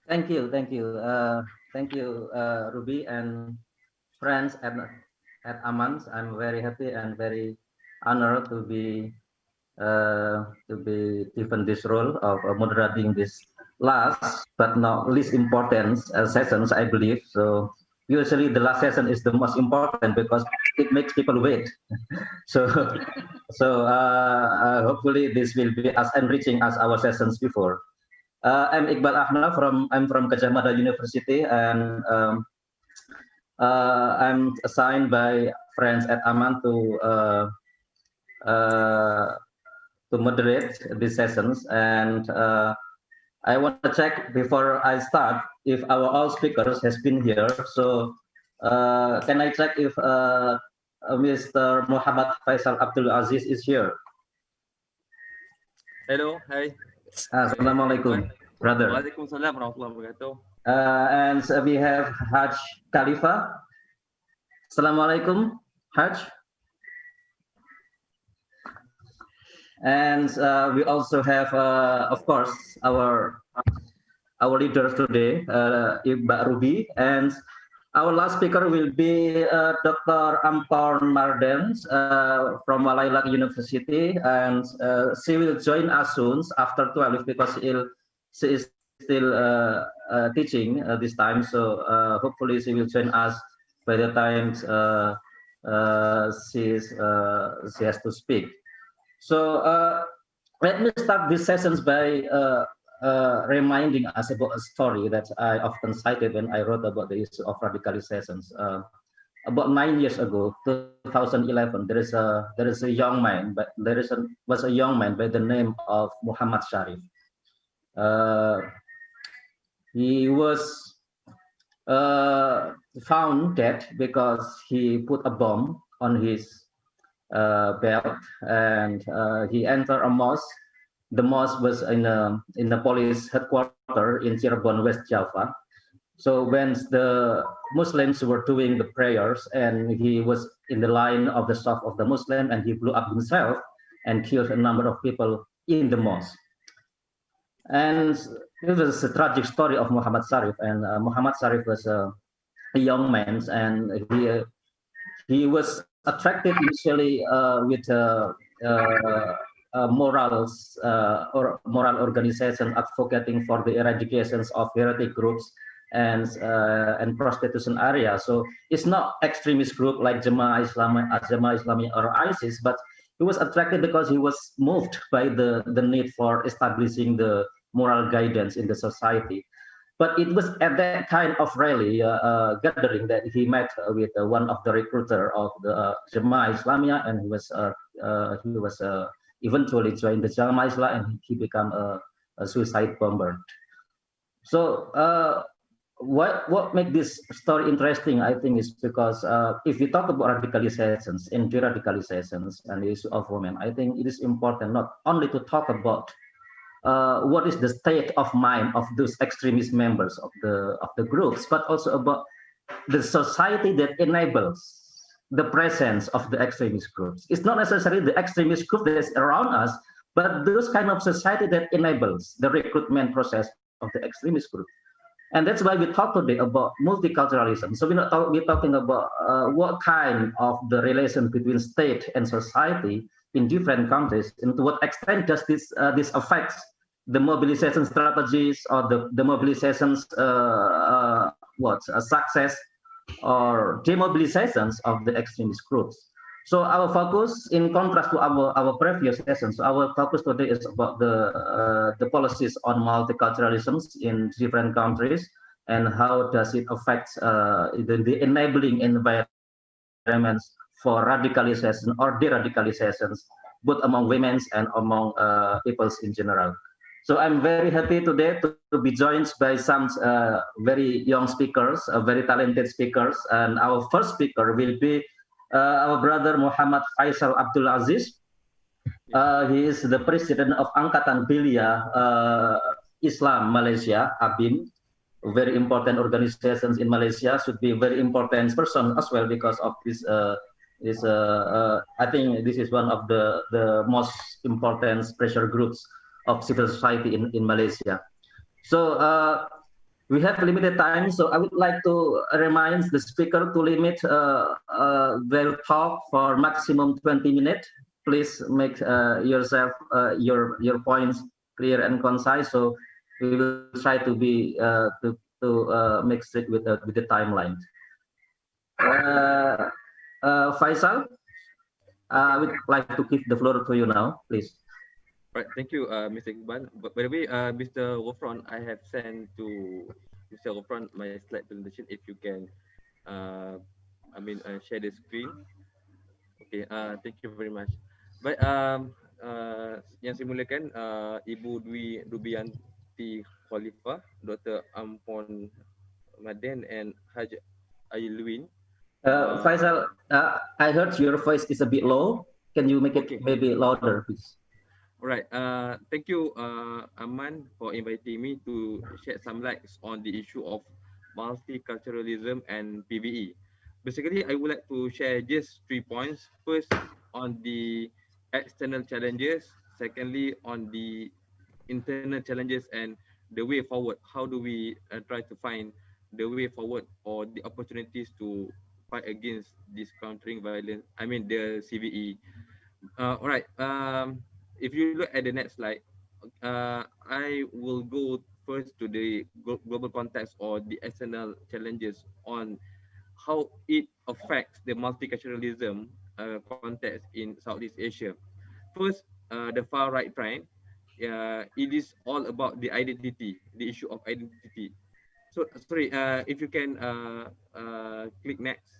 Thank you, Ruby and friends at Amman. I'm very happy and very honored to be given this role of moderating this last but not least important sessions, I believe. So usually the last session is the most important because it makes people wait. So hopefully this will be as enriching as our sessions before. I'm Iqbal Ahmad I'm from Gadjah Mada University, and I'm assigned by friends at Amman to moderate these sessions, and I want to check before I start if our all speakers has been here. So can I check if Mr. Muhammad Faisal Abdul Aziz is here? Hello, hi. Assalamualaikum, brother. Waalaikumsalam warahmatullahi wabarakatuh. And we have Haj Khalifa. Assalamualaikum, Haj. And we also have, of course, our leaders today, Mbak Ruby, and our last speaker will be Dr. Ampar Mardens from Malaysia University, and she will join us soon after 12 because she is still teaching this time. So hopefully she will join us by the time she has to speak. So let me start these sessions by reminding us about a story that I often cited when I wrote about the issue of radicalizations. About 9 years ago, 2011, there is a young man, but was a young man by the name of Muhammad Sharif. He was found dead because he put a bomb on his belt, and he entered a mosque. The mosque was in the police headquarters in Cirebon, West Java. So when the Muslims were doing the prayers, and he was in the line of the staff of the Muslim, and he blew up himself and killed a number of people in the mosque. And it was a tragic story of Muhammad Sharif. And Muhammad Sharif was a young man, and he was attracted initially with morals or moral organization advocating for the eradications of heretic groups and prostitution area. So it's not extremist group like Jemaah Islami or ISIS, but he was attracted because he was moved by the need for establishing the moral guidance in the society. But it was at that kind of rally gathering that he met with one of the recruiter of the Jemaah Islamiyah, and he was eventually joined the Jamaah Islam, and he became a suicide bomber. So what makes this story interesting, I think, is because if we talk about radicalizations and de-radicalizations and the issue of women, I think it is important not only to talk about what is the state of mind of those extremist members of the groups, but also about the society that enables the presence of the extremist groups. It's not necessarily the extremist group that's around us, but those kind of society that enables the recruitment process of the extremist group. And that's why we talk today about multiculturalism. So we're talking about what kind of the relation between state and society in different countries, and to what extent does this affects the mobilization strategies or the mobilizations success or demobilizations of the extremist groups. So our focus, in contrast to our previous sessions, our focus today is about the policies on multiculturalism in different countries and how does it affect the enabling environments for radicalization or de-radicalizations, both among women and among peoples in general. So I'm very happy today to be joined by some very young speakers, very talented speakers. And our first speaker will be our brother Muhammad Faisal Abdul Aziz. He is the president of Angkatan Belia Islam Malaysia, ABIM, a very important organizations in Malaysia, should be a very important person as well because of this. I think this is one of the most important pressure groups of civil society in Malaysia. So we have limited time, so I would like to remind the speaker to limit their talk for maximum 20 minutes. Please make yourself your points clear and concise. So we will try to be to make strict with the timeline. Faisal, I would like to give the floor to you now, please. Right, thank you, Mr. Iqbal. But by the way, Mr. Wofron, I have sent to Mr. Wofron my slide presentation. If you can, share the screen. Okay, thank you very much. Baik, yang saya mulakan, Ibu Dwi Rubianti Khalifah, Dr. Ampon Maden, and Haj Ailuin. Faisal, I heard your voice is a bit low. Can you make it maybe louder, please? All right. Thank you, Ahmad, for inviting me to shed some light on the issue of multiculturalism and PVE. Basically, I would like to share just 3 points. First, on the external challenges. Secondly, on the internal challenges and the way forward. How do we try to find the way forward or the opportunities to fight against this countering violence? I mean, the CVE. All right. If you look at the next slide, I will go first to the global context or the external challenges on how it affects the multiculturalism context in Southeast Asia. First, the far right trend. it is all about the identity, the issue of identity. So sorry, if you can click next,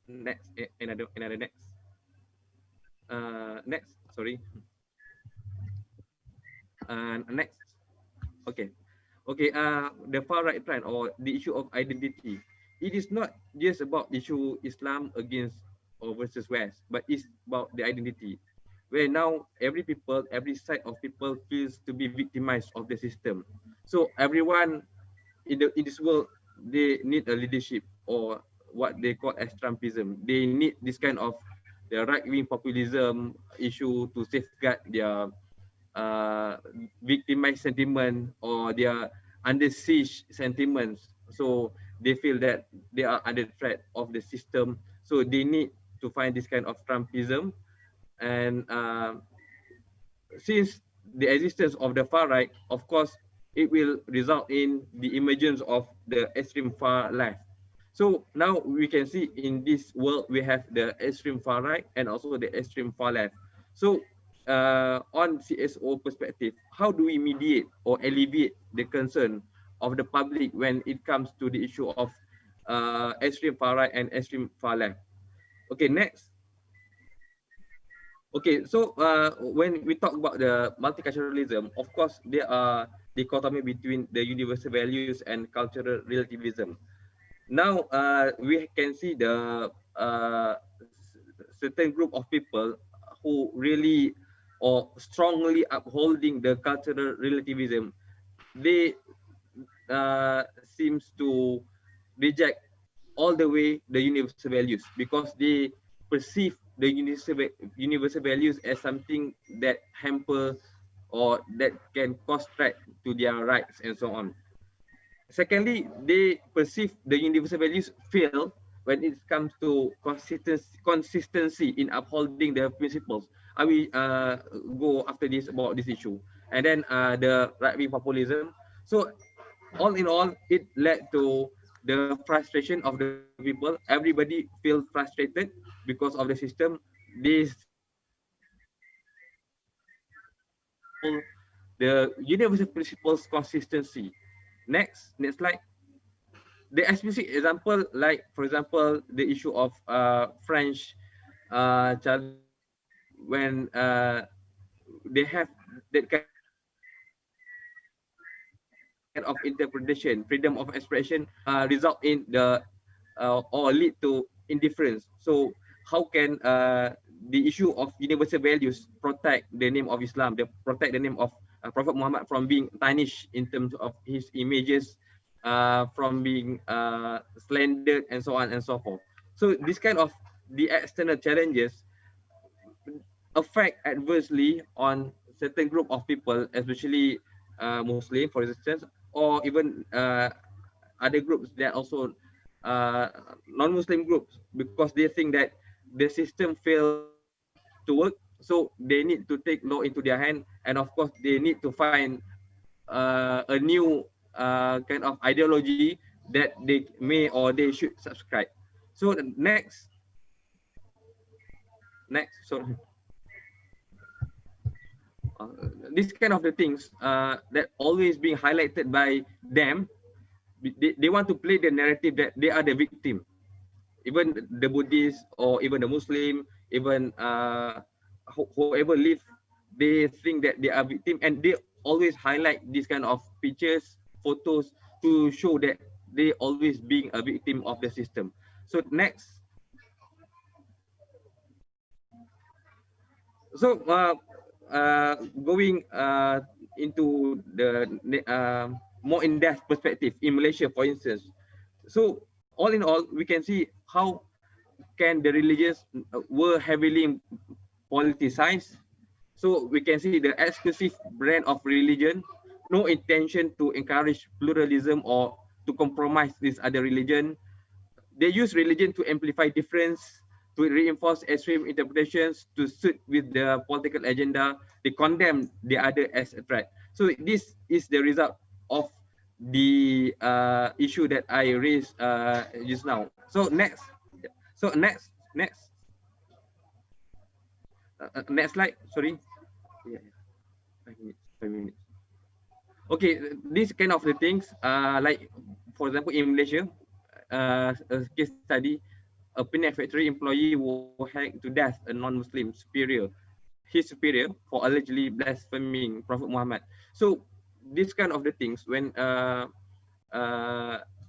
next, another next, next. Sorry, next. Okay, okay. The far right trend or the issue of identity. It is not just about issue Islam against or versus West, but it's about the identity. Where now every side of people feels to be victimized of the system. So everyone in this world, they need a leadership or what they call extremism. They need this kind of the right-wing populism issue to safeguard their victimized sentiment or their under siege sentiments. So they feel that they are under threat of the system. So they need to find this kind of Trumpism. And since the existence of the far right, of course, it will result in the emergence of the extreme far left. So now we can see in this world, we have the extreme far right and also the extreme far left. So on CSO perspective, how do we mediate or alleviate the concern of the public when it comes to the issue of extreme far right and extreme far left? Okay, next. Okay, so when we talk about the multiculturalism, of course, there are dichotomy between the universal values and cultural relativism. Now, we can see the certain group of people who really or strongly upholding the cultural relativism. They seems to reject all the way the universal values because they perceive the universal values as something that hamper or that can cause threat to their rights and so on. Secondly, they perceive the universal values fail when it comes to consistency in upholding the principles. I will go after this about this issue. And then the right-wing populism. So all in all, it led to the frustration of the people. Everybody feels frustrated because of the system. This the universal principles consistency. Next slide. The explicit example, like for example, the issue of French child when they have that kind of interpretation, freedom of expression result in the or lead to indifference. So how can the issue of universal values protect the name of Islam, protect the name of Prophet Muhammad from being tarnished in terms of his images, from being slandered and so on and so forth. So this kind of the external challenges affect adversely on certain group of people, especially Muslim, for instance, or even other groups that also non-Muslim groups, because they think that the system failed to work, so they need to take law into their hand, and of course they need to find a new kind of ideology that they may or they should subscribe. So next, sorry. This kind of the things that always being highlighted by them, they want to play the narrative that they are the victim. Even the Buddhists or even the Muslim, even whoever live, they think that they are victim, and they always highlight this kind of pictures, photos to show that they always being a victim of the system. So next. So going into the more in-depth perspective in Malaysia, for instance. So all in all, we can see how can the religions were heavily politicized. So we can see the exclusive brand of religion, no intention to encourage pluralism or to compromise this other religion. They use religion to amplify difference, to reinforce extreme interpretations, to suit with the political agenda. They condemn the other as a threat. So this is the result of the issue that I raised just now. So next. So next slide. Sorry. Yeah. 5 minutes. Okay, this kind of the things, like for example in Malaysia, a case study, a Penang factory employee was hacked to death a non-Muslim superior, his superior, for allegedly blaspheming Prophet Muhammad. So this kind of the things when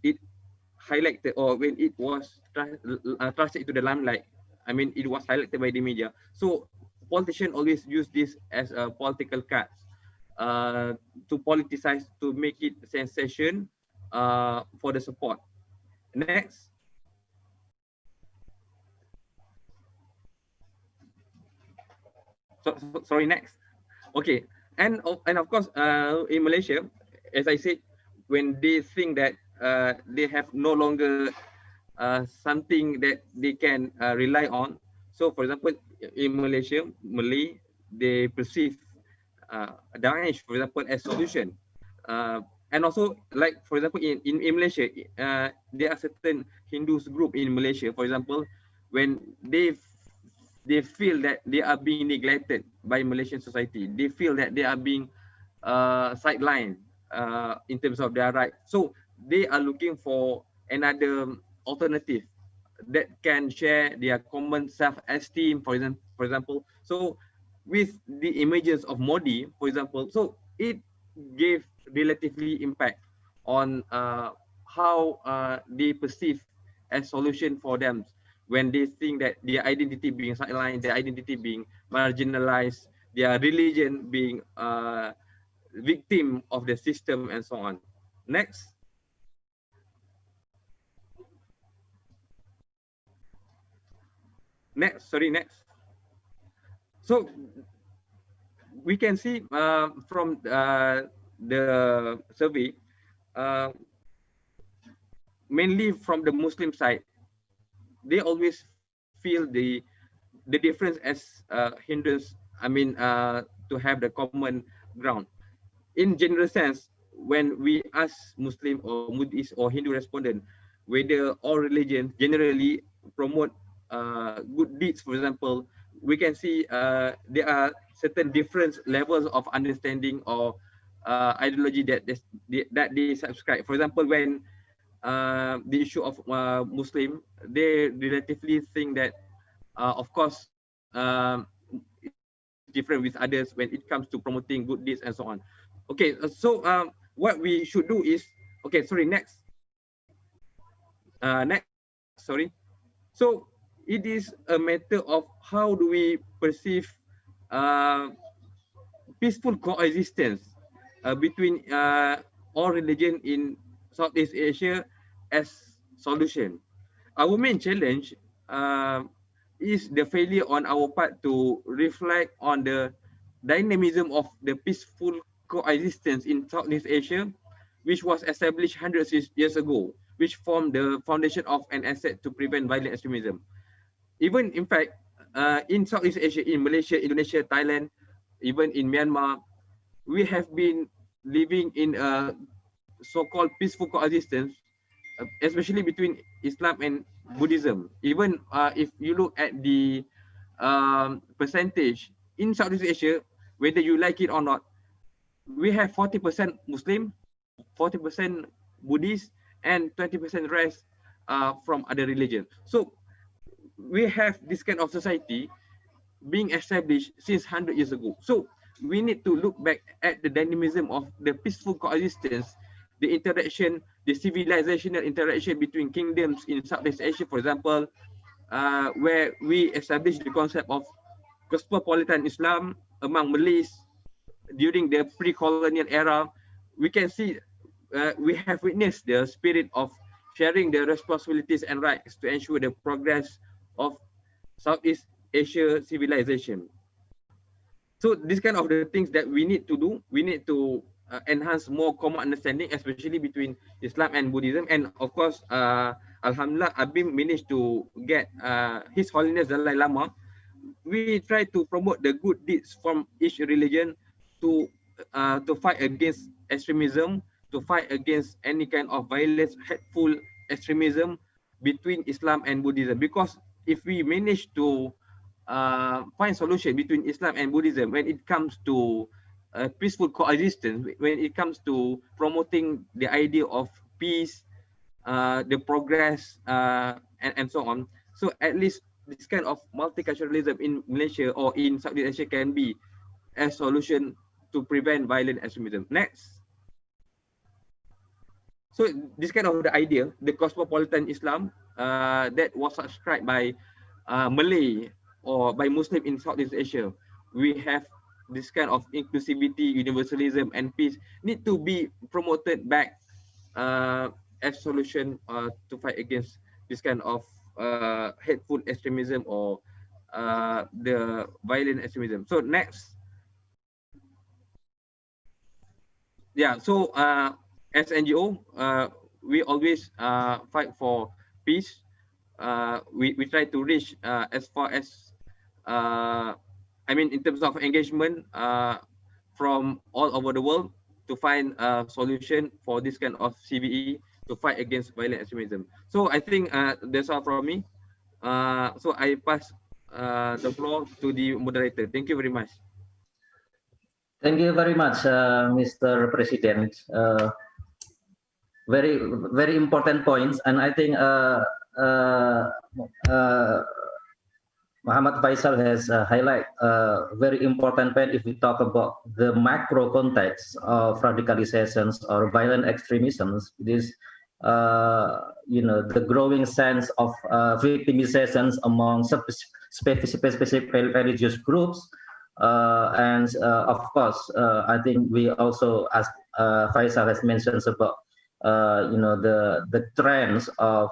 it highlighted, or when it was translated to the limelight, I mean it was highlighted by the media. So politicians always use this as a political card to politicize, to make it sensation for the support. Next. Sorry, next. Okay, and of course, in Malaysia, as I said, when they think that they have no longer something that they can rely on. So, for example, in Malaysia, Malay, they perceive Daesh, for example, as solution. And also, like for example, in Malaysia, there are certain Hindus group in Malaysia, for example, when they feel that they are being neglected by Malaysian society. They feel that they are being sidelined in terms of their right. So they are looking for another alternative that can share their common self-esteem, for example. So with the emergence of Modi, for example, so it gave relatively impact on how they perceive as solution for them when they think that their identity being sidelined, their identity being marginalized, their religion being victim of the system and so on. Next. Next. So we can see from the survey, mainly from the Muslim side, they always feel the difference as hindrance. I mean, to have the common ground. In general sense, when we ask Muslim or Buddhist or Hindu respondent whether all religions generally promote good deeds, for example, we can see there are certain different levels of understanding or ideology that they subscribe. For example, when the issue of Muslim, they relatively think that, of course, it's different with others when it comes to promoting good deeds and so on. Okay, so what we should do is, okay, sorry, next. Next, sorry. So it is a matter of how do we perceive peaceful coexistence between all religion in Southeast Asia as solution. Our main challenge is the failure on our part to reflect on the dynamism of the peaceful coexistence in Southeast Asia, which was established hundreds of years ago, which formed the foundation of an asset to prevent violent extremism. Even in fact, in Southeast Asia, in Malaysia, Indonesia, Thailand, even in Myanmar, we have been living in a so-called peaceful coexistence, especially between Islam and Buddhism. Even if you look at the percentage in Southeast Asia, whether you like it or not, we have 40% Muslim, 40% Buddhist, and 20% rest from other religions. So we have this kind of society being established since 100 years ago. So we need to look back at the dynamism of the peaceful coexistence, the interaction, the civilizational interaction between kingdoms in Southeast Asia, for example, where we established the concept of cosmopolitan Islam among Malays during the pre-colonial era. We can see we have witnessed the spirit of sharing the responsibilities and rights to ensure the progress of Southeast Asia civilization. So this kind of the things that we need to do, we need to enhance more common understanding, especially between Islam and Buddhism. And of course, Alhamdulillah, Abim managed to get His Holiness Dalai Lama. We try to promote the good deeds from each religion to fight against extremism, to fight against any kind of violence, hateful extremism between Islam and Buddhism. Because if we manage to find solution between Islam and Buddhism when it comes to peaceful coexistence when it comes to promoting the idea of peace, the progress, and so on. So at least this kind of multiculturalism in Malaysia or in Southeast Asia can be a solution to prevent violent extremism. Next. So this kind of the idea, the cosmopolitan Islam that was subscribed by Malay or by Muslim in Southeast Asia, we have this kind of inclusivity, universalism, and peace need to be promoted back as solution to fight against this kind of hateful extremism or the violent extremism. So next. Yeah, so as NGO, we always fight for peace. We try to reach as far as, I mean, in terms of engagement from all over the world to find a solution for this kind of CVE to fight against violent extremism. So I think that's all from me. So I pass the floor to the moderator. Thank you very much. Thank you very much, Mr. President. Very, very important points, and I think Muhammad Faisal has highlighted a very important point if we talk about the macro context of radicalizations or violent extremisms. This, the growing sense of victimizations among specific religious groups. And of course, I think we also, as Faisal has mentioned about, the trends of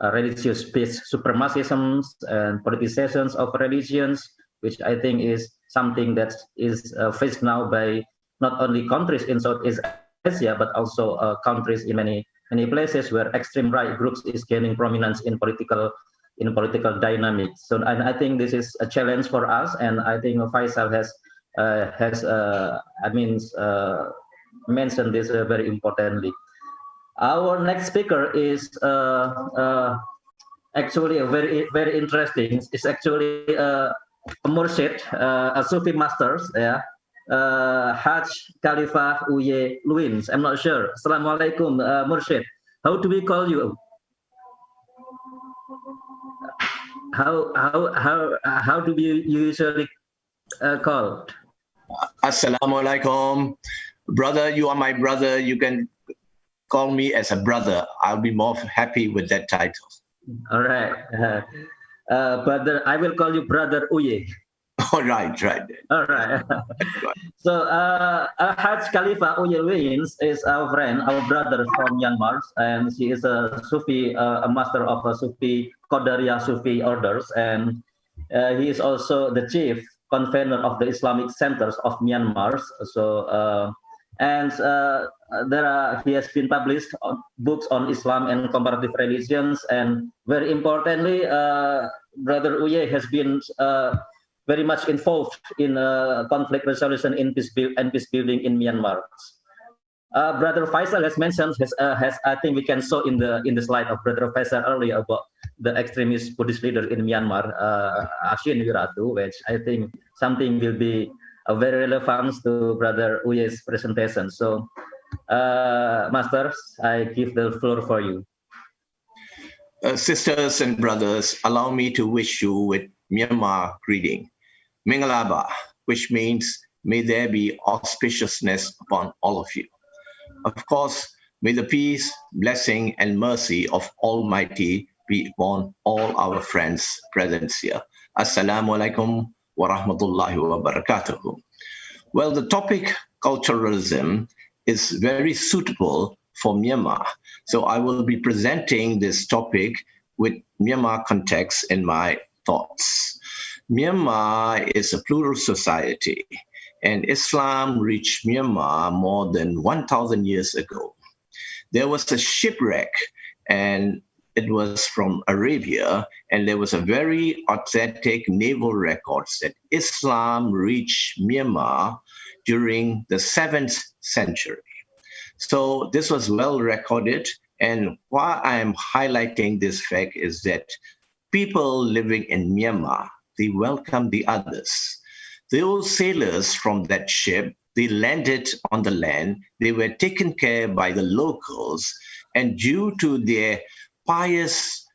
religious supremacisms and politicizations of religions, which I think is something that is faced now by not only countries in Southeast Asia, but also countries in many places where extreme right groups is gaining prominence in political dynamics. So I think this is a challenge for us, and I think Faisal has mentioned this very importantly. Our next speaker is actually a very interesting. It's actually a Mursyid, a Sufi masters, yeah. Hajj Khalifah Uye Luins. I'm not sure. Assalamualaikum, Mursyid. How do we call you? How do we usually call? Assalamualaikum, brother. You are my brother. You can call me as a brother. I'll be more happy with that title. All right, brother. I will call you Brother Uye. All right. All right. So Hajj Khalifah Uye Luins is our friend, our brother from Myanmar, and she is a Sufi, a master of a Sufi Qadariyah Sufi orders, and he is also the chief convener of the Islamic Centers of Myanmar. So he has been published books on Islam and comparative religions, and very importantly, Brother Uye has been very much involved in conflict resolution and peace building in Myanmar. Brother Faisal has mentioned, I think we can show in the slide of Brother Faisal earlier about the extremist Buddhist leader in Myanmar, Ashin Wiratu, which I think something will be very relevant to Brother Uye's presentation. So, Masters, I give the floor for you. Sisters and brothers, allow me to wish you with Myanmar greeting, Mingalaba, which means may there be auspiciousness upon all of you. Of course, may the peace, blessing, and mercy of Almighty be upon all our friends present here. Assalamu alaikum wa rahmatullahi wa barakatuh. Well, the topic culturalism is very suitable for Myanmar. So I will be presenting this topic with Myanmar context in my thoughts. Myanmar is a plural society, and Islam reached Myanmar more than 1,000 years ago. There was a shipwreck, and it was from Arabia, and there was a very authentic naval records that Islam reached Myanmar during the 7th century. So this was well recorded, and why I'm highlighting this fact is that people living in Myanmar, they welcome the others. those sailors from that ship, they landed on the land, they were taken care by the locals, and due to their pious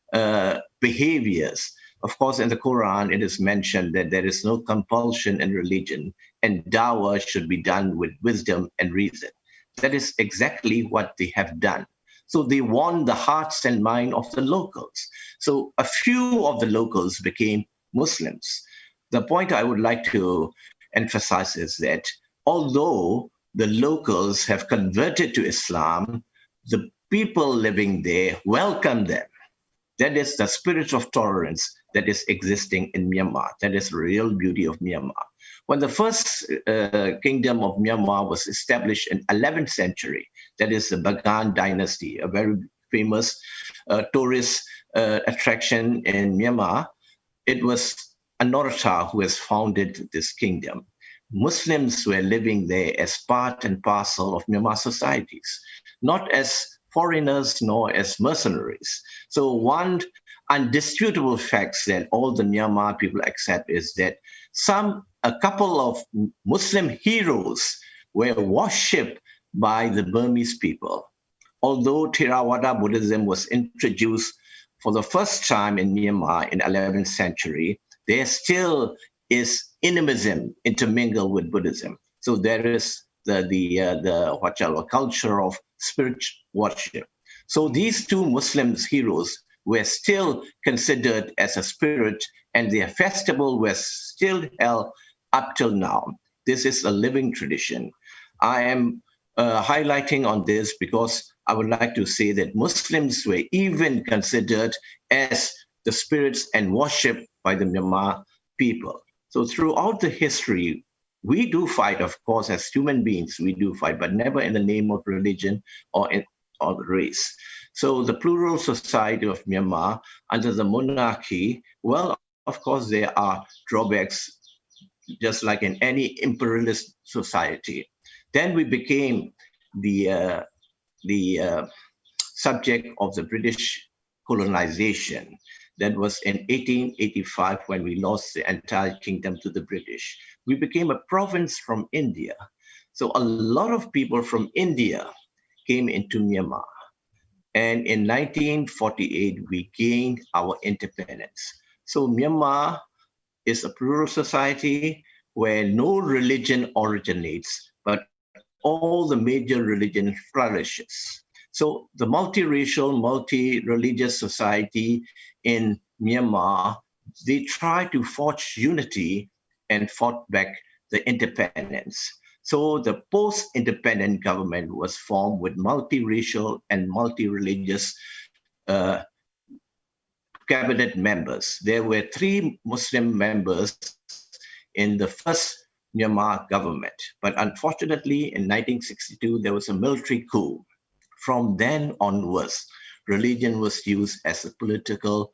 behaviors, of course, in the Quran, it is mentioned that there is no compulsion in religion, and dawah should be done with wisdom and reason. That is exactly what they have done. So they won the hearts and mind of the locals. So a few of the locals became Muslims. The point I would like to emphasize is that although the locals have converted to Islam, the people living there welcome them. That is the spirit of tolerance that is existing in Myanmar. That is the real beauty of Myanmar. When the first kingdom of Myanmar was established in 11th century, that is the Bagan dynasty, a very famous tourist attraction in Myanmar, it was Anorta who has founded this kingdom. Muslims were living there as part and parcel of Myanmar societies, not as foreigners nor as mercenaries. So one undisputable fact that all the Myanmar people accept is that a couple of Muslim heroes were worshipped by the Burmese people. Although Theravada Buddhism was introduced for the first time in Myanmar in 11th century, there still is animism intermingled with Buddhism. So there is the culture of spirit worship. So these two Muslim heroes were still considered as a spirit, and their festival was still held up till now. This is a living tradition. I am highlighting on this because I would like to say that Muslims were even considered as the spirits and worshipped by the Myanmar people. So throughout the history, we do fight, of course, as human beings, we do fight, but never in the name of religion or race. So the plural society of Myanmar under the monarchy, well, of course, there are drawbacks, just like in any imperialist society. Then we became the subject of the British colonization. That was in 1885 when we lost the entire kingdom to the British. We became a province from India. So a lot of people from India came into Myanmar. And in 1948, we gained our independence. So Myanmar is a plural society where no religion originates, but all the major religion flourishes. So the multiracial, multi-religious society in Myanmar, they try to forge unity and fought back the independence. So the post-independent government was formed with multiracial and multi-religious cabinet members. There were 3 Muslim members in the first Myanmar government. But unfortunately, in 1962, there was a military coup. From then onwards, religion was used as a political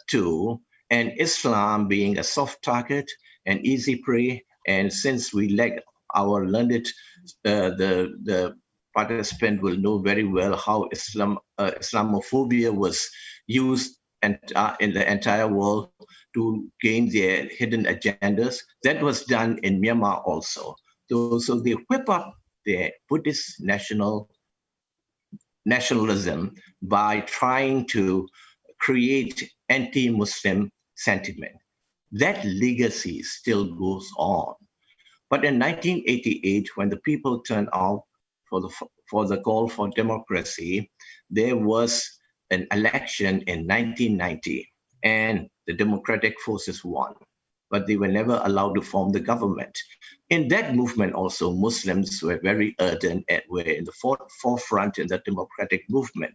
tool, and Islam being a soft target and easy prey. And since we lack our learned, the participant will know very well how Islamophobia was used in the entire world to gain their hidden agendas. That was done in Myanmar also. So they whip up their Buddhist nationalism by trying to create anti-Muslim sentiment. That legacy still goes on. But in 1988, when the people turned out for the call for democracy, there was an election in 1990, and the democratic forces won, but they were never allowed to form the government. In that movement also, Muslims were very ardent and were in the forefront in the democratic movement.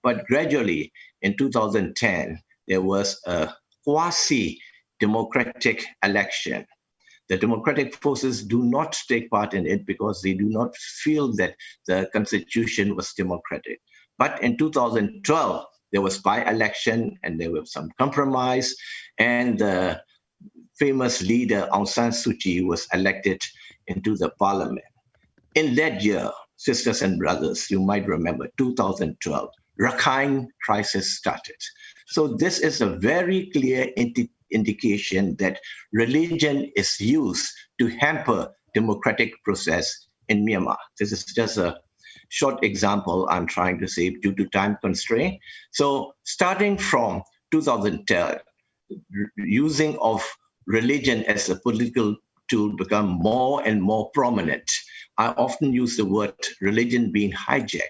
But gradually, in 2010, there was a quasi-democratic election. The democratic forces do not take part in it because they do not feel that the constitution was democratic. But in 2012, there was by-election and there was some compromise, and the famous leader Aung San Suu Kyi was elected into the parliament. In that year, sisters and brothers, you might remember 2012, Rakhine crisis started. So this is a very clear indication that religion is used to hamper democratic process in Myanmar. This is just a short example I'm trying to say due to time constraint. So starting from 2010, using of religion as a political tool become more and more prominent. I often use the word religion being hijacked.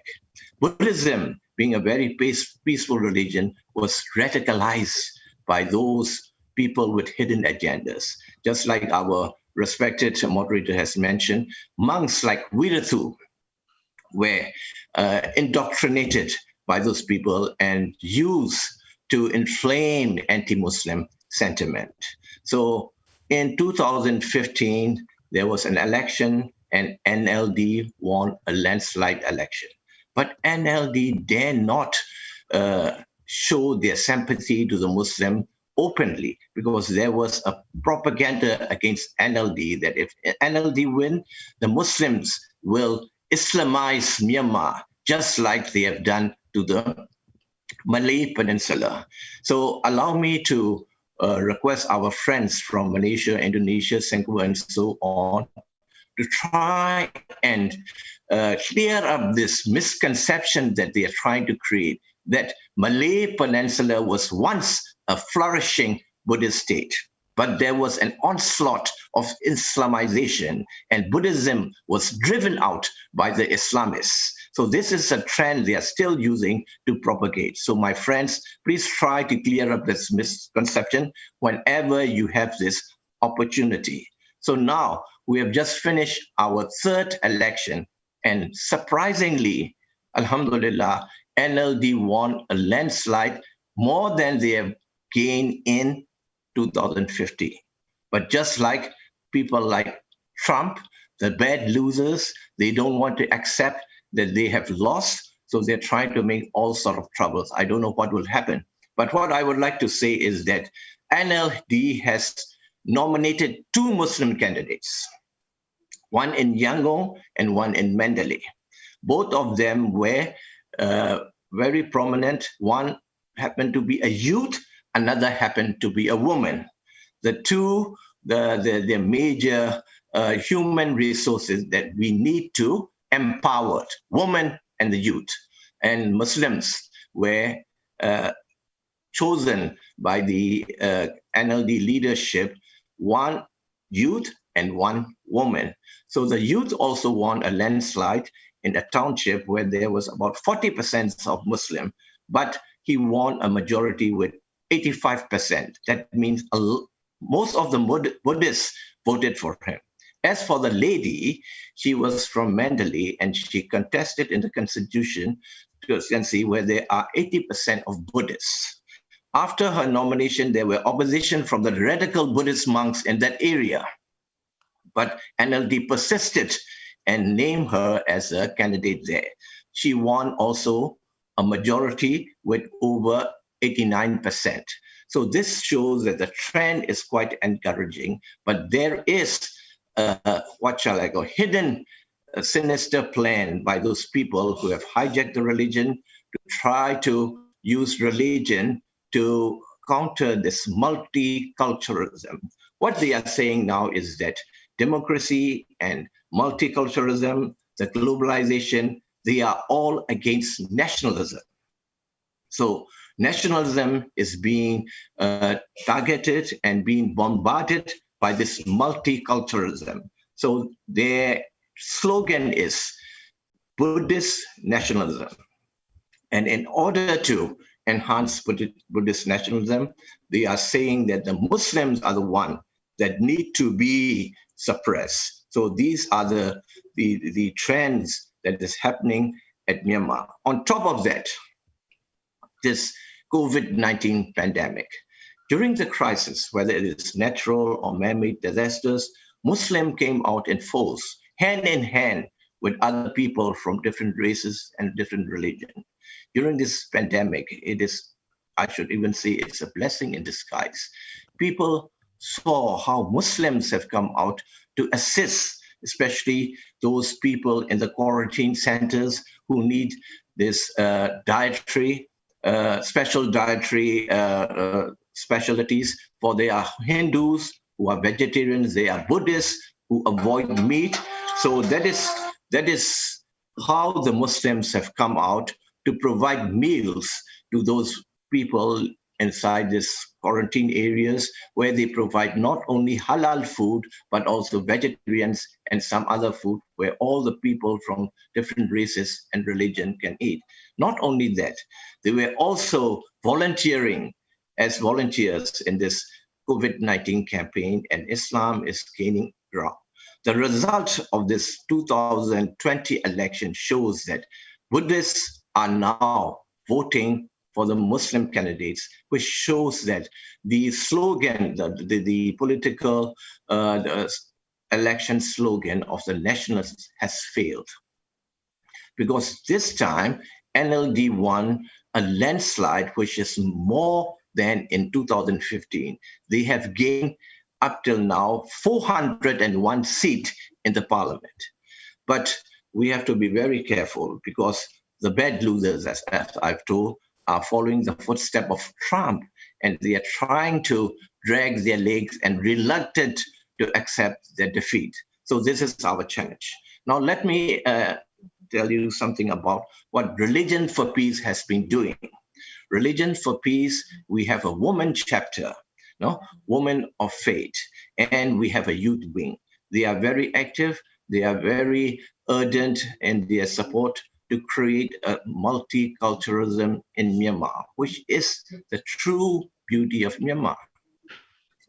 Buddhism, being a very peaceful religion, was radicalized by those people with hidden agendas. Just like our respected moderator has mentioned, monks like Wirathu were indoctrinated by those people and used to inflame anti-Muslim sentiment. So in 2015, there was an election and NLD won a landslide election. But NLD dare not show their sympathy to the Muslim openly, because there was a propaganda against NLD that if NLD win, the Muslims will Islamize Myanmar, just like they have done to the Malay Peninsula. So allow me to request our friends from Malaysia, Indonesia, Singapore, and so on, to try and clear up this misconception that they are trying to create, that Malay Peninsula was once a flourishing Buddhist state, but there was an onslaught of Islamization and Buddhism was driven out by the Islamists. So this is a trend they are still using to propagate. So my friends, please try to clear up this misconception whenever you have this opportunity. So now we have just finished our third election, and surprisingly, Alhamdulillah, NLD won a landslide more than they have gained in 2015. But just like people like Trump, the bad losers, they don't want to accept that they have lost, so they're trying to make all sort of troubles. I don't know what will happen. But what I would like to say is that NLD has nominated 2 Muslim candidates, one in Yangon and one in Mandalay. Both of them were very prominent. One happened to be a youth, another happened to be a woman. The two, the major human resources that we need to empower, women and the youth. And Muslims were chosen by the NLD leadership, one youth and one woman. So the youth also won a landslide in a township where there was about 40% of Muslim, but he won a majority with 85%. That means most of the Buddhists voted for him. As for the lady, she was from Mandalay and she contested in the constitution where there are 80% of Buddhists. After her nomination, there were opposition from the radical Buddhist monks in that area. But NLD persisted and named her as a candidate there. She won also a majority with over 89%. So this shows that the trend is quite encouraging, but there is hidden sinister plan by those people who have hijacked the religion to try to use religion to counter this multiculturalism. What they are saying now is that democracy and multiculturalism, the globalization, they are all against nationalism. So nationalism is being targeted and being bombarded by this multiculturalism. So their slogan is Buddhist nationalism. And in order to enhance Buddhist nationalism, they are saying that the Muslims are the one that need to be suppressed. So these are the trends that is happening at Myanmar. On top of that, this COVID-19 pandemic. During the crisis, whether it is natural or man-made disasters, Muslims came out in force, hand in hand with other people from different races and different religions. During this pandemic, I should even say it's a blessing in disguise. People saw how Muslims have come out to assist, especially those people in the quarantine centers who need this special dietary specialties, for they are Hindus who are vegetarians, they are Buddhists who avoid meat. So that is how the Muslims have come out to provide meals to those people inside this quarantine areas, where they provide not only halal food, but also vegetarians and some other food where all the people from different races and religion can eat. Not only that, they were also volunteering as volunteers in this COVID-19 campaign, and Islam is gaining ground. The result of this 2020 election shows that Buddhists are now voting for the Muslim candidates, which shows that the slogan, the political the election slogan of the nationalists has failed. Because this time, NLD won a landslide, which is more than in 2015. They have gained up till now 401 seats in the parliament. But we have to be very careful, because the bad losers, as I've told, are following the footsteps of Trump, and they are trying to drag their legs and reluctant to accept their defeat. So this is our challenge. Now let me tell you something about what Religion for Peace has been doing. Religion for Peace, we have a woman chapter, Women of Faith, and we have a youth wing. They are very active, they are very ardent in their support to create a multiculturalism in Myanmar, which is the true beauty of Myanmar.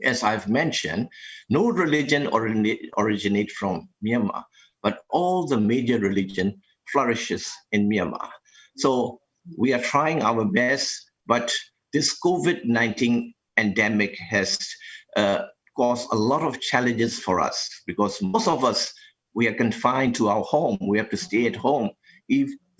As I've mentioned, no religion originates from Myanmar, but all the major religion flourishes in Myanmar. So we are trying our best, but this COVID-19 endemic has caused a lot of challenges for us, because most of us, we are confined to our home. We have to stay at home.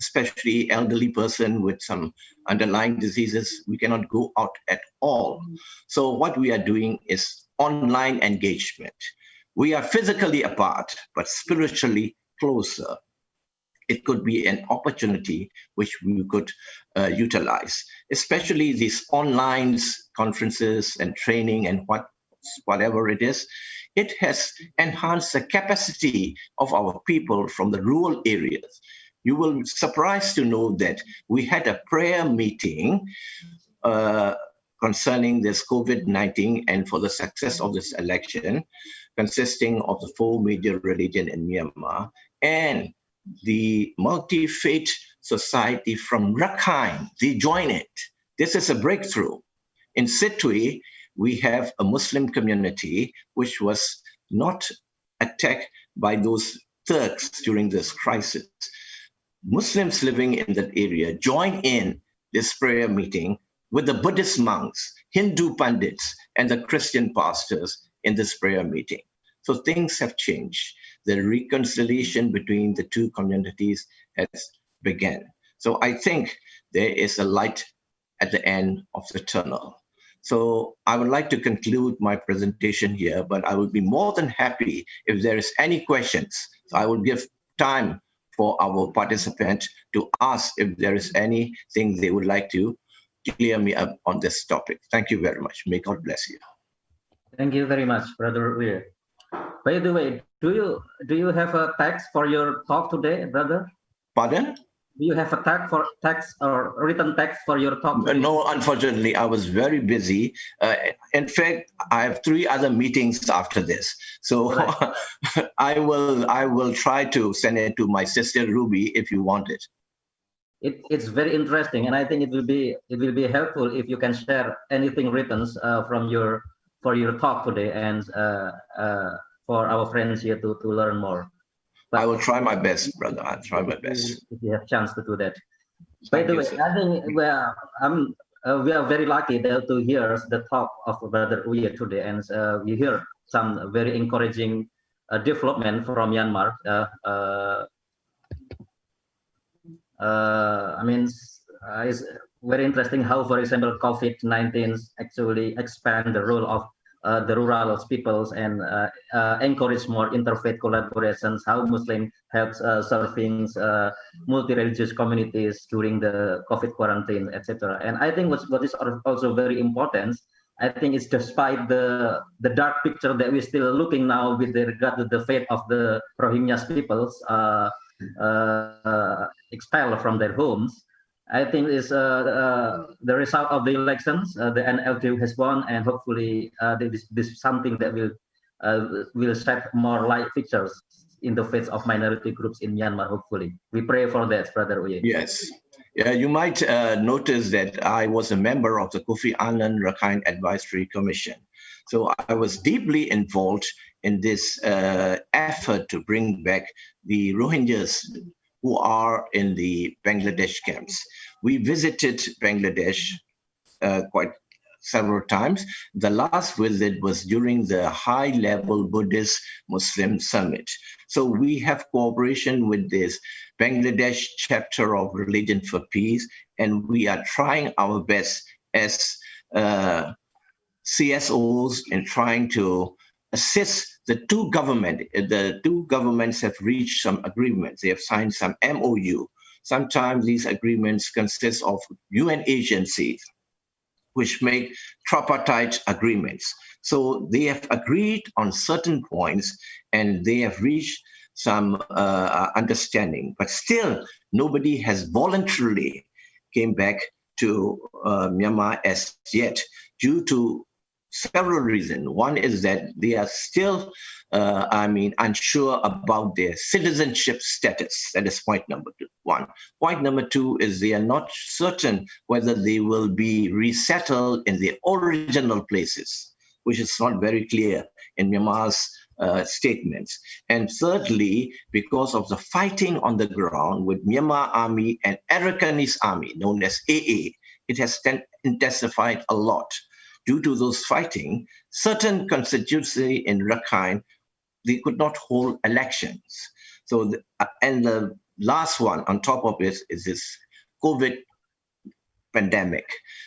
Especially elderly person with some underlying diseases, we cannot go out at all. So what we are doing is online engagement. We are physically apart, but spiritually closer. It could be an opportunity which we could utilize, especially these online conferences and training and whatever it is. It has enhanced the capacity of our people from the rural areas. You will be surprised to know that we had a prayer meeting concerning this COVID-19 and for the success of this election, consisting of the 4 major religions in Myanmar and the multi-faith society from Rakhine. They join it. This is a breakthrough. In Situi, we have a Muslim community which was not attacked by those Turks during this crisis. Muslims living in that area join in this prayer meeting with the Buddhist monks, Hindu pandits, and the Christian pastors in this prayer meeting. So things have changed. The reconciliation between the two communities has begun. So I think there is a light at the end of the tunnel. So I would like to conclude my presentation here, but I would be more than happy if there is any questions. So I will give time for our participants to ask if there is anything they would like to clear me up on this topic. Thank you very much. May God bless you. Thank you very much, Brother Weir. By the way, do you have a text for your talk today, brother? Pardon? Do you have a text or written text for your talk? No, unfortunately, I was very busy. In fact, I have 3 other meetings after this. So right. I will try to send it to my sister Ruby if you want it. It's very interesting, and I think it will be helpful if you can share anything written for your talk today and for our friends here to learn more. But I will try my best, brother. I'll try my best. If you have a chance to do that. By the way, I think we are very lucky to hear the talk of Brother Weir today, and we hear some very encouraging development from Myanmar. I mean, it's very interesting how, for example, COVID-19 actually expand the role of the rural peoples and encourage more interfaith collaborations, how Muslim helps serving multi-religious communities during the COVID quarantine, etc. And I think what is also very important I think it's despite the dark picture that we're still looking now with regard to the fate of the Rohingya peoples expelled from their homes. I think is the result of the elections. The NLD has won, and hopefully this is something that will shed more light pictures in the face of minority groups in Myanmar. Hopefully, we pray for that, Brother Uye. Yes. Yeah, you might notice that I was a member of the Kofi Annan Rakhine Advisory Commission. So I was deeply involved in this effort to bring back the Rohingyas who are in the Bangladesh camps. We visited Bangladesh quite several times. The last visit was during the high-level Buddhist Muslim summit. So we have cooperation with this Bangladesh chapter of Religion for Peace, and we are trying our best as CSOs in trying to assist the two governments. The two governments have reached some agreements. They have signed some MOU. Sometimes these agreements consist of UN agencies, which make tripartite agreements. So they have agreed on certain points and they have reached some understanding, but still nobody has voluntarily came back to Myanmar as yet due to several reasons. One is that they are still, unsure about their citizenship status. That is point number one. Point number two is they are not certain whether they will be resettled in the original places, which is not very clear in Myanmar's statements. And thirdly, because of the fighting on the ground with Myanmar Army and Arakanese Army, known as AA, it has intensified a lot. Due to those fighting, certain constituency in Rakhine, they could not hold elections. So, and the last one on top of it is this COVID pandemic.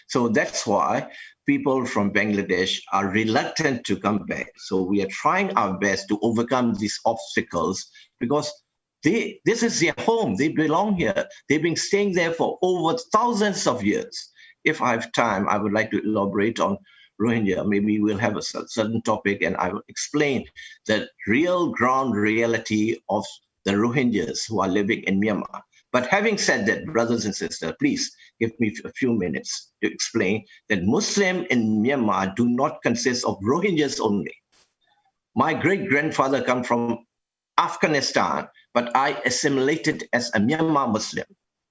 So that's why people from Bangladesh are reluctant to come back. So we are trying our best to overcome these obstacles because this is their home. They belong here. They've been staying there for over thousands of years. If I have time, I would like to elaborate on Rohingya. Maybe we'll have a certain topic and I will explain the real ground reality of the Rohingyas who are living in Myanmar. But having said that, brothers and sisters, please give me a few minutes to explain that Muslims in Myanmar do not consist of Rohingyas only. My great-grandfather come from Afghanistan, but I assimilated as a Myanmar Muslim.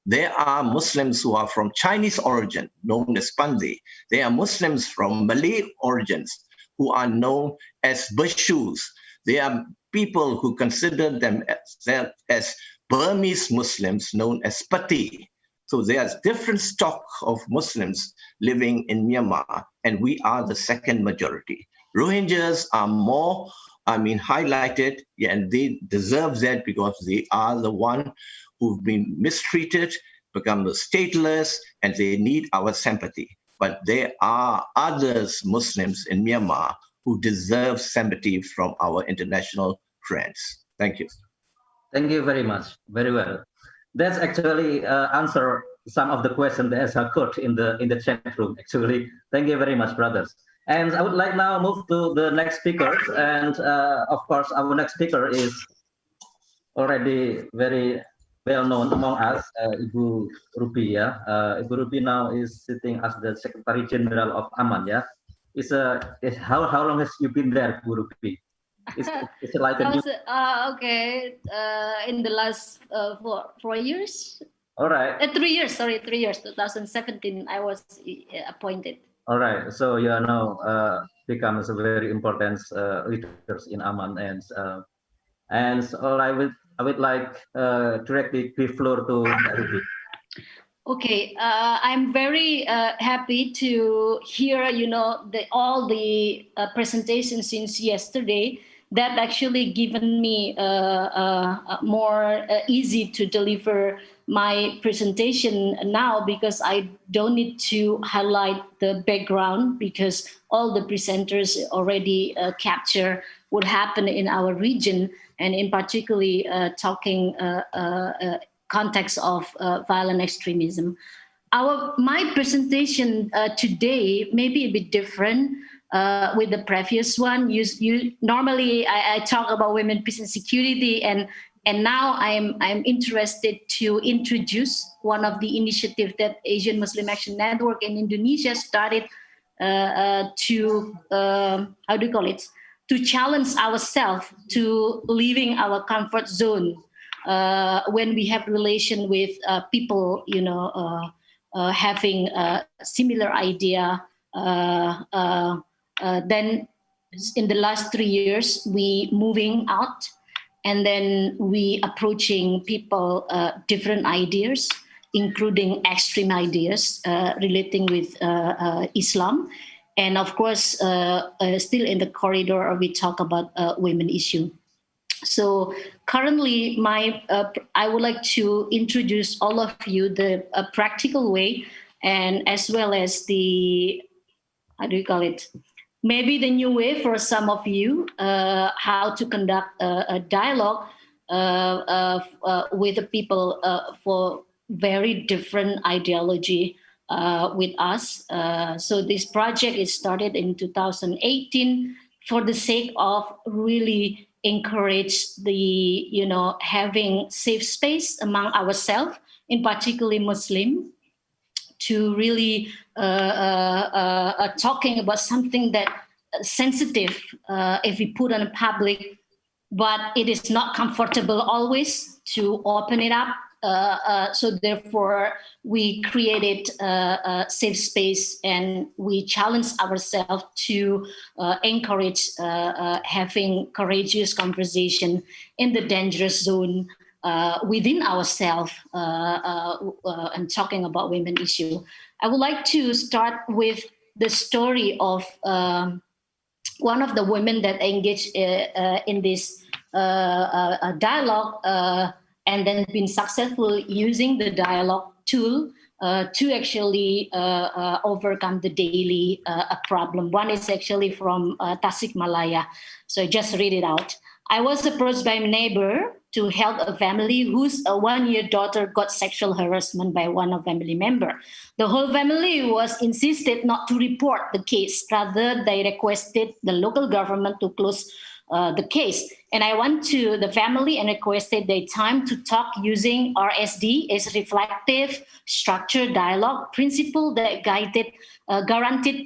There are Muslims who are from Chinese origin, known as Pandi. There are Muslims from Malay origins who are known as Bashus. There are people who consider themselves as Burmese Muslims known as Pati. So there's different stock of Muslims living in Myanmar, and we are the second majority. Rohingyas are more, highlighted, and they deserve that because they are the one who've been mistreated, become stateless, and they need our sympathy. But there are others, Muslims in Myanmar, who deserve sympathy from our international friends. Thank you. Thank you very much. Very well. That's actually answer some of the questions that has occurred in the chat room. Actually, thank you very much, brothers. And I would like now move to the next speakers. And of course, our next speaker is already very well known among us, Ibu Ruby. Ibu Ruby now is sitting as the Secretary General of Aman. Yeah, how long has you been there, Ibu Ruby? It's like okay, in the last 4 years. All right. 3 years, sorry, 3 years. 2017, I was appointed. All right. So you are now becomes a very important leaders in Aman, and so I would like directly give floor to Ruby. Okay, I'm very happy to hear, all the presentations since yesterday. That actually given me more easy to deliver my presentation now, because I don't need to highlight the background, because all the presenters already capture what happened in our region, and in particularly talking context of violent extremism. my presentation today may be a bit different with the previous one. Normally I talk about women, peace and security, and now I'm interested to introduce one of the initiatives that Asian Muslim Action Network in Indonesia started to how do you call it? To challenge ourselves to leaving our comfort zone when we have relation with people, having a similar idea. Then in the last 3 years, we moving out, and then we approaching people different ideas, including extreme ideas relating with Islam. And of course, still in the corridor, we talk about women issue. So currently, I would like to introduce all of you the practical way, and as well as the, how do you call it? Maybe the new way for some of you, how to conduct a dialogue with the people for very different ideology with us. So this project is started in 2018 for the sake of really encourage the, having safe space among ourselves, in particularly Muslim, to really talking about something that sensitive if we put on public, but it is not comfortable always to open it up. So therefore, we created a safe space, and we challenged ourselves to encourage having courageous conversation in the dangerous zone within ourselves and talking about women issue. I would like to start with the story of one of the women that engaged in this dialogue and then been successful using the dialogue tool to actually overcome the daily problem. One is actually from Tasikmalaya. So I just read it out. I was approached by a neighbor to help a family whose 1-year daughter got sexual harassment by one of family member. The whole family was insisted not to report the case. Rather, they requested the local government to close the case. And I went to the family and requested their time to talk using RSD as reflective structured dialogue principle that guaranteed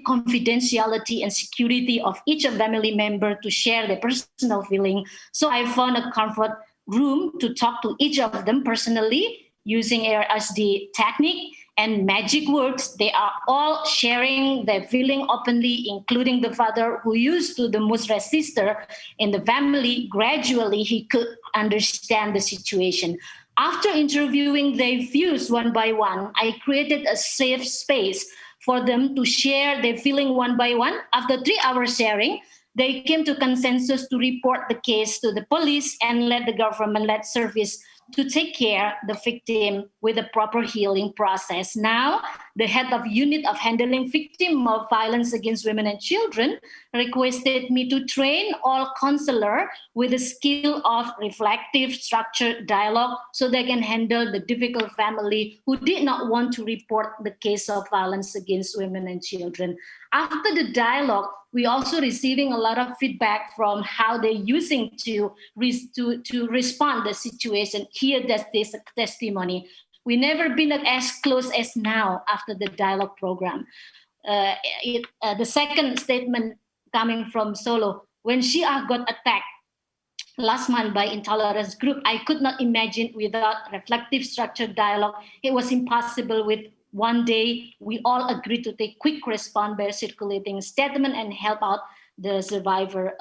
confidentiality and security of each family member to share their personal feeling. So I found a comfort room to talk to each of them personally using RSD technique and magic works. They are all sharing their feeling openly, including the father who used to the most sister in the family. Gradually, he could understand the situation. After interviewing their views one by one, I created a safe space for them to share their feeling one by one. After 3 hours sharing, they came to consensus to report the case to the police and let the government-led service to take care of the victim with a proper healing process. Now, the head of unit of handling victim of violence against women and children requested me to train all counselor with the skill of reflective structured dialogue so they can handle the difficult family who did not want to report the case of violence against women and children. After the dialogue, we also receiving a lot of feedback from how they're using to respond the situation. Here, that's this testimony. We never been as close as now after the dialogue program. The second statement coming from Solo, when Shia got attacked last month by intolerance group, I could not imagine without reflective structured dialogue. It was impossible. With one day, we all agreed to take quick response by circulating statement and help out the survivor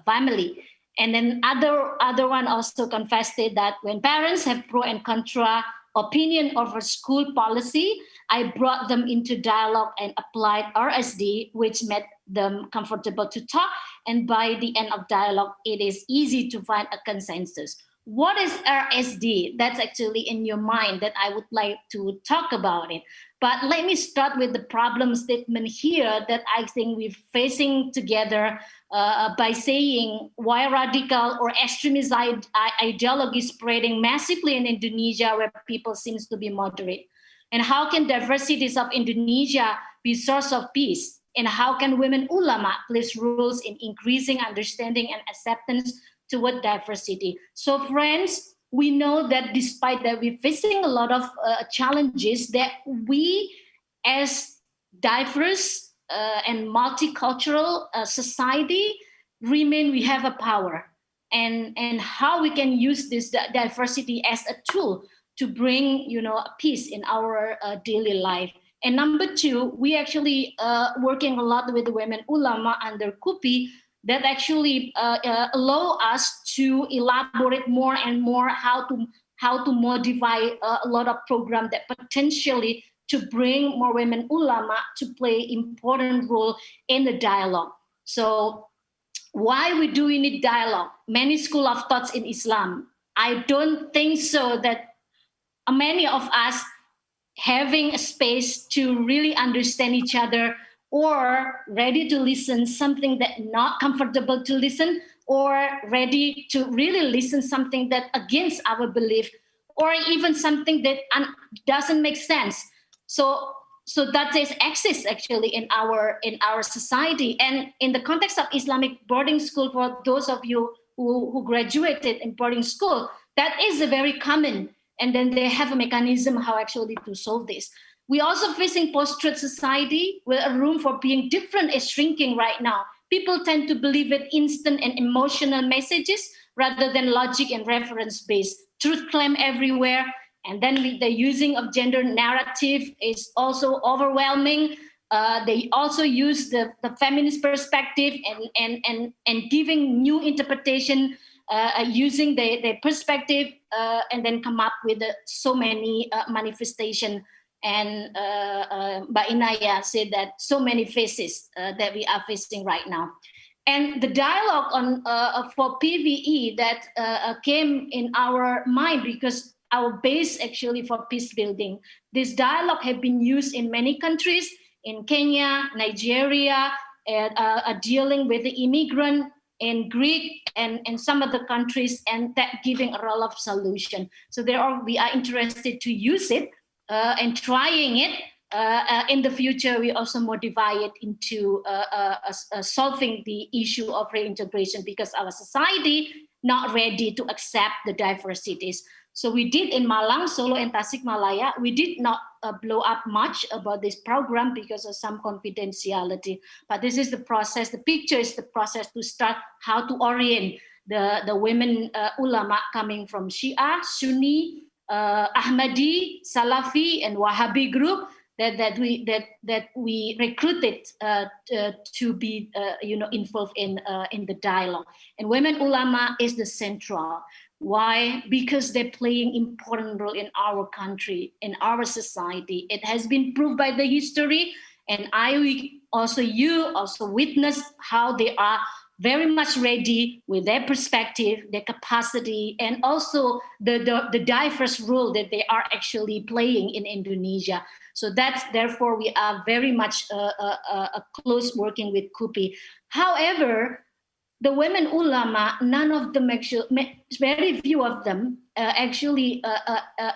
family. And then other one also confessed that when parents have pro and contra opinion over school policy, I brought them into dialogue and applied RSD, which made them comfortable to talk. And by the end of dialogue, it is easy to find a consensus. What is RSD? That's actually in your mind that I would like to talk about it. But let me start with the problem statement here that I think we're facing together by saying why radical or extremist ideology is spreading massively in Indonesia where people seems to be moderate. And how can diversities of Indonesia be source of peace? And how can women ulama play roles in increasing understanding and acceptance toward diversity? So friends, we know that despite that we're facing a lot of challenges, that we as diverse and multicultural society we have a power. And how we can use this diversity as a tool to bring, peace in our daily life. And number two, we actually working a lot with the women ulama under KUPI that actually allow us to elaborate more and more how to modify a lot of programs that potentially to bring more women ulama to play important role in the dialogue. So why we do need dialogue? Many school of thoughts in Islam. I don't think so that many of us having a space to really understand each other or ready to listen something that not comfortable to listen or ready to really listen something that against our belief or even something that doesn't make sense. So that is exists actually in our society. And in the context of Islamic boarding school, for those of you who graduated in boarding school, that is a very common. And then they have a mechanism how actually to solve this. We also facing post-truth society where a room for being different is shrinking right now. People tend to believe in instant and emotional messages rather than logic and reference-based. Truth claim everywhere. And then the using of gender narrative is also overwhelming. They also use the feminist perspective and giving new interpretation using the perspective and then come up with so many manifestation. And Mbak Inayah said that so many faces that we are facing right now. And the dialogue on for PVE that came in our mind because our base actually for peace building. This dialogue have been used in many countries, in Kenya, Nigeria, dealing with the immigrant in Greek and some other countries, and that giving a role of solution. So we are interested to use it and trying it. In the future, we also modify it into solving the issue of reintegration because our society not ready to accept the diversities. So we did in Malang, Solo, and Tasikmalaya. We did not blow up much about this program because of some confidentiality. But this is the process. The picture is the process to start how to orient the women ulama coming from Shia, Sunni, Ahmadi, Salafi, and Wahhabi group that we recruited to be involved in the dialogue. And women ulama is the central. Why? Because they're playing important role in our country, in our society. It has been proved by the history, and you also witness how they are very much ready with their perspective, their capacity, and also the diverse role that they are actually playing in Indonesia. So therefore we are very much close working with KUPI. However, the women ulama, none of them actually, very few of them actually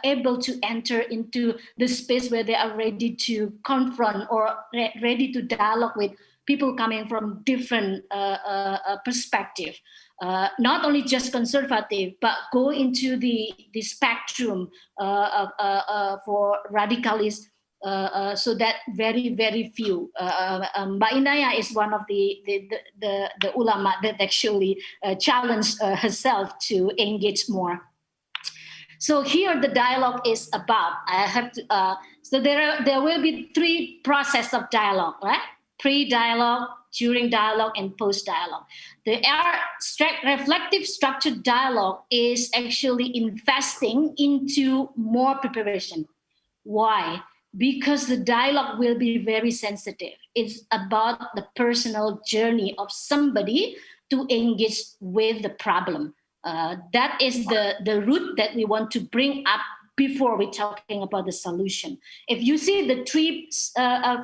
able to enter into the space where they are ready to confront or ready to dialogue with people coming from different perspective. Not only just conservative, but go into the spectrum for radicalism. So that very, very few. Mbak Inayah is one of the ulama that actually challenged herself to engage more. So here the dialogue is about. So there will be three process of dialogue, right? Pre-dialogue, during dialogue, and post-dialogue. The reflective structured dialogue is actually investing into more preparation. Why? Because the dialogue will be very sensitive. It's about the personal journey of somebody to engage with the problem. That is the root that we want to bring up before we're talking about the solution. If you see the three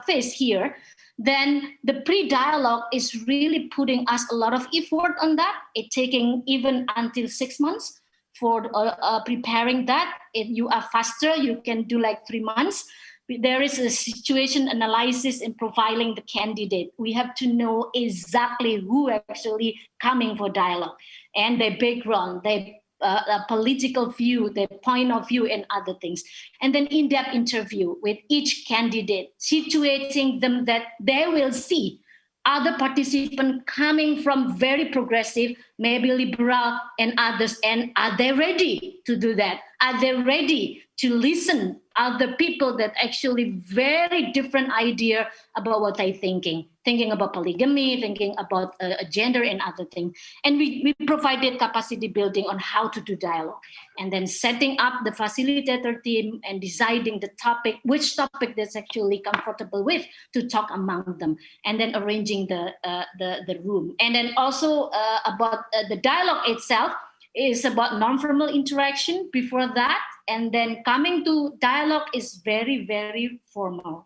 phase here, then the pre-dialogue is really putting us a lot of effort on that. It's taking even until 6 months. for preparing that. If you are faster, you can do like 3 months. There is a situation analysis and profiling the candidate. We have to know exactly who actually coming for dialogue and their background, their political view, their point of view, and other things. And then in-depth interview with each candidate, situating them that they will see other participants coming from very progressive, maybe liberal, and others. And are they ready to do that? Are they ready to listen other people that actually very different idea about what they're thinking about polygamy, thinking about gender and other things. And we provided capacity building on how to do dialogue, and then setting up the facilitator team and deciding the topic, which topic that's actually comfortable with to talk among them, and then arranging the room. And then also about the dialogue itself is about non-formal interaction before that, and then coming to dialogue is very, very formal.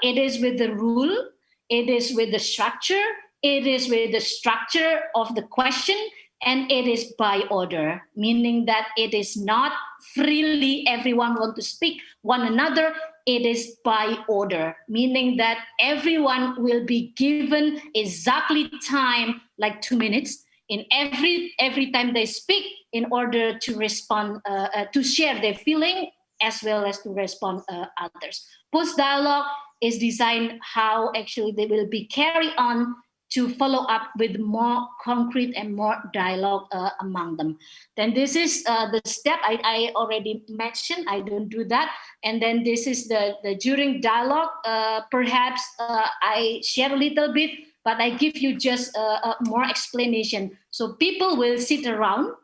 It is with the rule, it is with the structure, it is with the structure of the question, and it is by order, meaning that it is not freely everyone want to speak one another. It is by order, meaning that everyone will be given exactly time, like 2 minutes, in every time they speak, in order to respond, to share their feeling as well as to respond others. Post dialogue is designed how actually they will be carried on to follow up with more concrete and more dialogue among them. Then this is the step I already mentioned. I don't do that. And then this is the during dialogue. Perhaps I share a little bit, but I give you just more explanation. So people will sit around,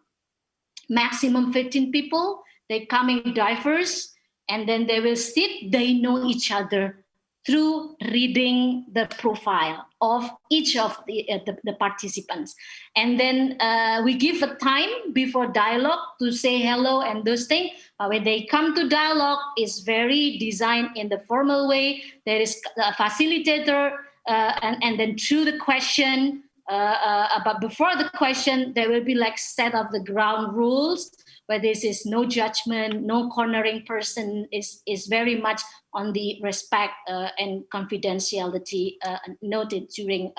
maximum 15 people. They coming diverse, and then they will sit. They know each other through reading the profile of each of the participants. And then we give a time before dialogue to say hello and those things. But when they come to dialogue, it's very designed in the formal way. There is a facilitator, and then through the question, but before the question, there will be like set of the ground rules, where this is no judgment, no cornering person, is very much on the respect and confidentiality noted during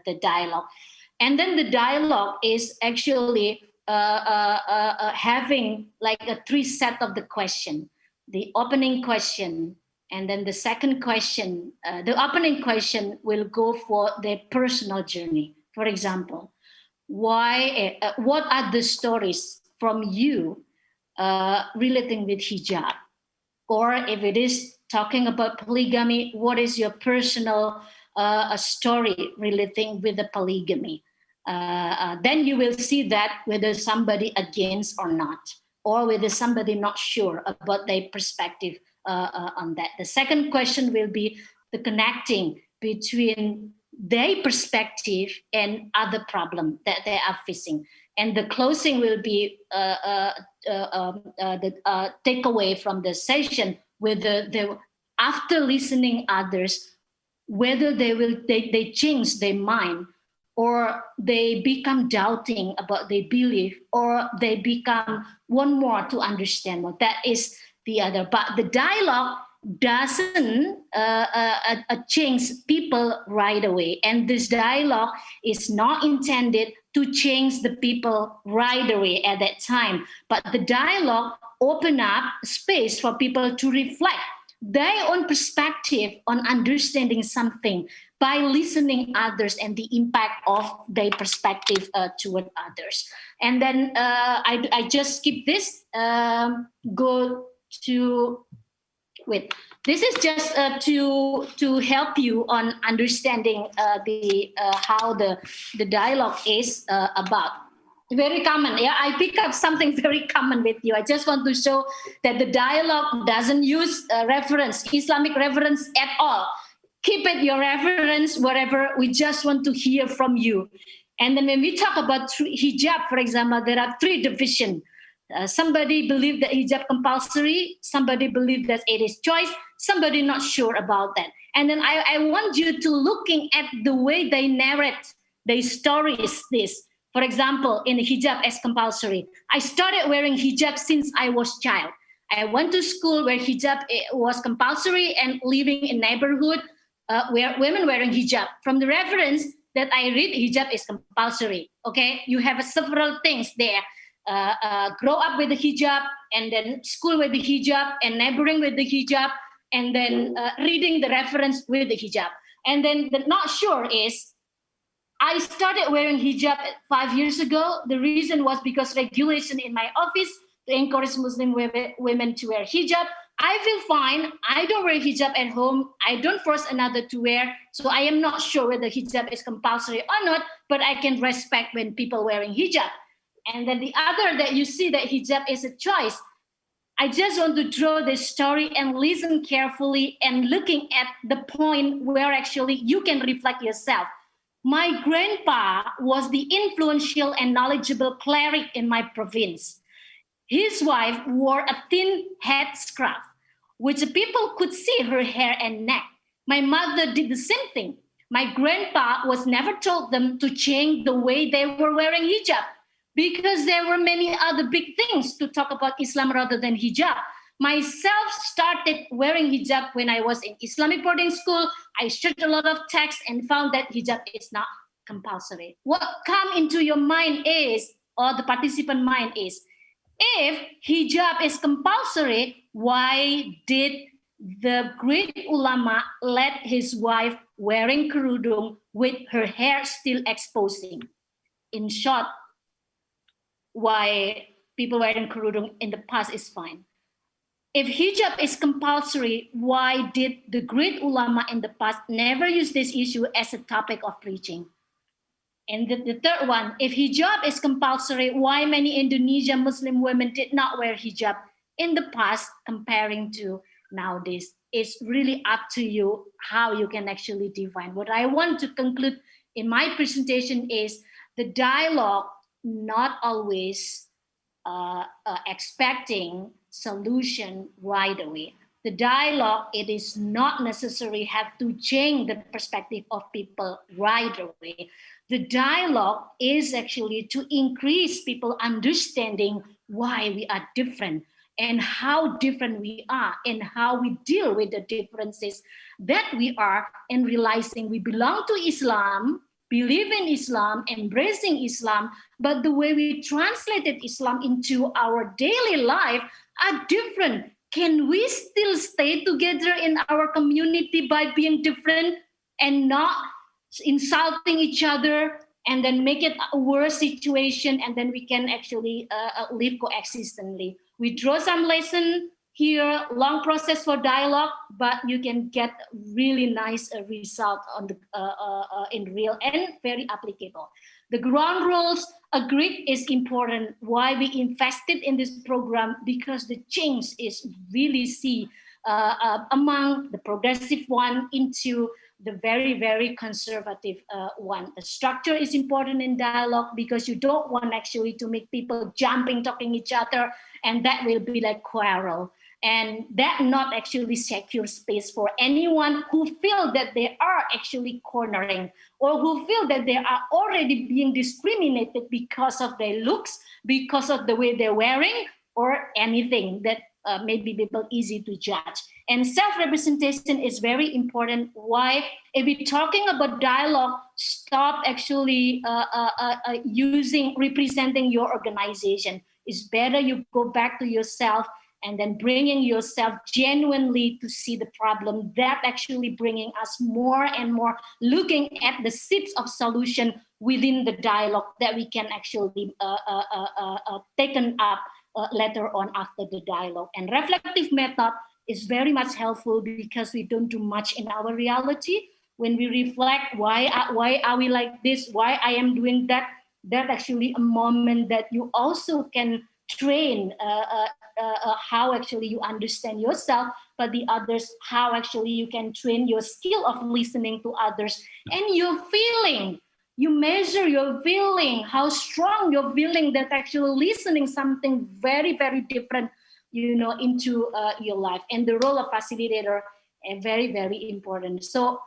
the dialogue. And then the dialogue is actually having like a 3 set of the question: the opening question, and then the second question. The opening question will go for their personal journey. For example, what are the stories from you relating with hijab? Or if it is talking about polygamy, what is your personal story relating with the polygamy? Then you will see that whether somebody against or not, or whether somebody not sure about their perspective on that. The second question will be the connecting between their perspective and other problem that they are facing. And the closing will be the takeaway from the session, whether after listening others, whether they change their mind, or they become doubting about their belief, or they become want more to understand more. That is the other. But the dialogue doesn't change people right away. And this dialogue is not intended to change the people right away at that time. But the dialogue open up space for people to reflect their own perspective on understanding something by listening others and the impact of their perspective toward others. And then I just skip this, go to with. This is just to help you on understanding how the dialogue is about. Very common, yeah. I pick up something very common with you. I just want to show that the dialogue doesn't use reference, Islamic reference at all. Keep it your reference wherever. We just want to hear from you. And then when we talk about hijab, for example, there are 3 divisions. Somebody believe that hijab compulsory, somebody believe that it is choice, somebody not sure about that. And then I want you to looking at the way they narrate their stories. This For example, in hijab as compulsory. I started wearing hijab since I was child. I went to school where hijab was compulsory and living in neighborhood where women wearing hijab. From the reference that I read, hijab is compulsory. Okay, you have several things there. Grow up with the hijab, and then school with the hijab, and neighboring with the hijab, and then reading the reference with the hijab. And then the not sure is, I started wearing hijab 5 years ago. The reason was because regulation in my office to encourage Muslim women to wear hijab. I feel fine. I don't wear hijab at home. I don't force another to wear. So I am not sure whether hijab is compulsory or not, but I can respect when people wearing hijab. And then the other that you see that hijab is a choice. I just want to draw this story and listen carefully and looking at the point where actually you can reflect yourself. My grandpa was the influential and knowledgeable cleric in my province. His wife wore a thin headscarf, which people could see her hair and neck. My mother did the same thing. My grandpa was never told them to change the way they were wearing hijab because there were many other big things to talk about Islam rather than hijab. Myself started wearing hijab when I was in Islamic boarding school. I searched a lot of texts and found that hijab is not compulsory. What come into your mind is, or the participant mind is, if hijab is compulsory, why did the great ulama let his wife wearing kerudung with her hair still exposing? In short, why people wearing kerudung in the past is fine. If hijab is compulsory, why did the great ulama in the past never use this issue as a topic of preaching? And the third one, if hijab is compulsory, why many Indonesian Muslim women did not wear hijab in the past comparing to nowadays? It's really up to you how you can actually define. What I want to conclude in my presentation is the dialogue not always expecting solution right away. The dialogue, it is not necessarily have to change the perspective of people right away. The dialogue is actually to increase people understanding why we are different and how different we are and how we deal with the differences that we are, and realizing we belong to Islam, believe in Islam, embracing Islam, but the way we translated Islam into our daily life are different. Can we still stay together in our community by being different and not insulting each other and then make it a worse situation, and then we can actually live coexistently? We draw some lesson here, long process for dialogue, but you can get really nice result on the in real and very applicable. The ground rules agreed is important. Why we invested in this program? Because the change is really see among the progressive one into the very, very conservative one. The structure is important in dialogue because you don't want actually to make people jumping, talking each other, and that will be like quarrel. And that not actually secure space for anyone who feel that they are actually cornering or who feel that they are already being discriminated because of their looks, because of the way they're wearing, or anything that may be people easy to judge. And self-representation is very important. Why? If we're talking about dialogue, stop actually representing your organization. It's better you go back to yourself and then bringing yourself genuinely to see the problem, that actually bringing us more and more looking at the seeds of solution within the dialogue that we can actually taken up later on after the dialogue. And reflective method is very much helpful because we don't do much in our reality. When we reflect, why are we like this? Why I am doing that? That actually a moment that you also can train how actually you understand yourself, but the others, how actually you can train your skill of listening to others and your feeling. You measure your feeling, how strong your feeling that actually listening something very, very different, into your life. And the role of facilitator is very, very important. So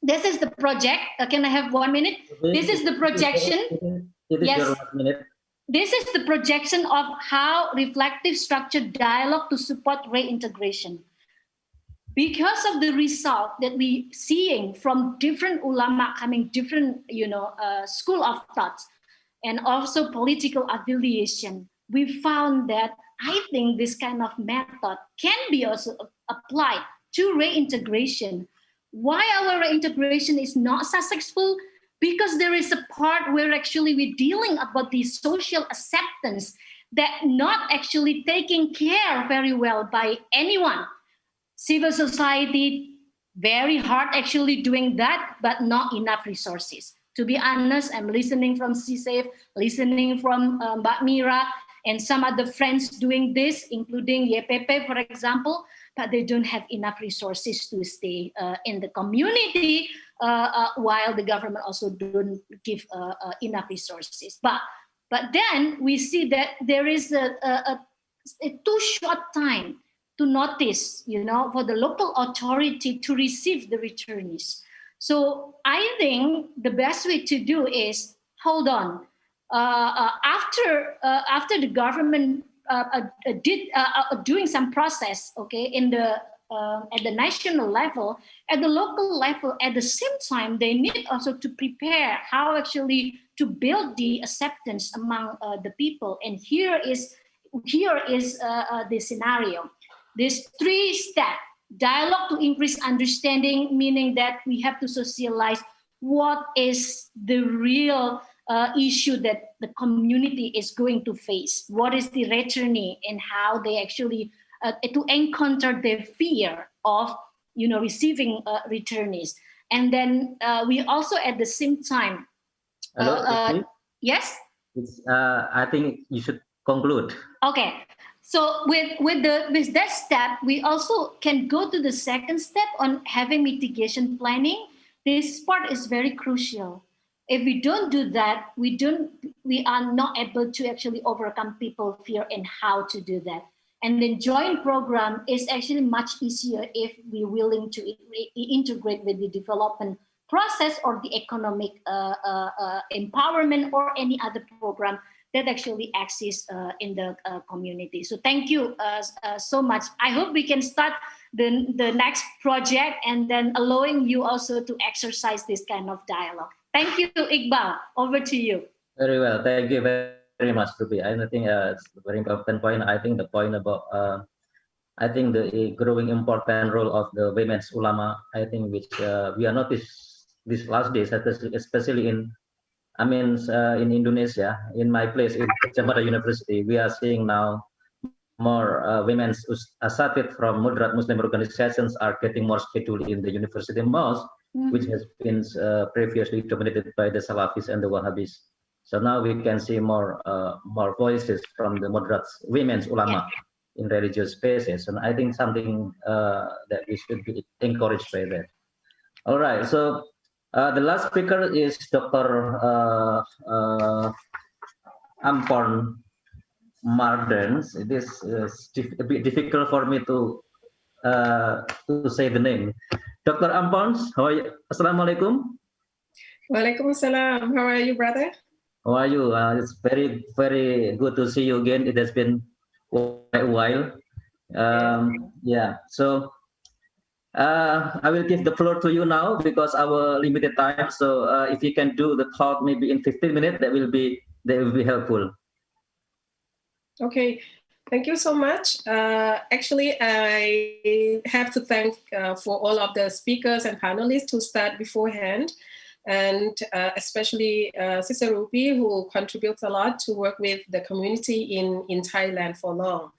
this is the project. Can I have 1 minute? This is the projection. It is Yes. your last minute. This is the projection of how reflective structured dialogue to support reintegration. Because of the result that we seeing from different ulama coming different, school of thoughts, and also political affiliation, we found that I think this kind of method can be also applied to reintegration. Why our reintegration is not successful? Because there is a part where actually we're dealing about the social acceptance that not actually taken care very well by anyone. Civil society, very hard actually doing that, but not enough resources. To be honest, I'm listening from CSAFE, listening from Mbak Mira, and some other friends doing this, including YPP, for example, but they don't have enough resources to stay in the community, while the government also don't give enough resources. But then we see that there is a too short time to notice, for the local authority to receive the returnees. So I think the best way to do is, hold on. After the government did doing some process, okay, in the at the national level, at the local level, at the same time, they need also to prepare how actually to build the acceptance among the people. And here is the scenario. This 3-step dialogue to increase understanding, meaning that we have to socialize what is the real issue that the community is going to face. What is the returnee and how they actually to encounter their fear of receiving returnees. And then we also at the same time. Hello, yes. I think you should conclude. Okay. So with that step, we also can go to the second step on having mitigation planning. This part is very crucial. If we don't do that, we are not able to actually overcome people's fear and how to do that. And then joint program is actually much easier if we're willing to integrate with the development process or the economic empowerment or any other program that actually exists in the community. So thank you so much. I hope we can start the next project and then allowing you also to exercise this kind of dialogue. Thank you, Iqbal. Over to you. Very well. Thank you very much, Ruby. I think it's a very important point. I think the point about I think the growing important role of the women's ulama, I think which we are noticed these last days, especially in Indonesia, in my place in Gayatri University, we are seeing now more women's asatid from moderate Muslim organizations are getting more schedule in the university mosque, which has been previously dominated by the Salafis and the Wahhabis. So now we can see more voices from the moderate women's ulama in religious spaces, and I think something that we should be encouraged by that. All right, so the last speaker is Dr. Ampon Mardens. It is a bit difficult for me to say the name. Dr. Ampons, how are you? Assalamualaikum. Waalaikumsalam. How are you, brother? How are you? It's very, very good to see you again. It has been quite a while. Yeah, so I will give the floor to you now because our limited time. So if you can do the talk maybe in 15 minutes, that will be helpful. Okay, thank you so much. Actually, I have to thank for all of the speakers and panelists who start beforehand, and especially Sister Ruby, who contributes a lot to work with the community in Thailand for long.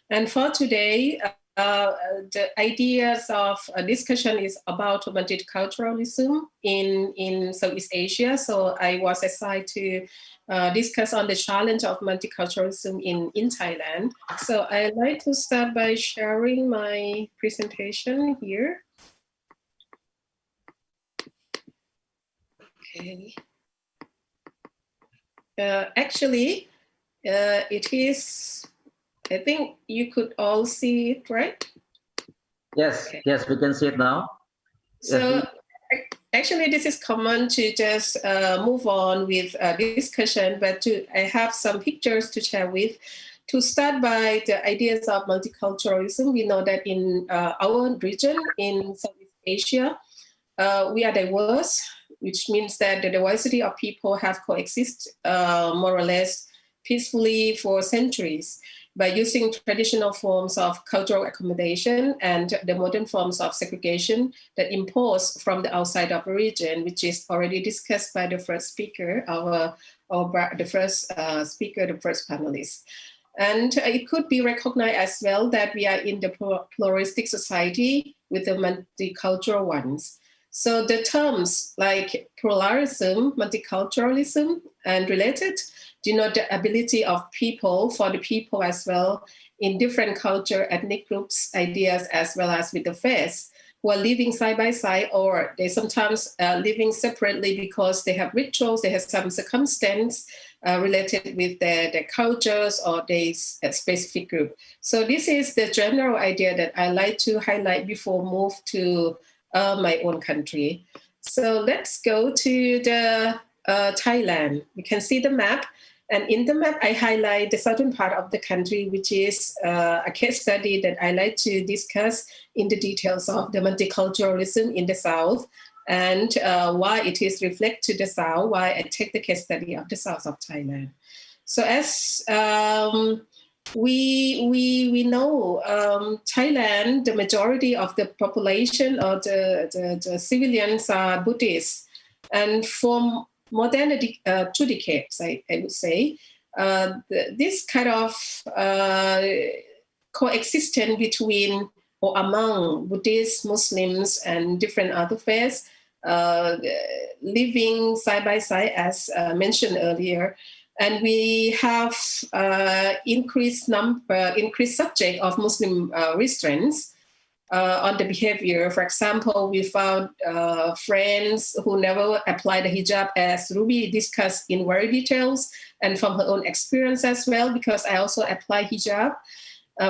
And for today, the ideas of a discussion is about multiculturalism in Southeast Asia. So I was assigned to discuss on the challenge of multiculturalism in Thailand. So I'd like to start by sharing my presentation here. Okay. Actually, it is, I think you could all see it, right? Yes, okay. Yes, we can see it now. So Actually, this is common to just move on with discussion, but I have some pictures to share with. To start by the ideas of multiculturalism, we know that in our region, in Southeast Asia, we are diverse, which means that the diversity of people have coexisted more or less peacefully for centuries by using traditional forms of cultural accommodation and the modern forms of segregation that impose from the outside of a region, which is already discussed by the first speaker, the first panelist. And it could be recognized as well that we are in the pluralistic society with the multicultural ones. So the terms like pluralism, multiculturalism, and related denote the ability of people for the people as well in different culture, ethnic groups, ideas, as well as with the faiths, who are living side by side, or they sometimes living separately because they have rituals, they have some circumstance related with their cultures or their specific group. So this is the general idea that I like to highlight before move to my own country. So let's go to the Thailand. You can see the map. And in the map, I highlight the southern part of the country, which is a case study that I like to discuss in the details of the multiculturalism in the south and why it is reflect to the south, why I take the case study of the south of Thailand. So as we know, Thailand, the majority of the population or the civilians are Buddhists. And from more than 2 decades, I would say, this kind of coexistence between or among Buddhists, Muslims, and different other faiths, living side by side, as mentioned earlier. And we have increased subject of Muslim restraints on the behavior. For example, we found friends who never applied the hijab, as Ruby discussed in very details and from her own experience as well, because I also apply hijab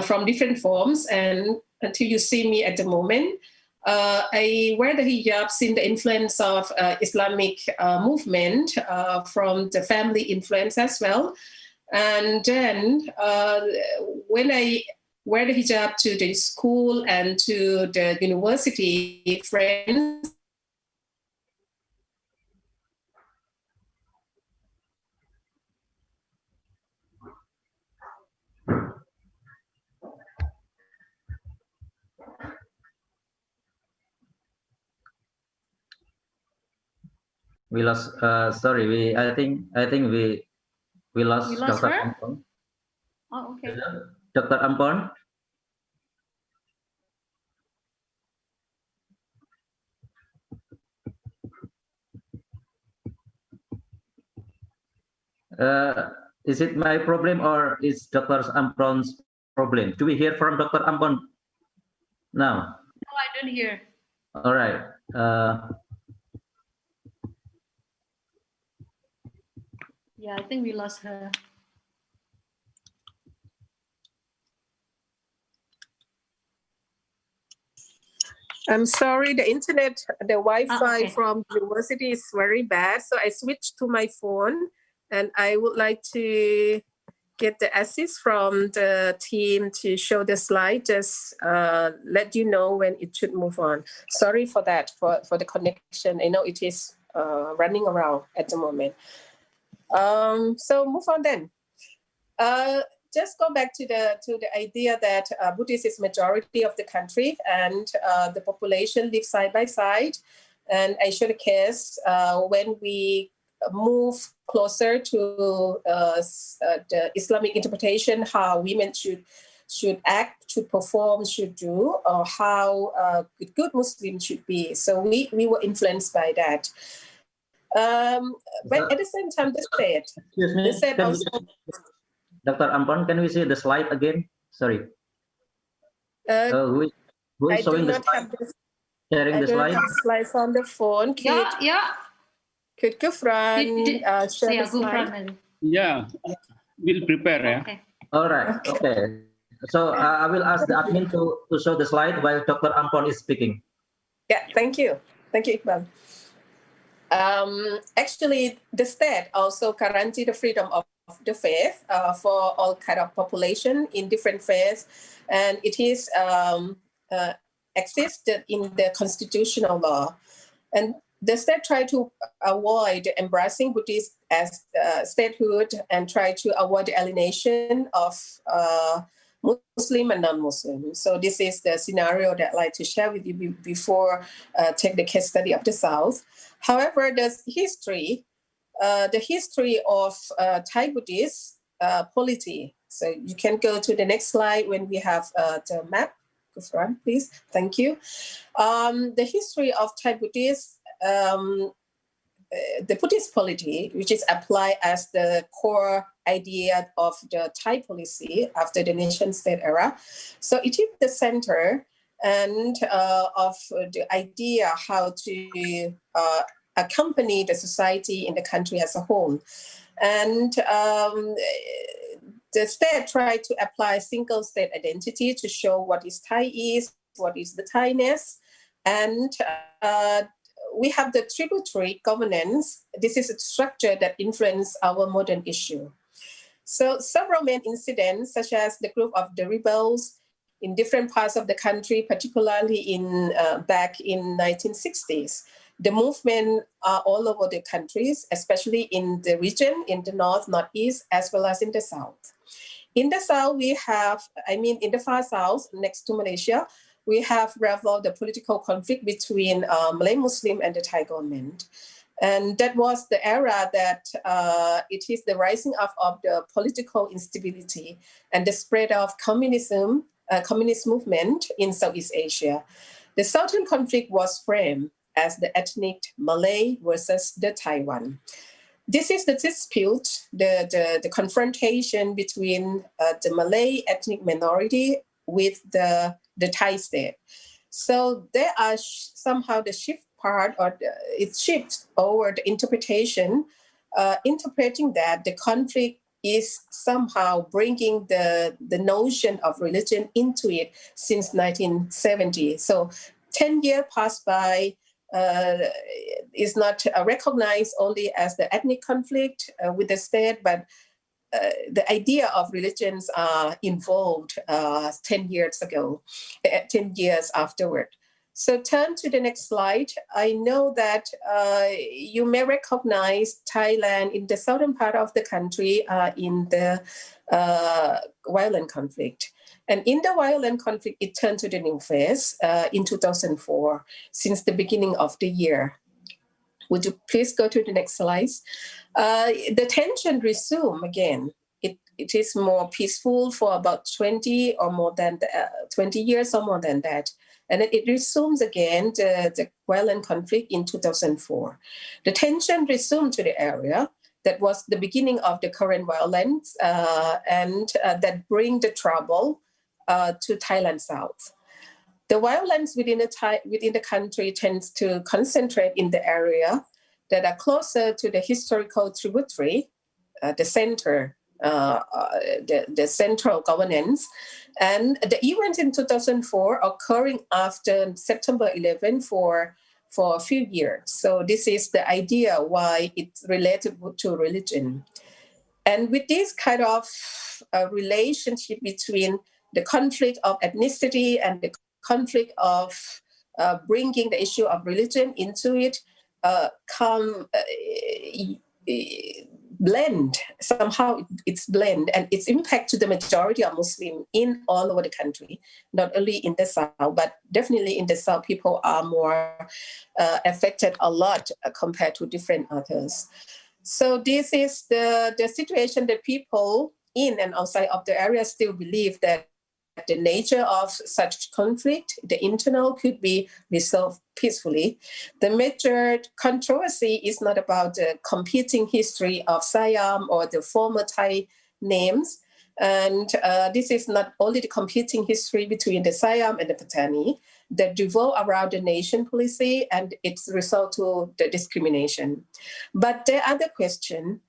from different forms. And until you see me at the moment, I wear the hijab since the influence of Islamic movement from the family influence as well. And then when I wear the hijab to the school and to the university, friends we lost. Sorry, I think we lost Dr. her? Ampon. Oh, okay. Dr. Ampon. Is it my problem or is Dr. Ampon's problem? Do we hear from Dr. Ampon now? No, I don't hear. All right. Yeah, I think we lost her. I'm sorry, the internet, the Wi-Fi from the university is very bad. So I switched to my phone and I would like to get the assist from the team to show the slide, just let you know when it should move on. Sorry for that, for the connection. I know it is running around at the moment. So move on then. Just go back to the idea that Buddhist is majority of the country and the population live side by side. And I showed a case when we move closer to the Islamic interpretation, how women should act, should perform, should do, or how good Muslims should be. So we were influenced by that. But at the same time, they said also. Dr. Ampon, can we see the slide again? Sorry. Who is showing the slide? Sharing the slide? Slides on the phone. Could Gufran share the slide? Yeah, we'll prepare. Yeah. Okay. All right. Okay. So I will ask the admin to show the slide while Dr. Ampon is speaking. Yeah. Thank you. Thank you, Iqbal. Actually, the state also guarantee the freedom of the faith for all kind of population in different faiths, and it is existed in the constitutional law. And the state try to avoid embracing Buddhism as statehood and try to avoid the alienation of Muslim and non-Muslim. So this is the scenario that I'd like to share with you before take the case study of the South. However, the history of Thai Buddhist polity. So you can go to the next slide when we have the map. Go front, please. Thank you. The history of Thai Buddhist, the Buddhist polity, which is applied as the core idea of the Thai policy after the nation-state era. So it is the center and of the idea how to accompany the society in the country as a whole. And the state tried to apply single state identity to show what is Thai is, what is the Thainess. And we have the tributary governance. This is a structure that influences our modern issue. So several main incidents, such as the group of the rebels in different parts of the country, particularly in back in 1960s. The movement are all over the countries, especially in the region, in the north, northeast, as well as in the south. In the south, we have, in the far south, next to Malaysia, we have revolved the political conflict between Malay Muslim and the Thai government. And that was the era that it is the rising up of the political instability and the spread of communism, communist movement in Southeast Asia. The Southern conflict was framed as the ethnic Malay versus the Taiwan. This is the dispute, the confrontation between the Malay ethnic minority with the Thai state. So there are somehow the shift part, or it shifts over the interpretation, interpreting that the conflict is somehow bringing the notion of religion into it since 1970. So 10 years passed by, is not recognized only as the ethnic conflict with the state, but the idea of religions are involved 10 years ago, 10 years afterward. So turn to the next slide. I know that you may recognize Thailand in the southern part of the country in the violent conflict. And in the violent conflict, it turned to the new phase in 2004, since the beginning of the year. Would you please go to the next slide? The tension resumed again. It is more peaceful for about 20 or more than 20 years or more than that. And it resumes again the violent conflict in 2004. The tension resumed to the area that was the beginning of the current violence and that bring the trouble to Thailand South. The violence within the country tends to concentrate in the area that are closer to the historical tributary, the center, the central governance. And the events in 2004 occurring after September 11 for a few years. So this is the idea why it's related to religion. And with this kind of relationship between the conflict of ethnicity and the conflict of bringing the issue of religion into it, blend. Somehow it's blend, and its impact to the majority of Muslims in all over the country, not only in the South, but definitely in the South, people are more affected a lot compared to different others. So this is the situation that people in and outside of the area still believe that the nature of such conflict, the internal, could be resolved peacefully. The major controversy is not about the competing history of Siam or the former Thai names. And this is not only the competing history between the Siam and the Patani that revolve around the nation policy and its result to the discrimination. But there are other questions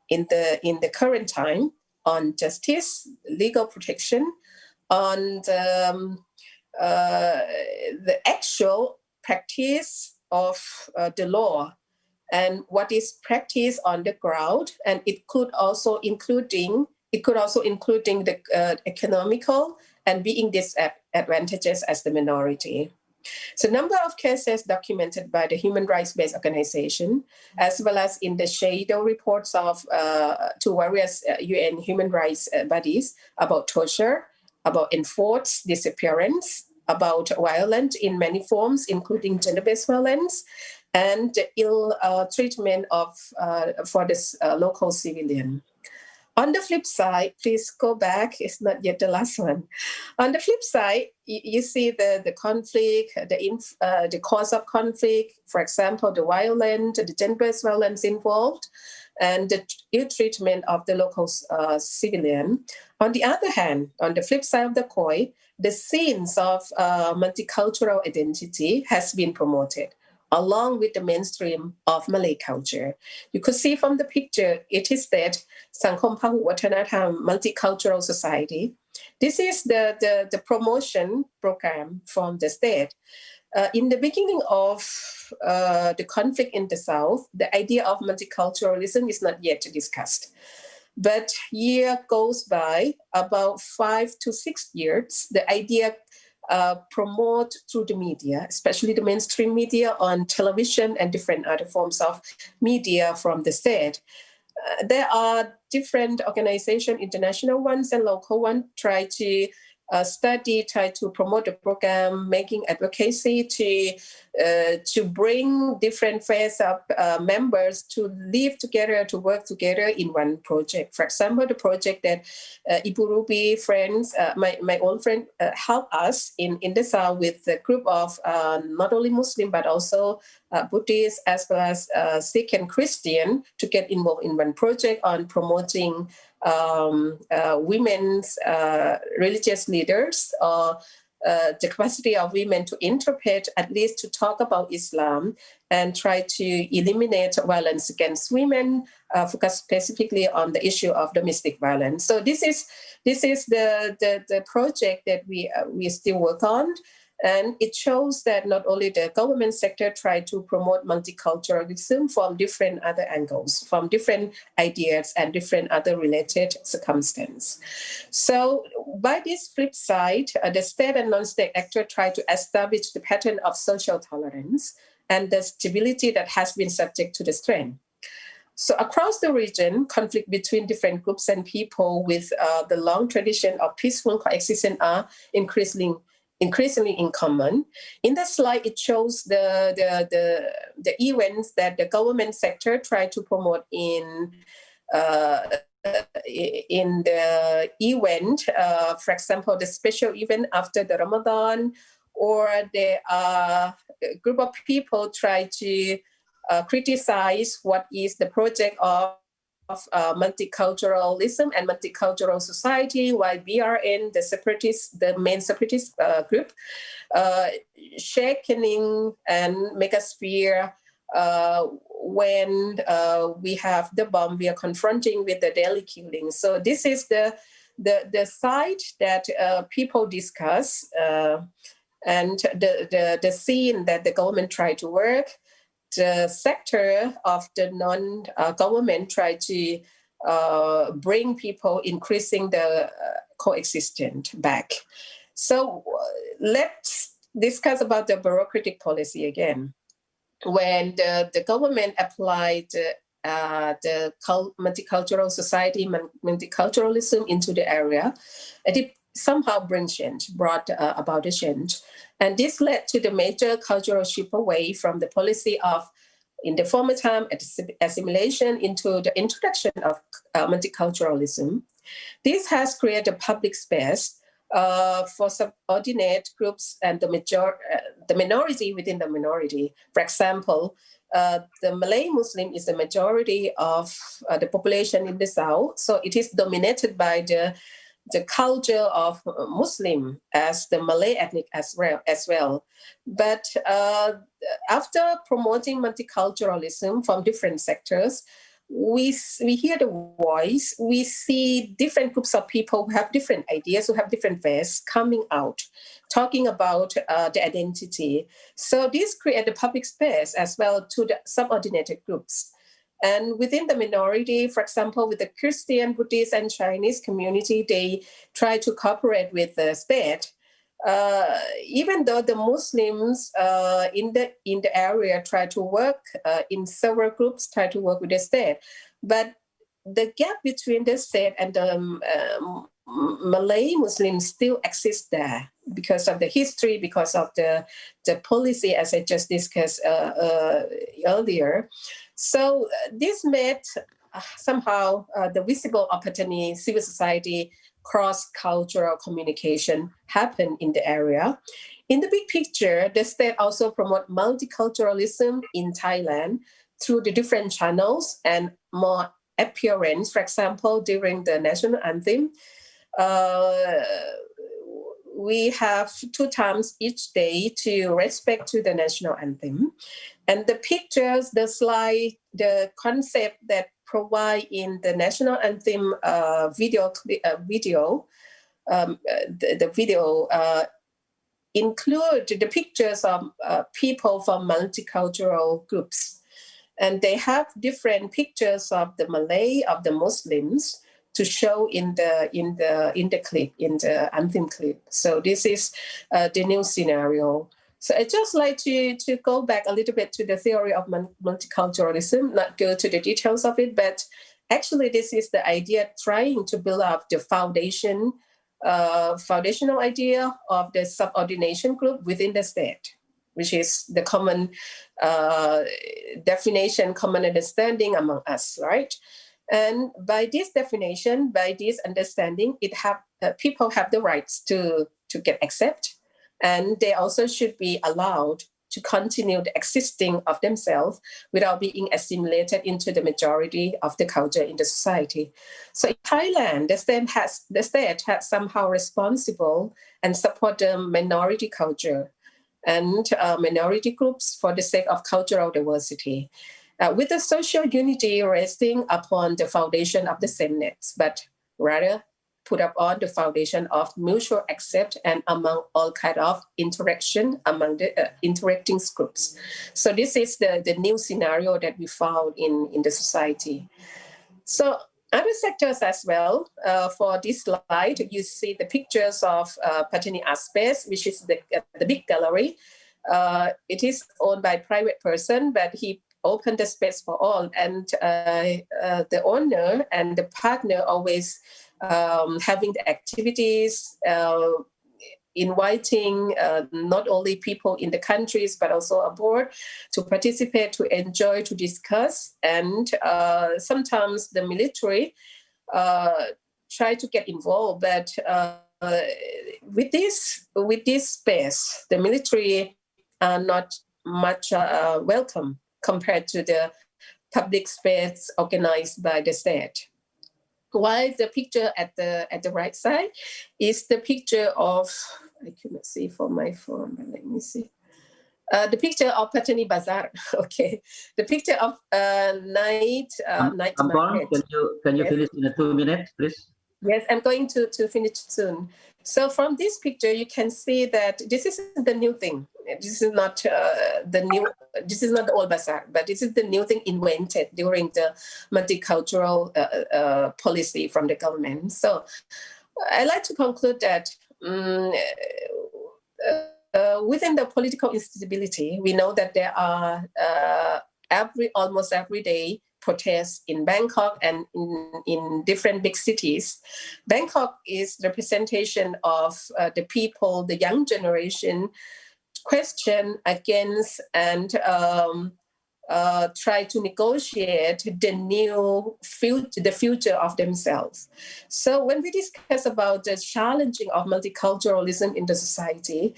in the current time on justice, legal protection, on the actual practice of the law and what is practiced on the ground, and it could also including the economical and being disadvantages as the minority. So number of cases documented by the human rights-based organization, as well as in the shadow reports of to various UN human rights bodies about torture, about enforced disappearance, about violence in many forms, including gender-based violence, and ill treatment of for this local civilian. On the flip side, please go back, it's not yet the last one. On the flip side, you see the conflict, the cause of conflict, for example, the violence, the gender-based violence involved, and the ill treatment of the local civilian. On the other hand, on the flip side of the coin, the scenes of multicultural identity has been promoted, along with the mainstream of Malay culture. You could see from the picture, it is that Sangkom Pahu Wattanatham Multicultural Society. This is the promotion program from the state. In the beginning of the conflict in the South, the idea of multiculturalism is not yet discussed. But year goes by, about 5 to 6 years, the idea promote through the media, especially the mainstream media on television and different other forms of media from the state. There are different organizations, international ones and local ones, try to study, try to promote the program, making advocacy to bring different phases of members to live together, to work together in one project. For example, the project that Ibu Ruby friends, my old friend, helped us in the South with a group of not only Muslim but also Buddhist as well as Sikh and Christian to get involved in one project on promoting women's religious leaders, or the capacity of women to interpret, at least to talk about Islam and try to eliminate violence against women, focus specifically on the issue of domestic violence. So this is the project that we still work on. And it shows that not only the government sector try to promote multiculturalism from different other angles, from different ideas and different other related circumstances. So by this flip side, the state and non-state actor try to establish the pattern of social tolerance and the stability that has been subject to the strain. So across the region, conflict between different groups and people with the long tradition of peaceful coexistence are increasingly in common. In the slide, it shows the events that the government sector tried to promote in the event, for example, the special event after the Ramadan, or there are a group of people try to criticize what is the project of multiculturalism and multicultural society, while BRN, the main separatist group, shaking and make us fear when we have the bomb, we are confronting with the daily killing. So this is the side that people discuss and the scene that the government try to work. The sector of the non-government try to bring people, increasing the coexistence back. So let's discuss about the bureaucratic policy again. When the government applied the multicultural society, multiculturalism into the area, it somehow brought about a change. And this led to the major cultural shift away from the policy of, in the former time, assimilation into the introduction of multiculturalism. This has created a public space for subordinate groups and the minority within the minority. For example, the Malay Muslim is the majority of the population in the South, so it is dominated by the culture of Muslim as the Malay ethnic as well. But after promoting multiculturalism from different sectors, we hear the voice, we see different groups of people who have different ideas, who have different ways coming out, talking about the identity. So this creates a public space as well to the subordinated groups. And within the minority, for example, with the Christian, Buddhist, and Chinese community, they try to cooperate with the state. Even though the Muslims in the area try to work in several groups, try to work with the state, but the gap between the state and the Malay Muslims still exists there because of the history, because of the policy, as I just discussed earlier. So this made somehow the visible opportunity, civil society, cross-cultural communication happen in the area. In the big picture, the state also promote multiculturalism in Thailand through the different channels and more appearance. For example, during the national anthem, we have 2 times each day to respect to the national anthem. And the pictures, the slide, the concept that provide in the national anthem video include the pictures of people from multicultural groups. And they have different pictures of the Malay, of the Muslims, to show in the clip, in the anthem clip. So this is the new scenario. So I'd just like to go back a little bit to the theory of multiculturalism, not go to the details of it, but actually this is the idea trying to build up the foundational idea of the subordination group within the state, which is the common definition, common understanding among us, right? And by this definition, by this understanding, people have the rights to get accepted, and they also should be allowed to continue the existing of themselves without being assimilated into the majority of the culture in the society. So in Thailand, the state has somehow responsible and support the minority culture and minority groups for the sake of cultural diversity. With the social unity resting upon the foundation of the sameness, but rather put up on the foundation of mutual accept and among all kind of interaction among the interacting groups. So this is the new scenario that we found in the society. So other sectors as well. For this slide, you see the pictures of Patani Art Space, which is the big gallery. It is owned by a private person, but he opened the space for all. And the owner and the partner always having the activities, inviting not only people in the countries, but also abroad to participate, to enjoy, to discuss. And sometimes the military try to get involved, but with this space, the military are not much welcome compared to the public space organized by the state. While the picture at the right side is the picture of, I cannot see from my phone, but let me see. The picture of Patani Bazaar. Okay, the picture of night market. Can you finish in 2 minutes, please? Yes, I'm going to finish soon. So from this picture, you can see that this is the new thing. This is not this is not the old bazaar, but this is the new thing invented during the multicultural policy from the government. So I like to conclude that within the political instability, we know that there are almost every day protests in Bangkok and in different big cities. Bangkok is representation of the people, the young generation, question against and try to negotiate the future of themselves. So when we discuss about the challenging of multiculturalism in the society,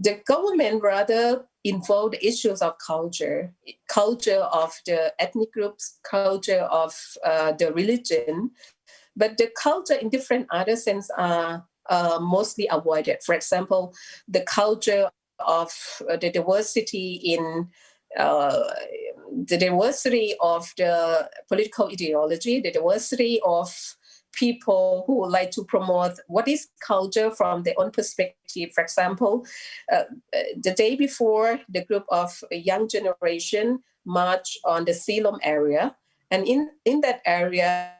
the government rather involve the issues of culture of the ethnic groups, culture of the religion, but the culture in different other sense are mostly avoided. For example, the culture of the diversity in the diversity of the political ideology, the diversity of people who would like to promote what is culture from their own perspective. For example, the day before, the group of young generation marched on the Silom area. And in that area,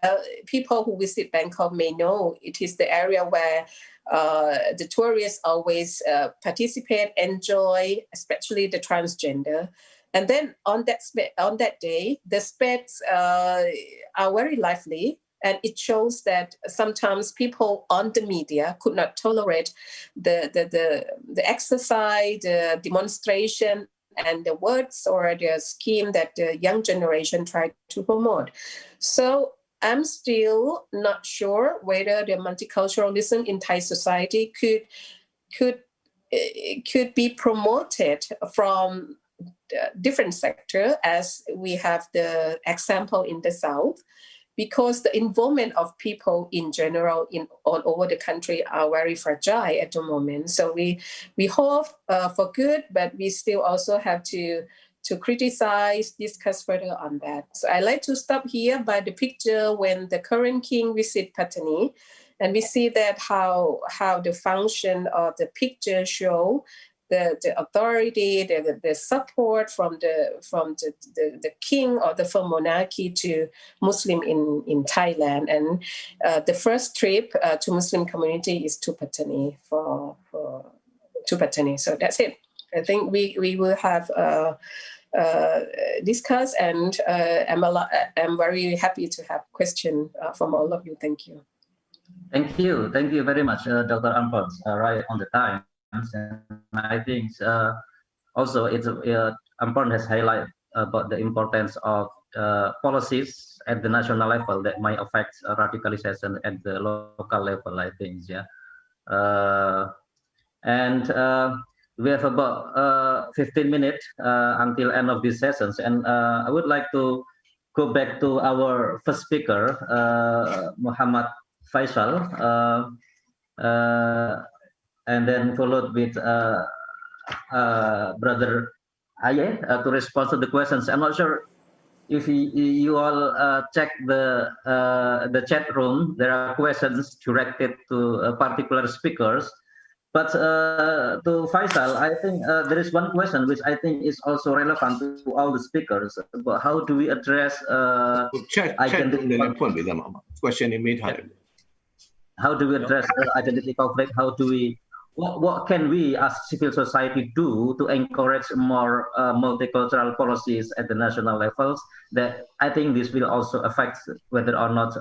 people who visit Bangkok may know it is the area where the tourists always participate, enjoy, especially the transgender. And then on that day, the space are very lively. And it shows that sometimes people on the media could not tolerate the exercise, the demonstration, and the words or the scheme that the young generation tried to promote. So I'm still not sure whether the multiculturalism in Thai society could be promoted from different sectors, as we have the example in the South, because the involvement of people in general all over the country are very fragile at the moment. So we hope for good, but we still also have to criticize, discuss further on that. So I like to stop here by the picture when the current king visit Pattani, and we see that how the function of the picture show the authority, the support from the king or the full monarchy to Muslim in Thailand. And the first trip to Muslim community is to Pattani to Pattani. So that's it. I think we will have discuss, and I'm very happy to have question from all of you. Thank you. Thank you very much, Dr. Ampon. Right on the time. And I think also it's Ampon has highlighted about the importance of policies at the national level that might affect radicalization at the local level, I think. Yeah. And we have about 15 minutes until end of these sessions, and I would like to go back to our first speaker, Muhammad Faisal, and then followed with Brother Aye to respond to the questions. I'm not sure if you all check the chat room. There are questions directed to particular speakers. But to Faisal, I think there is one question which I think is also relevant to all the speakers. But how do we address identity question in meantime? How do we address identity conflict? How do we what can we as civil society do to encourage more multicultural policies at the national levels? That I think this will also affect whether or not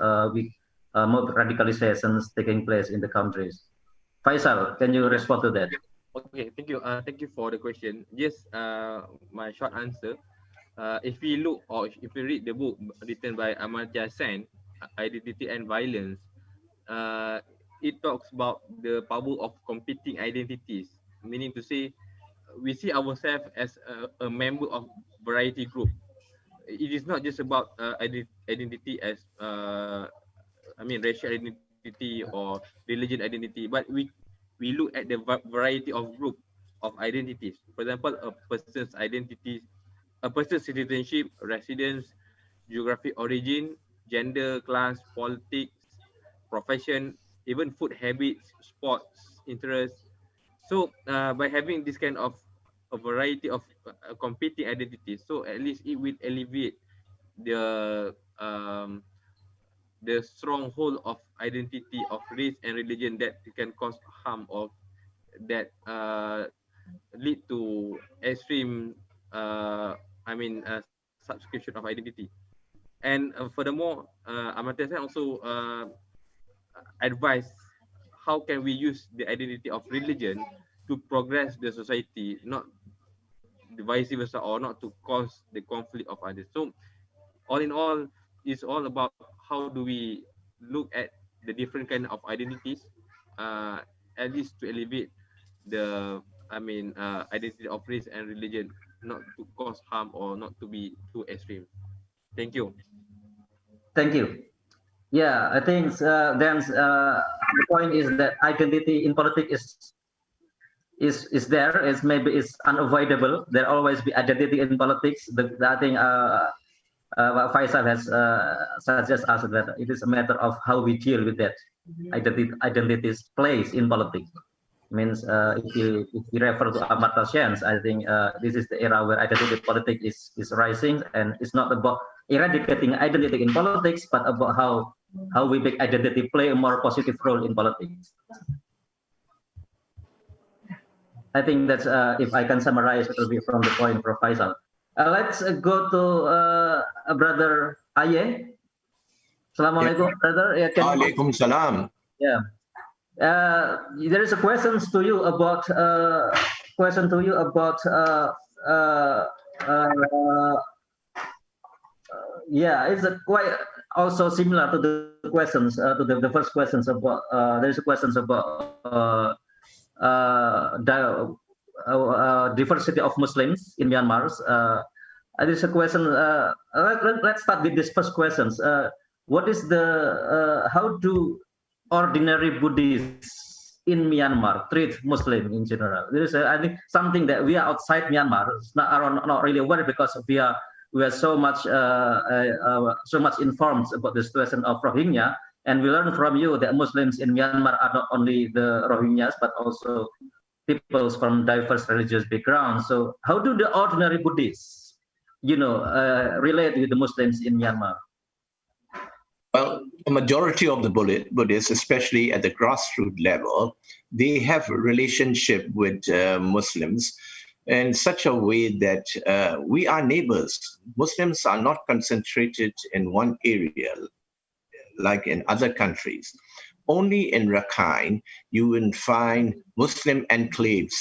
more radicalizations taking place in the countries. Faisal, can you respond to that? Okay, thank you. Thank you for the question. Yes, my short answer. If we look or if we read the book written by Amartya Sen, Identity and Violence, it talks about the power of competing identities, meaning to say we see ourselves as a member of variety group. It is not just about identity as racial identity or religion identity, but we look at the variety of group of identities. For example, a person's identity, a person's citizenship, residence, geographic origin, gender, class, politics, profession, even food habits, sports, interests. So by having this kind of a variety of competing identities, so at least it will alleviate the stronghold of identity of race and religion that can cause harm or that lead to extreme subscription of identity. And furthermore, Amartya Sen also advise how can we use the identity of religion to progress the society, not the vice versa, or not to cause the conflict of others. So all in all, it's all about how do we look at the different kind of identities, at least to alleviate the identity of race and religion, not to cause harm or not to be too extreme. Thank you. Thank you. Yeah, I think then the point is that identity in politics is is there. Is maybe it's unavoidable. There always be identity in politics. I think Faisal has suggested us that it is a matter of how we deal with that identity's place in politics. Means if you refer to Ahmad, I think this is the era where identity politics is rising, and it's not about eradicating identity in politics, but about how we make identity play a more positive role in politics. I think that's if I can summarize, it will be from the point Prof. Faisal. Let's go to Brother Aye. Assalamualaikum, brother. Waalaikum salam. Yeah. There is a question to you about yeah, it's a quite also similar to the questions to the first questions about there is a questions about diversity of Muslims in Myanmar. There is a question. Let's start with this first questions. What is the how do ordinary Buddhists in Myanmar treat Muslim in general? There is, I think, something that we are outside Myanmar not really aware, because we are so much informed about the situation of Rohingya, and we learn from you that Muslims in Myanmar are not only the Rohingyas but also peoples from diverse religious backgrounds. So, how do the ordinary Buddhists, relate with the Muslims in Myanmar? Well, the majority of the Buddhists, especially at the grassroots level, they have a relationship with Muslims in such a way that we are neighbors. Muslims are not concentrated in one area like in other countries. Only in Rakhine, you will find Muslim enclaves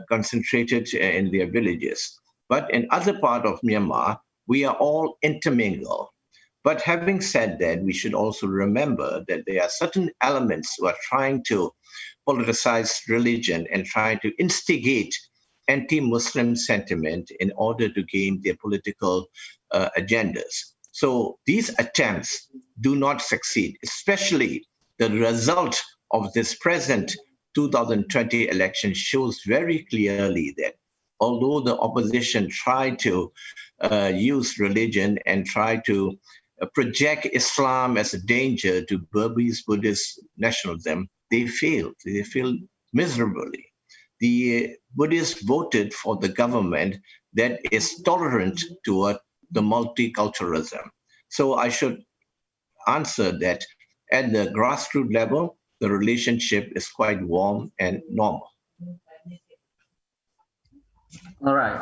concentrated in their villages. But in other part of Myanmar, we are all intermingled. But having said that, we should also remember that there are certain elements who are trying to politicize religion and trying to instigate anti-Muslim sentiment in order to gain their political agendas. So these attempts do not succeed, especially the result of this present 2020 election shows very clearly that although the opposition tried to use religion and try to project Islam as a danger to Burmese Buddhist nationalism, they failed. They failed miserably. The Buddhists voted for the government that is tolerant toward the multiculturalism. So I should answer that at the grassroots level, the relationship is quite warm and normal. All right.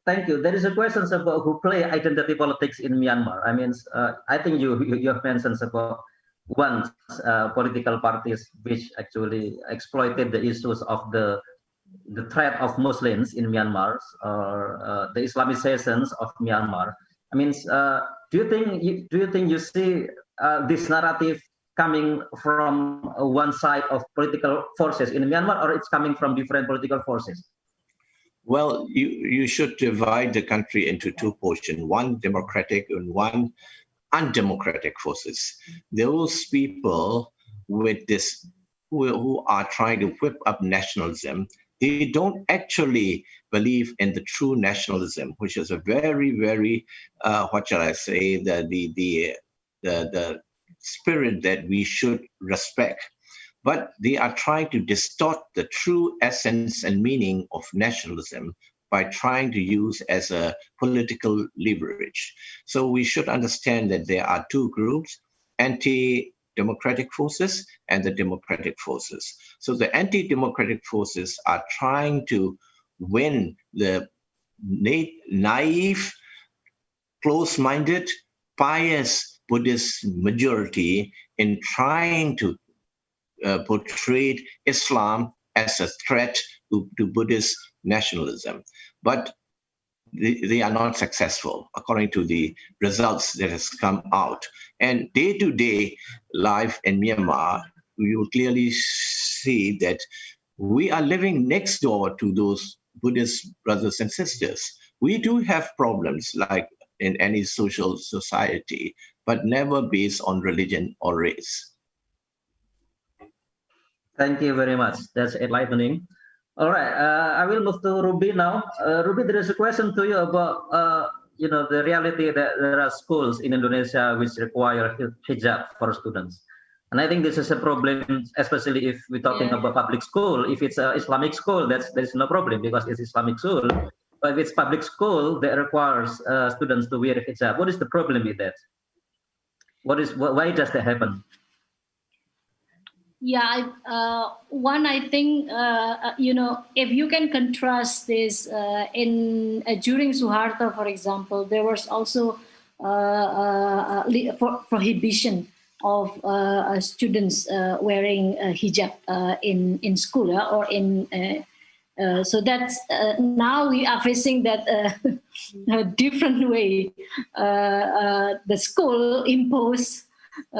Thank you. There is a question about who play identity politics in Myanmar. I mean, I think you have mentioned about once political parties which actually exploited the issues of the threat of Muslims in Myanmar or the Islamicizations of Myanmar. I mean, do you think you see this narrative coming from one side of political forces in Myanmar, or it's coming from different political forces? Well, you should divide the country into two portions, one democratic and one undemocratic forces. Those people with this who are trying to whip up nationalism, they don't actually believe in the true nationalism, which is a very, very, what shall I say, the spirit that we should respect. But they are trying to distort the true essence and meaning of nationalism by trying to use as a political leverage. So we should understand that there are two groups, anti-democratic forces and the democratic forces. So the anti-democratic forces are trying to win the naive, close-minded, pious Buddhist majority in trying to portray Islam as a threat to Buddhist nationalism. But they are not successful according to the results that has come out. And day-to-day life in Myanmar, you will clearly see that we are living next door to those Buddhist brothers and sisters. We do have problems like in any social society, but never based on religion or race. Thank you very much. That's enlightening. All right, I will move to Ruby now. Ruby, there is a question to you about the reality that there are schools in Indonesia which require hijab for students. And I think this is a problem, especially if we're talking about public school. If it's an Islamic school, there's no problem because it's Islamic school. But if it's public school that requires students to wear hijab, what is the problem with that? Why does that happen? Yeah, one, I think, if you can contrast this during Suharto, for example, there was also prohibition of students wearing hijab in school or in. So that's now we are facing that a different way. The school imposed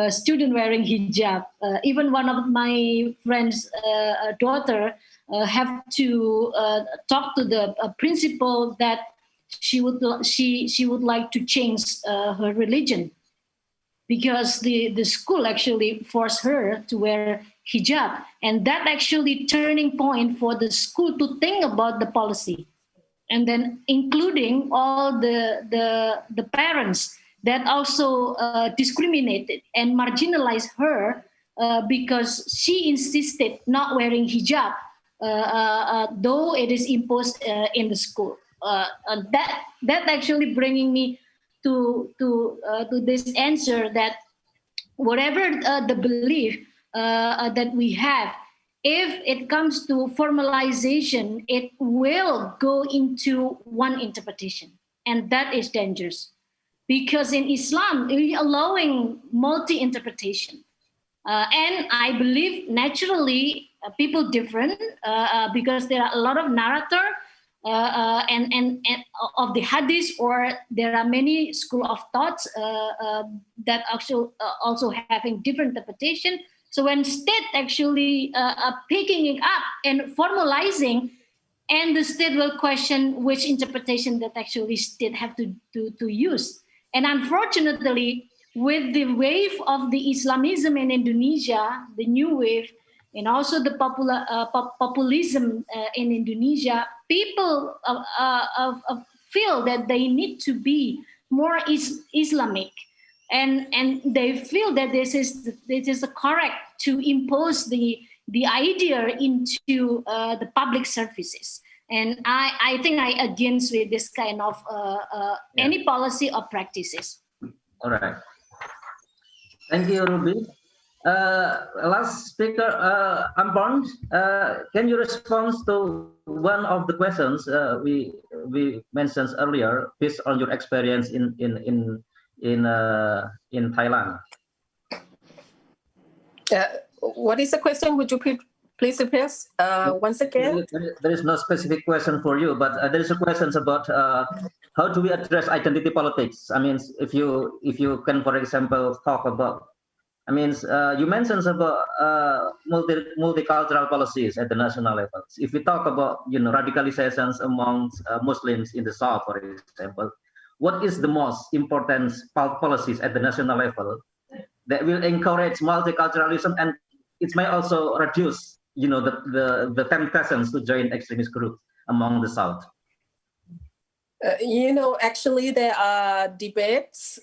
student wearing hijab. Even one of my friends' daughter have to talk to the principal that she would like to change her religion, because the school actually forced her to wear hijab, and that actually turning point for the school to think about the policy, and then including all the parents that also discriminated and marginalized her because she insisted not wearing hijab, though it is imposed in the school. And that actually bringing me to this answer that whatever the belief that we have, if it comes to formalization, it will go into one interpretation, and that is dangerous. Because in Islam, we are allowing multi-interpretation. And I believe naturally people different because there are a lot of narrator and of the hadith, or there are many school of thoughts that also having different interpretation. So when state actually picking it up and formalizing, and the state will question which interpretation that actually state have to use. And unfortunately, with the wave of the Islamism in Indonesia, the new wave, and also the populism in Indonesia, people feel that they need to be more Islamic, and they feel that this is correct to impose the idea into the public services. And I think I against with this kind of any policy or practices. All right. Thank you, Ruby. Last speaker, Ampon, can you respond to one of the questions we mentioned earlier, based on your experience in Thailand? What is the question? Would you please repeat once again? There is no specific question for you, but there is a question about how do we address identity politics? I mean, if you can, for example, talk about, I mean, you mentioned about multicultural policies at the national level. If we talk about radicalizations amongst Muslims in the South, for example, what is the most important policies at the national level that will encourage multiculturalism, and it may also reduce the temptations to join extremist groups among the South? Actually, there are debates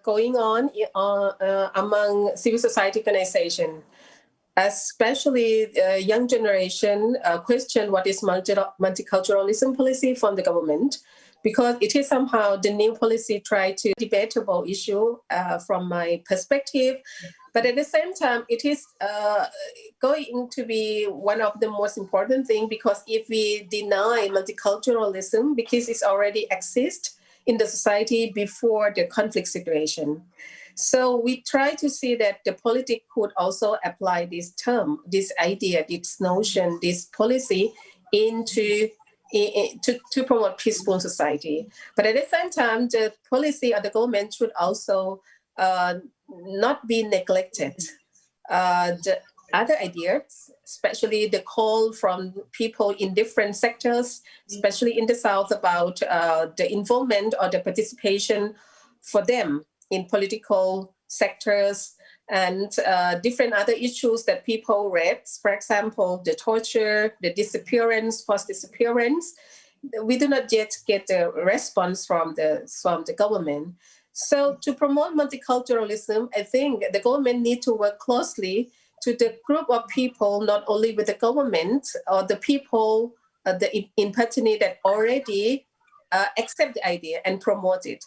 going on among civil society organizations, especially the young generation question what is multiculturalism policy from the government, because it is somehow the new policy try to debatable issue from my perspective. But at the same time, it is going to be one of the most important things, because if we deny multiculturalism, because it's already exists in the society before the conflict situation. So we try to see that the politics could also apply this term, this idea, this notion, this policy into to promote peaceful society. But at the same time, the policy of the government should also not be neglected. The other ideas, especially the call from people in different sectors, especially in the South, about the involvement or the participation for them in political sectors, and different other issues that people raise. For example, the torture, the disappearance, forced disappearance. We do not yet get a response from the government. So to promote multiculturalism, I think the government need to work closely to the group of people, not only with the government or the people in Patani that already accept the idea and promote it.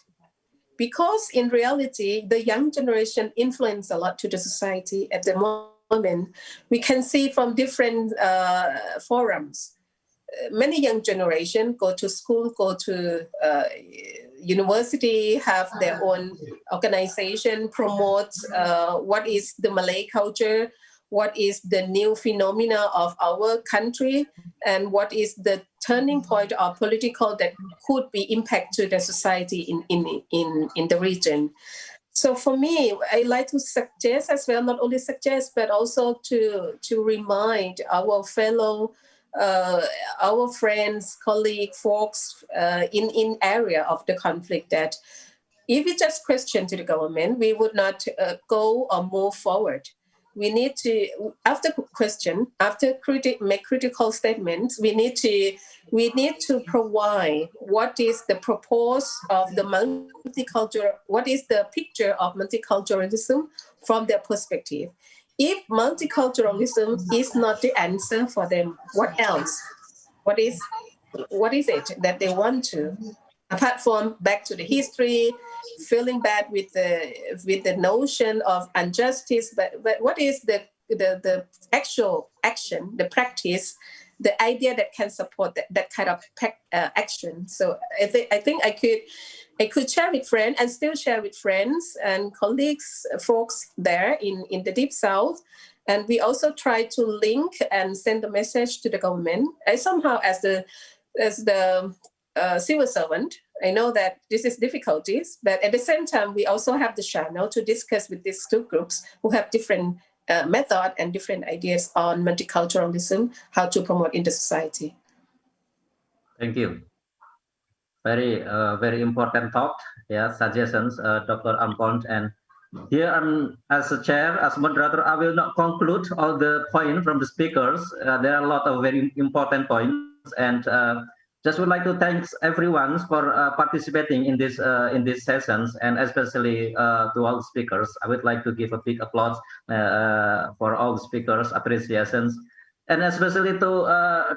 Because in reality, the young generation influence a lot to the society at the moment. We can see from different forums. Many young generation go to school, go to university, have their own organization, promote what is the Malay culture, what is the new phenomena of our country, and what is the turning point of political that could be impact to the society in the region. So for me, I like to suggest as well, not only suggest, but also to remind our fellow our friends, colleagues, folks in area of the conflict that if we just question to the government, we would not go or move forward. We need to, after question, after make critical statements, we need to provide what is the purpose of the multicultural, what is the picture of multiculturalism from their perspective. If multiculturalism is not the answer for them, what else? What is it that they want to? Apart from back to the history, feeling bad with the notion of injustice, but what is the actual action, the practice, the idea that can support that kind of action? So I think I could share with friends and still share with friends and colleagues, folks there in the Deep South. And we also try to link and send a message to the government. I somehow, as the civil servant, I know that this is difficulties, but at the same time, we also have the channel to discuss with these two groups who have different method and different ideas on multiculturalism, how to promote in the society. Thank you. Very important thought, suggestions, Dr. Ampon. And here as a chair, as moderator, I will not conclude all the points from the speakers. There are a lot of very important points, and just would like to thank everyone for participating in these sessions, and especially to all the speakers. I would like to give a big applause for all the speakers, appreciations. And especially to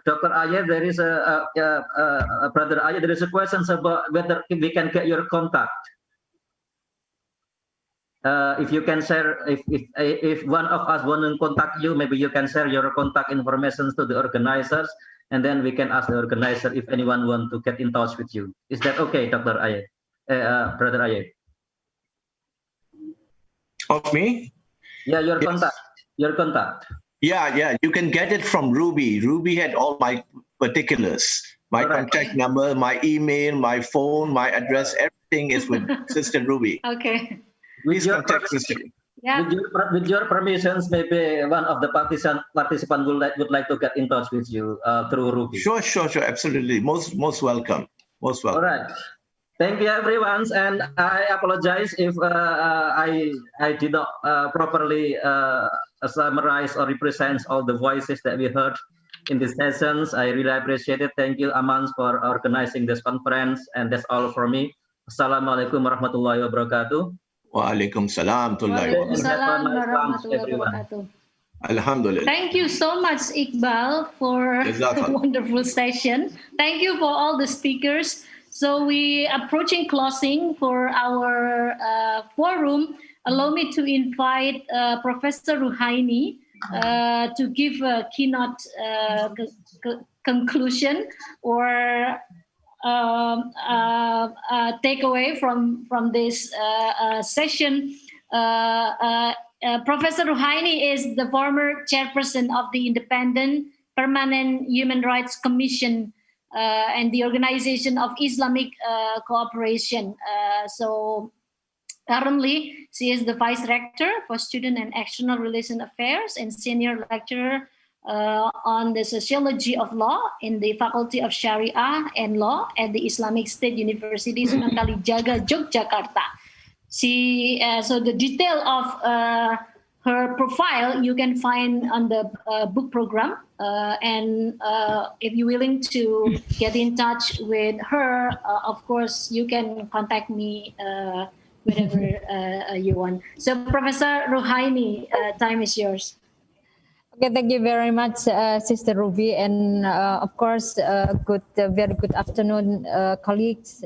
Dr. Ayah, there is Brother Ayah, there is a question about whether we can get your contact. If you can share, if one of us want to contact you, maybe you can share your contact information to the organizers, and then we can ask the organizer if anyone want to get in touch with you. Is that okay, Dr. Ayah, Brother Ayah? Of me? Yeah, your contact. Your contact. Yeah, you can get it from Ruby. Ruby had all my particulars, my contact number, my email, my phone, my address, everything is with Sister Ruby. Okay. Please contact Sister. Yeah. With your permissions, maybe one of the participants would like to get in touch with you through Ruby. Sure, absolutely. Most welcome. Most welcome. All right. Thank you, everyone, and I apologize if I did not properly summarize or represent all the voices that we heard in these sessions. I really appreciate it. Thank you, Aman, for organizing this conference, and that's all for me. Assalamualaikum warahmatullahi wabarakatuh. Waalaikumsalam warahmatullahi wabarakatuh. Alhamdulillah. Thank you so much, Iqbal, for a wonderful session. Thank you for all the speakers. So we approaching closing for our forum. Allow me to invite Professor Rohmaniyah to give a keynote conclusion or takeaway from this session. Professor Rohmaniyah is the former chairperson of the Independent Permanent Human Rights Commission and the Organization of Islamic Cooperation. So currently, she is the Vice Rector for Student and External Relation Affairs and Senior Lecturer on the Sociology of Law in the Faculty of Sharia and Law at the Islamic State University, Sunan Kalijaga, Yogyakarta. So the detail of her profile you can find on the book program, and if you're willing to get in touch with her, of course you can contact me whenever you want. So Professor Rohani, time is yours. Okay, thank you very much, Sister Ruby, and of course, very good afternoon, colleagues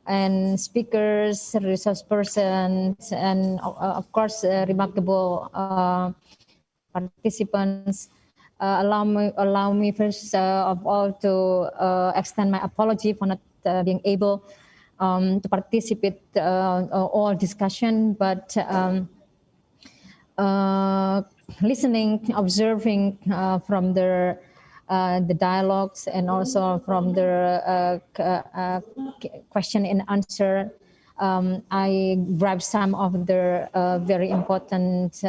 and speakers, resource persons, and of course, remarkable participants. Allow me first of all to extend my apology for not being able to participate all discussion, but listening, observing from the dialogues and also from the question and answer, I grabbed some of the very important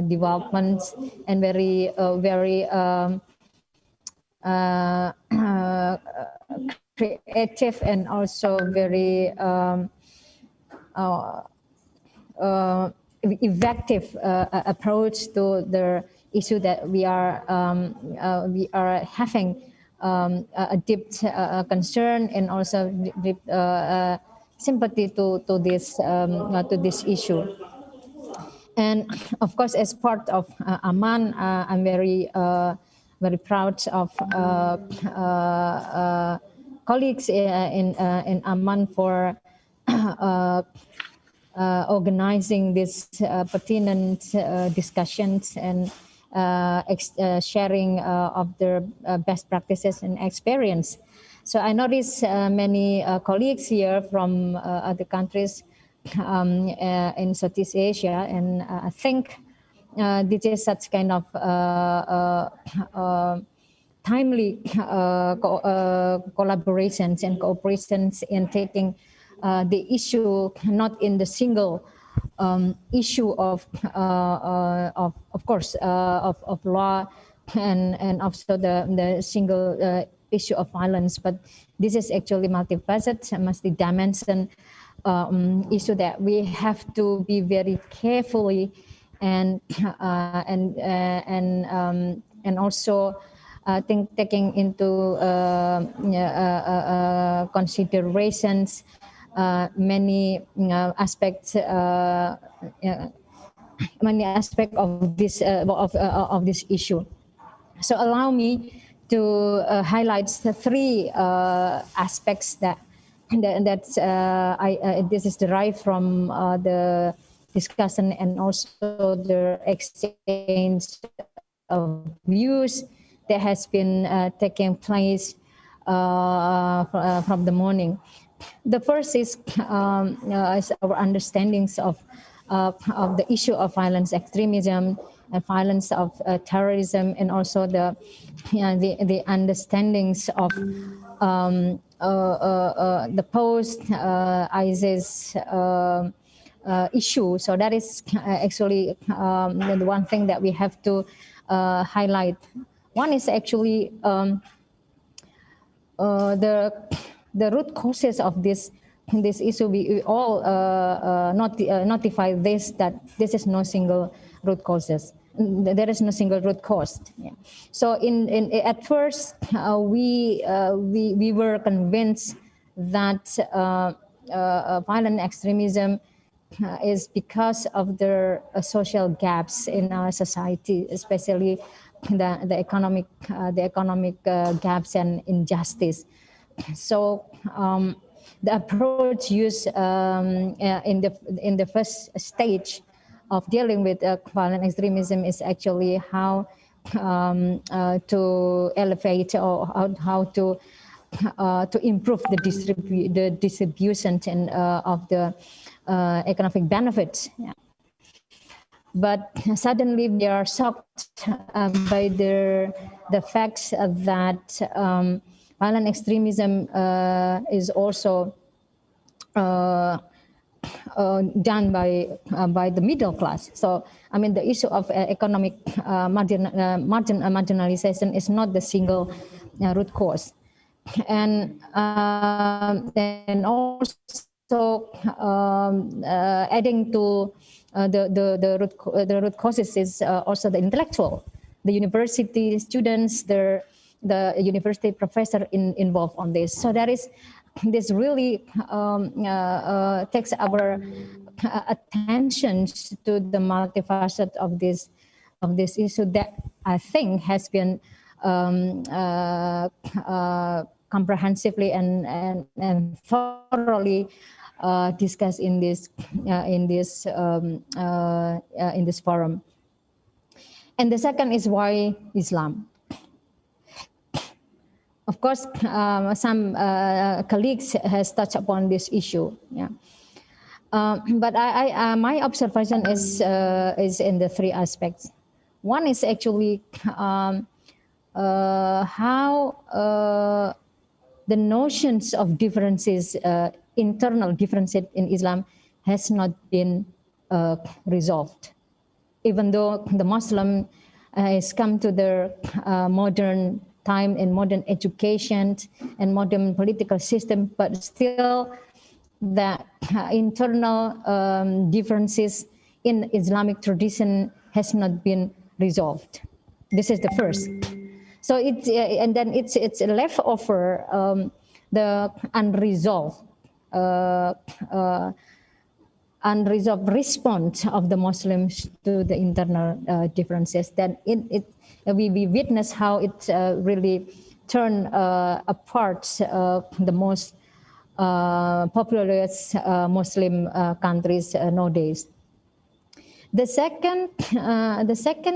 developments and very creative and also very effective approach to the issue that we are having a deep concern and also deep sympathy to this issue. And of course, as part of Aman, I'm very proud of colleagues in Aman for organizing these pertinent discussions and sharing of their best practices and experience. So I notice many colleagues here from other countries in Southeast Asia, and I think this is such kind of timely collaborations and cooperations in taking the issue not in the single issue of course of law and also the single issue of violence, but this is actually multifaceted, multi-dimension issue that we have to be very carefully and also taking into considerations many aspects of this issue. So allow me to highlight the three aspects that this is derived from the discussion and also the exchange of views that has been taking place from the morning. The first is our understandings of the issue of violence extremism and violence of terrorism, and also the understandings of the post ISIS issue. So that is actually the one thing that we have to highlight. One is actually the root causes of this issue. We all notify this, that this is no single root causes. There is no single root cause. Yeah. So at first we were convinced that violent extremism is because of the social gaps in our society, especially the economic gaps and injustice. So the approach used in the first stage of dealing with violent extremism is actually how to elevate or how to improve the distribution of the economic benefits. Yeah. But suddenly we are shocked by the facts that violent extremism is also done by the middle class. So, I mean, the issue of economic marginalization is not the single root cause, and also also adding to the root causes is also the intellectual, the university students, the university professor involved on this. So this really takes our attention to the multifaceted of this issue that I think has been comprehensively and thoroughly discussed in this forum. And the second is why Islam. Of course, some colleagues has touched upon this issue. Yeah. But my observation is in the three aspects. One is actually how the notions of differences, internal differences in Islam, has not been resolved. Even though the Muslim has come to the modern time and modern education and modern political system, but still the internal differences in Islamic tradition has not been resolved. This is the first. So and then it's left over the unresolved response of the Muslims to the internal differences. Then we witness how it really turned apart the most populous Muslim countries nowadays. The second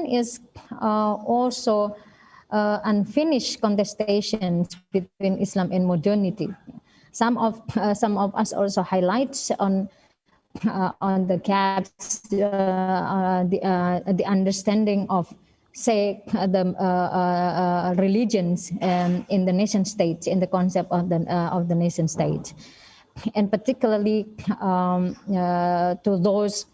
is also unfinished contestations between Islam and modernity. Some of us also highlights on the gaps, the understanding of, say, the religions in the nation state, in the concept of the nation state, and particularly to those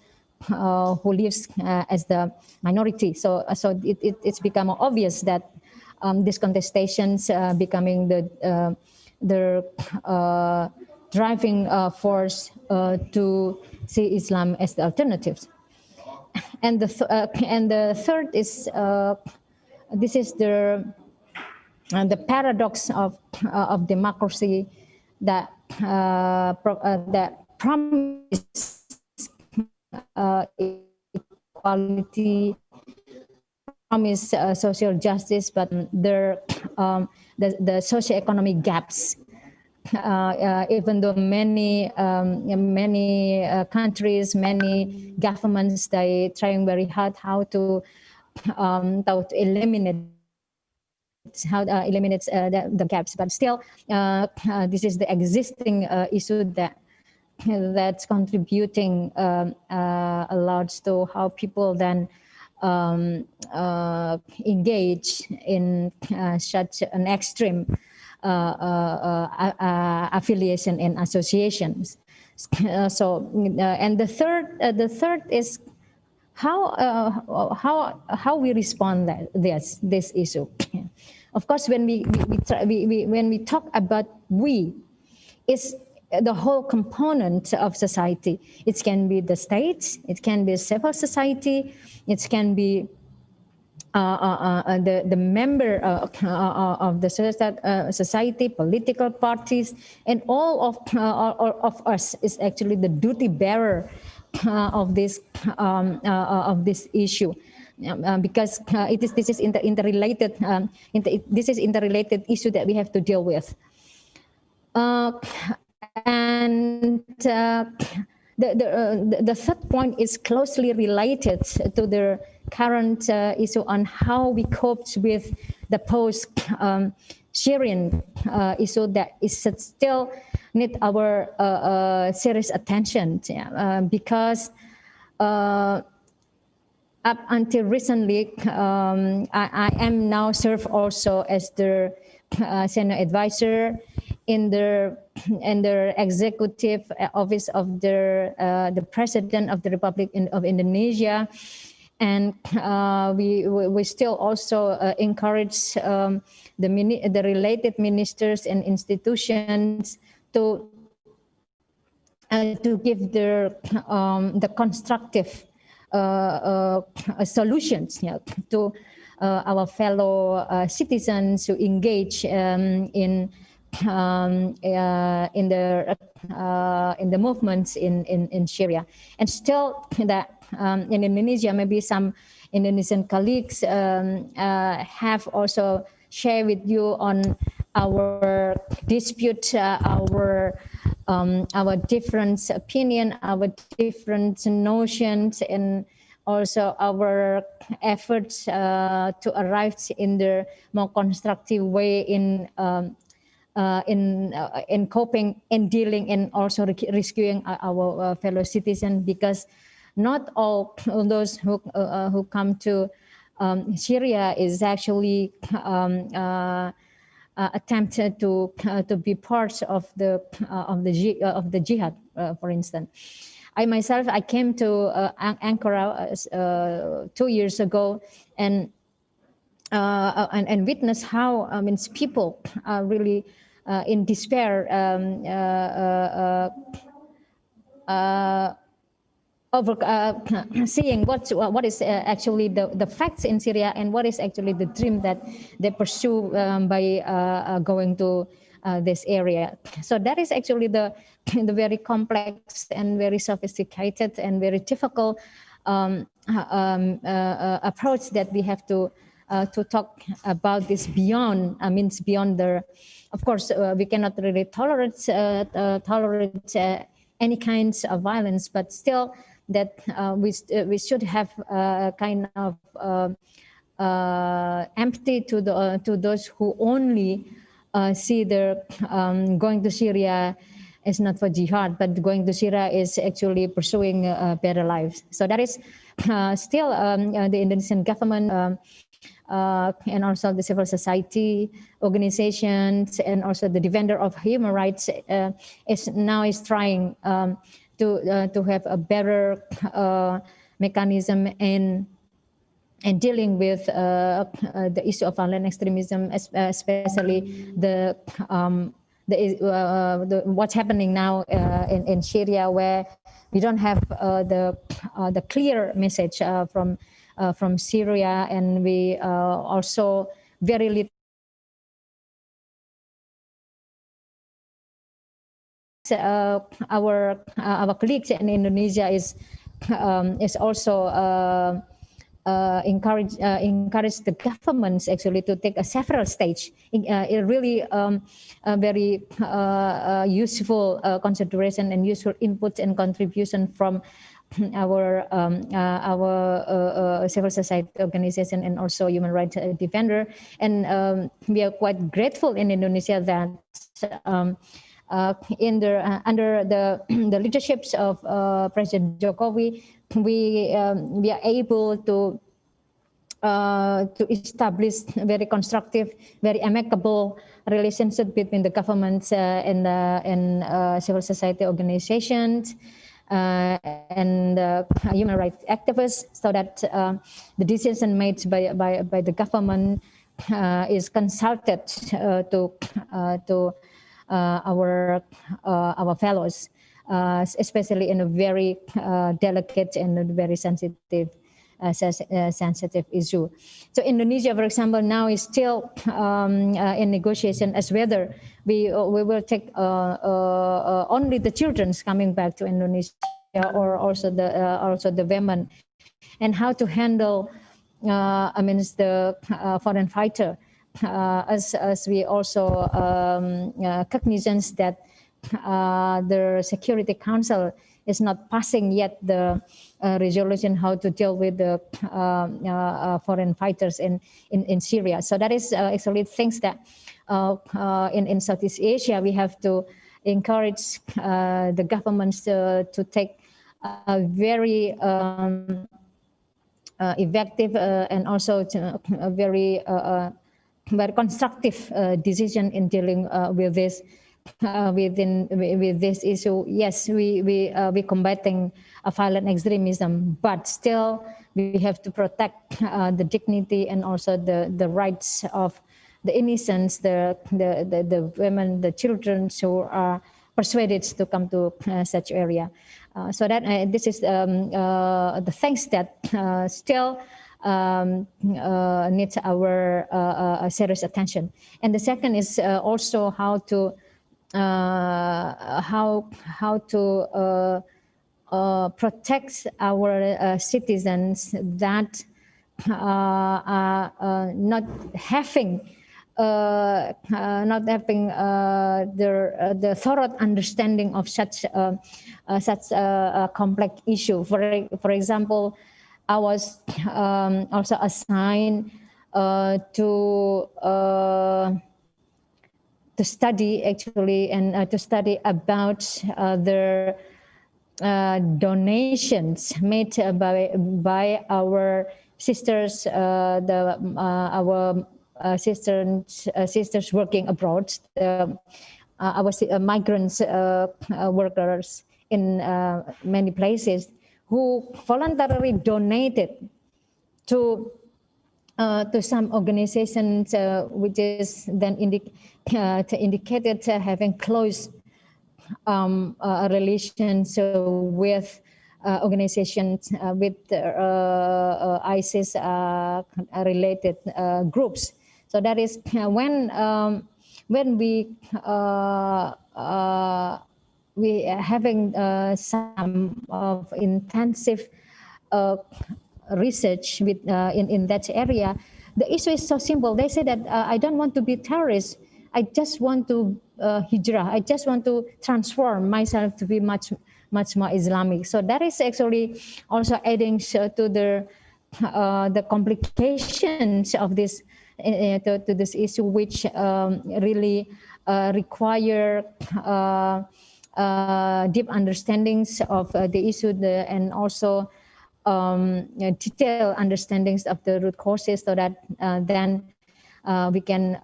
who lives as the minority. So it's become obvious that these contestations becoming the driving force to see Islam as the alternatives. And the third is this is the paradox of democracy that promises equality, promise social justice, but the socioeconomic gaps. Even though many countries, many governments, they trying very hard how to eliminate the gaps, but still this is the existing issue that's contributing a lot to how people then engage in such an extreme affiliation and associations. And the third is how we respond to this issue. Of course, when we talk about we, it's the whole component of society. It can be the state, it can be civil society, it can be the member of the society, political parties, and all of us is actually the duty bearer of this issue, because this is interrelated. This is interrelated issue that we have to deal with. And the third point is closely related to the current issue on how we cope with the post-Syrian issue that is still need our serious attention, because up until recently, I am now served also as the senior advisor in the executive office of the president of the Republic of Indonesia, and we still also encourage the related ministers and institutions to to give the constructive solutions to our fellow citizens who engage in the movements in Syria. And still that in Indonesia, maybe some Indonesian colleagues have also shared with you on our dispute, our different opinion, our different notions, and also our efforts to arrive in the more constructive way in coping and dealing and also rescuing our fellow citizens, because not all those who come to Syria is actually attempted to be part of the jihad, for instance. I myself, I came to Ankara 2 years ago and witnessed how people are really in despair over seeing what is actually the facts in Syria and what is actually the dream that they pursue by going to this area. So that is actually the very complex and very sophisticated and very difficult approach that we have to talk about this beyond. Beyond the, of course, we cannot really tolerate any kinds of violence, but still that we should have kind of empathy to those who only see the going to Syria is not for jihad, but going to Syria is actually pursuing better lives. So that is still the Indonesian government and also the civil society organizations and also the defender of human rights is trying to have a better mechanism in dealing with the issue of violent extremism, especially the what's happening now in Syria, where we don't have the clear message from Syria, and we also very little. Our colleagues in Indonesia is also encourage the governments actually to take several stage. It really very useful consideration and useful input and contribution from our civil society organization and also human rights defender. And we are quite grateful in Indonesia that under the leaderships of President Jokowi, we are able to establish very constructive, very amicable relationship between the governments and civil society organizations and human rights activists, so that the decision made by the government is consulted to our fellows, especially in a very delicate and very sensitive issue. So Indonesia, for example, now is still in negotiation as whether we will take only the children coming back to Indonesia or also the women, and how to handle the foreign fighter. As we also cognizance that the Security Council is not passing yet the resolution how to deal with the foreign fighters in Syria. So that is actually things that in Southeast Asia we have to encourage the governments to take a very effective and also a very constructive decision in dealing with this with this issue. Yes, we combating violent extremism, but still we have to protect the dignity and also the rights of the innocents, the women, the children who are persuaded to come to such area. So that this is the things that still needs our serious attention. And the second is also how to protect our citizens that are not having the thorough understanding of such a complex issue. For example, I was also assigned to study actually and to study about the donations made by our sisters, our sisters working abroad, our migrants workers in many places who voluntarily donated to some organizations which is then indicated having close relations with organizations with ISIS related groups. So that is when we having some of intensive research with in that area. The issue is so simple. They say that I don't want to be terrorist. I just want to hijrah. I just want to transform myself to be much more Islamic. So that is actually also adding to the complications of this to this issue, which really require deep understandings of the issue and also detailed understandings of the root causes, so that then we can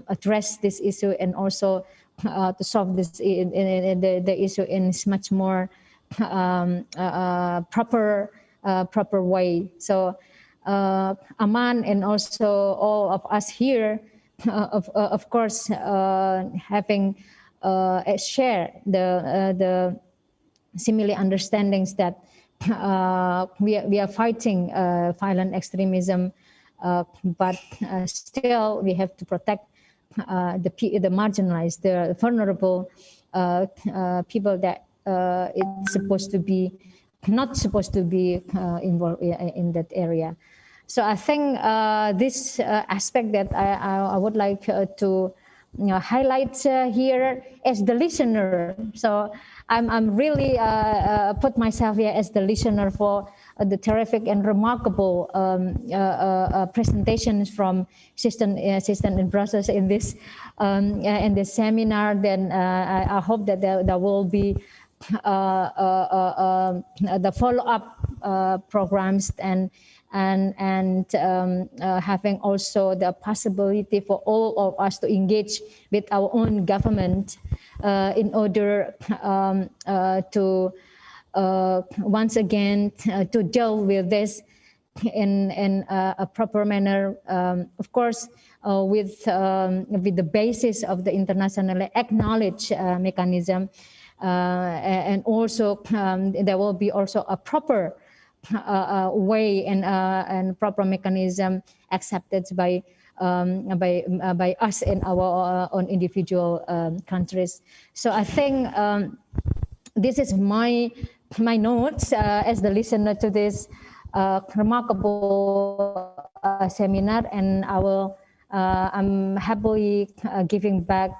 address this issue and also to solve this the issue in much more proper way. So Aman and also all of us here, of course, having share the similar understandings that we are fighting violent extremism, but still we have to protect the marginalized, the vulnerable people that it's supposed to be not supposed to be involved in that area. So I think this aspect that I would like to highlight here as the listener. So I'm really put myself here as the listener for the terrific and remarkable presentations from Sister and brothers in this seminar. Then I hope that there will be the follow-up programs and having also the possibility for all of us to engage with our own government in order to once again to deal with this in a proper manner, of course, with the basis of the internationally acknowledged mechanism, and also there will be also a proper way and proper mechanism accepted by us in our own individual countries. So I think this is my notes as the listener to this remarkable seminar, and I'm happily giving back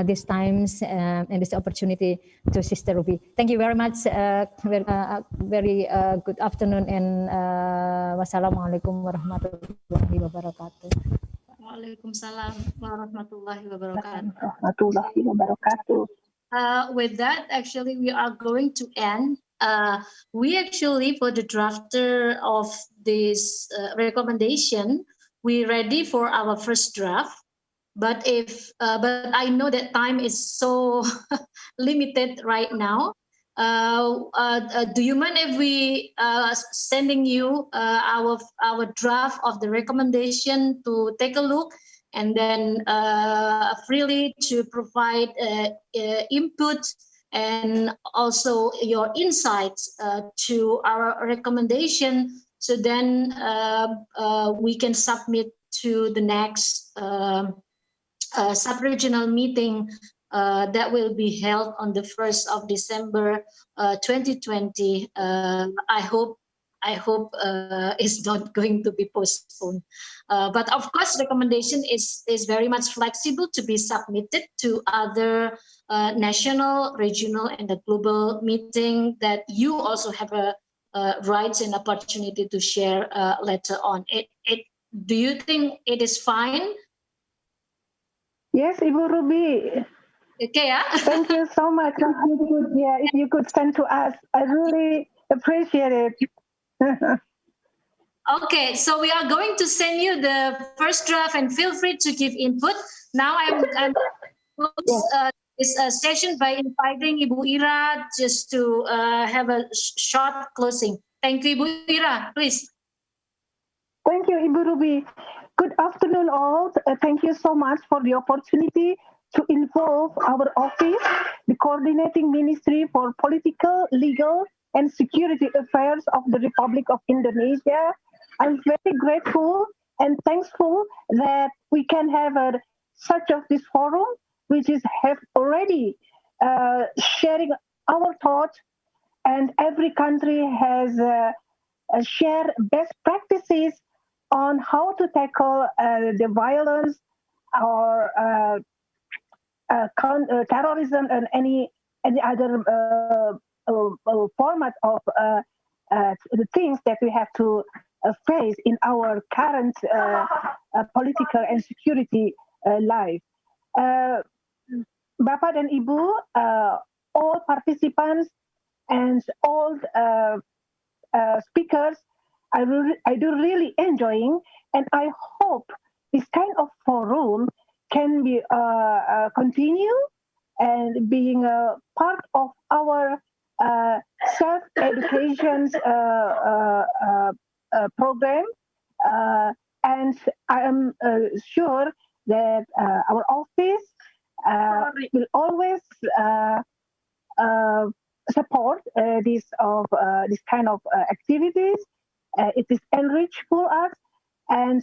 these times and this opportunity to Sister Ruby. Thank you very much. Very good afternoon, and wassalamualaikum warahmatullahi wabarakatuh. Waalaikumsalam warahmatullahi wabarakatuh. Warahmatullahi wabarakatuh. With that, actually, we are going to end. We actually, for the drafter of this recommendation, we ready for our first draft. But I know that time is so limited right now. Do you mind if we sending you our draft of the recommendation to take a look, and then freely to provide input and also your insights to our recommendation. So then we can submit to the next sub-regional meeting that will be held on the 1st of December 2020. I hope it's not going to be postponed. But of course, recommendation is very much flexible to be submitted to other national, regional, and the global meeting that you also have a rights and opportunity to share later on. Do you think it is fine? Yes, Ibu Ruby. Okay, yeah. Thank you so much. If you could send to us, I really appreciate it. Okay, so we are going to send you the first draft and feel free to give input. Now I'm close this session by inviting Ibu Ira just to have a short closing. Thank you, Ibu Ira, please. Thank you, Ibu Ruby. Good afternoon, all. Thank you so much for the opportunity to involve our office, the Coordinating Ministry for Political, Legal, and Security Affairs of the Republic of Indonesia. I'm very grateful and thankful that we can have such of this forum, which is have already sharing our thoughts, and every country has shared best practices on how to tackle the violence or terrorism and any other format of the things that we have to face in our current political and security life. Bapak dan Ibu, all participants and all speakers, I do really enjoying, and I hope this kind of forum can be continue and being a part of our self-education program. And I am sure that our office will always support this kind of activities. It is enrichful us, and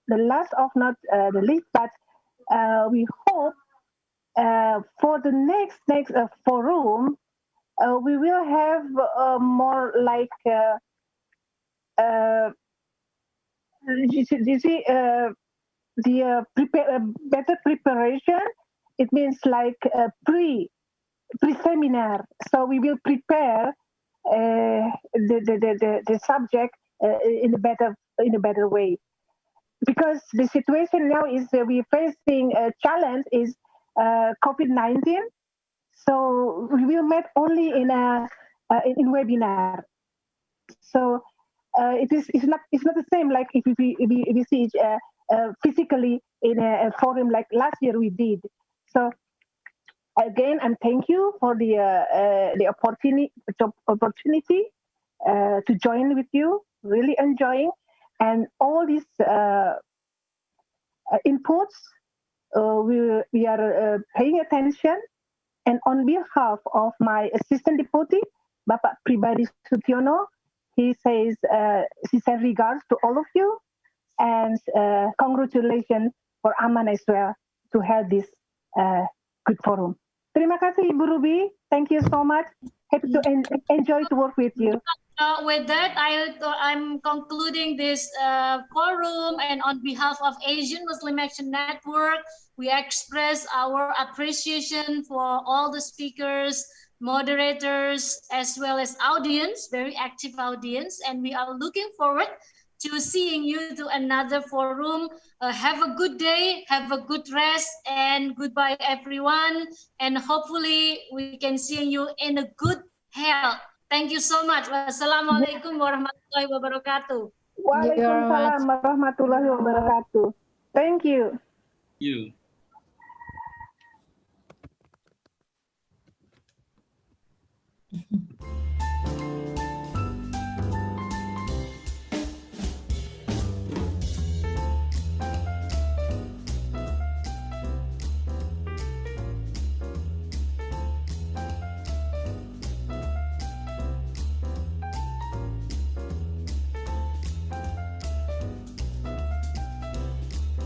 the last of not the least, but we hope for the next forum we will have more like you see the better preparation. It means like pre-seminar. So we will prepare the subject in a better way, because the situation now is we're facing a challenge is COVID-19. So we will meet only in webinar. So it's not the same like if we see physically in a forum like last year we did. So again, and thank you for the opportunity to join with you. Really enjoying, and all these inputs we are paying attention. And on behalf of my assistant deputy, Bapak Pribadi Sutiono, he says sincere regards to all of you, and congratulations for Aman as well to have this good forum. Terima kasih, Ibu Ruby. Thank you so much. Happy to enjoy to work with you. With that, I'm concluding this forum, and on behalf of Asian Muslim Action Network, we express our appreciation for all the speakers, moderators, as well as audience, very active audience, and we are looking forward to seeing you to another forum. Have a good day, have a good rest, and goodbye everyone, and hopefully we can see you in a good health. Thank you so much. Wassalamualaikum warahmatullahi wabarakatuh. Waalaikumsalam warahmatullahi wabarakatuh. Thank you. You.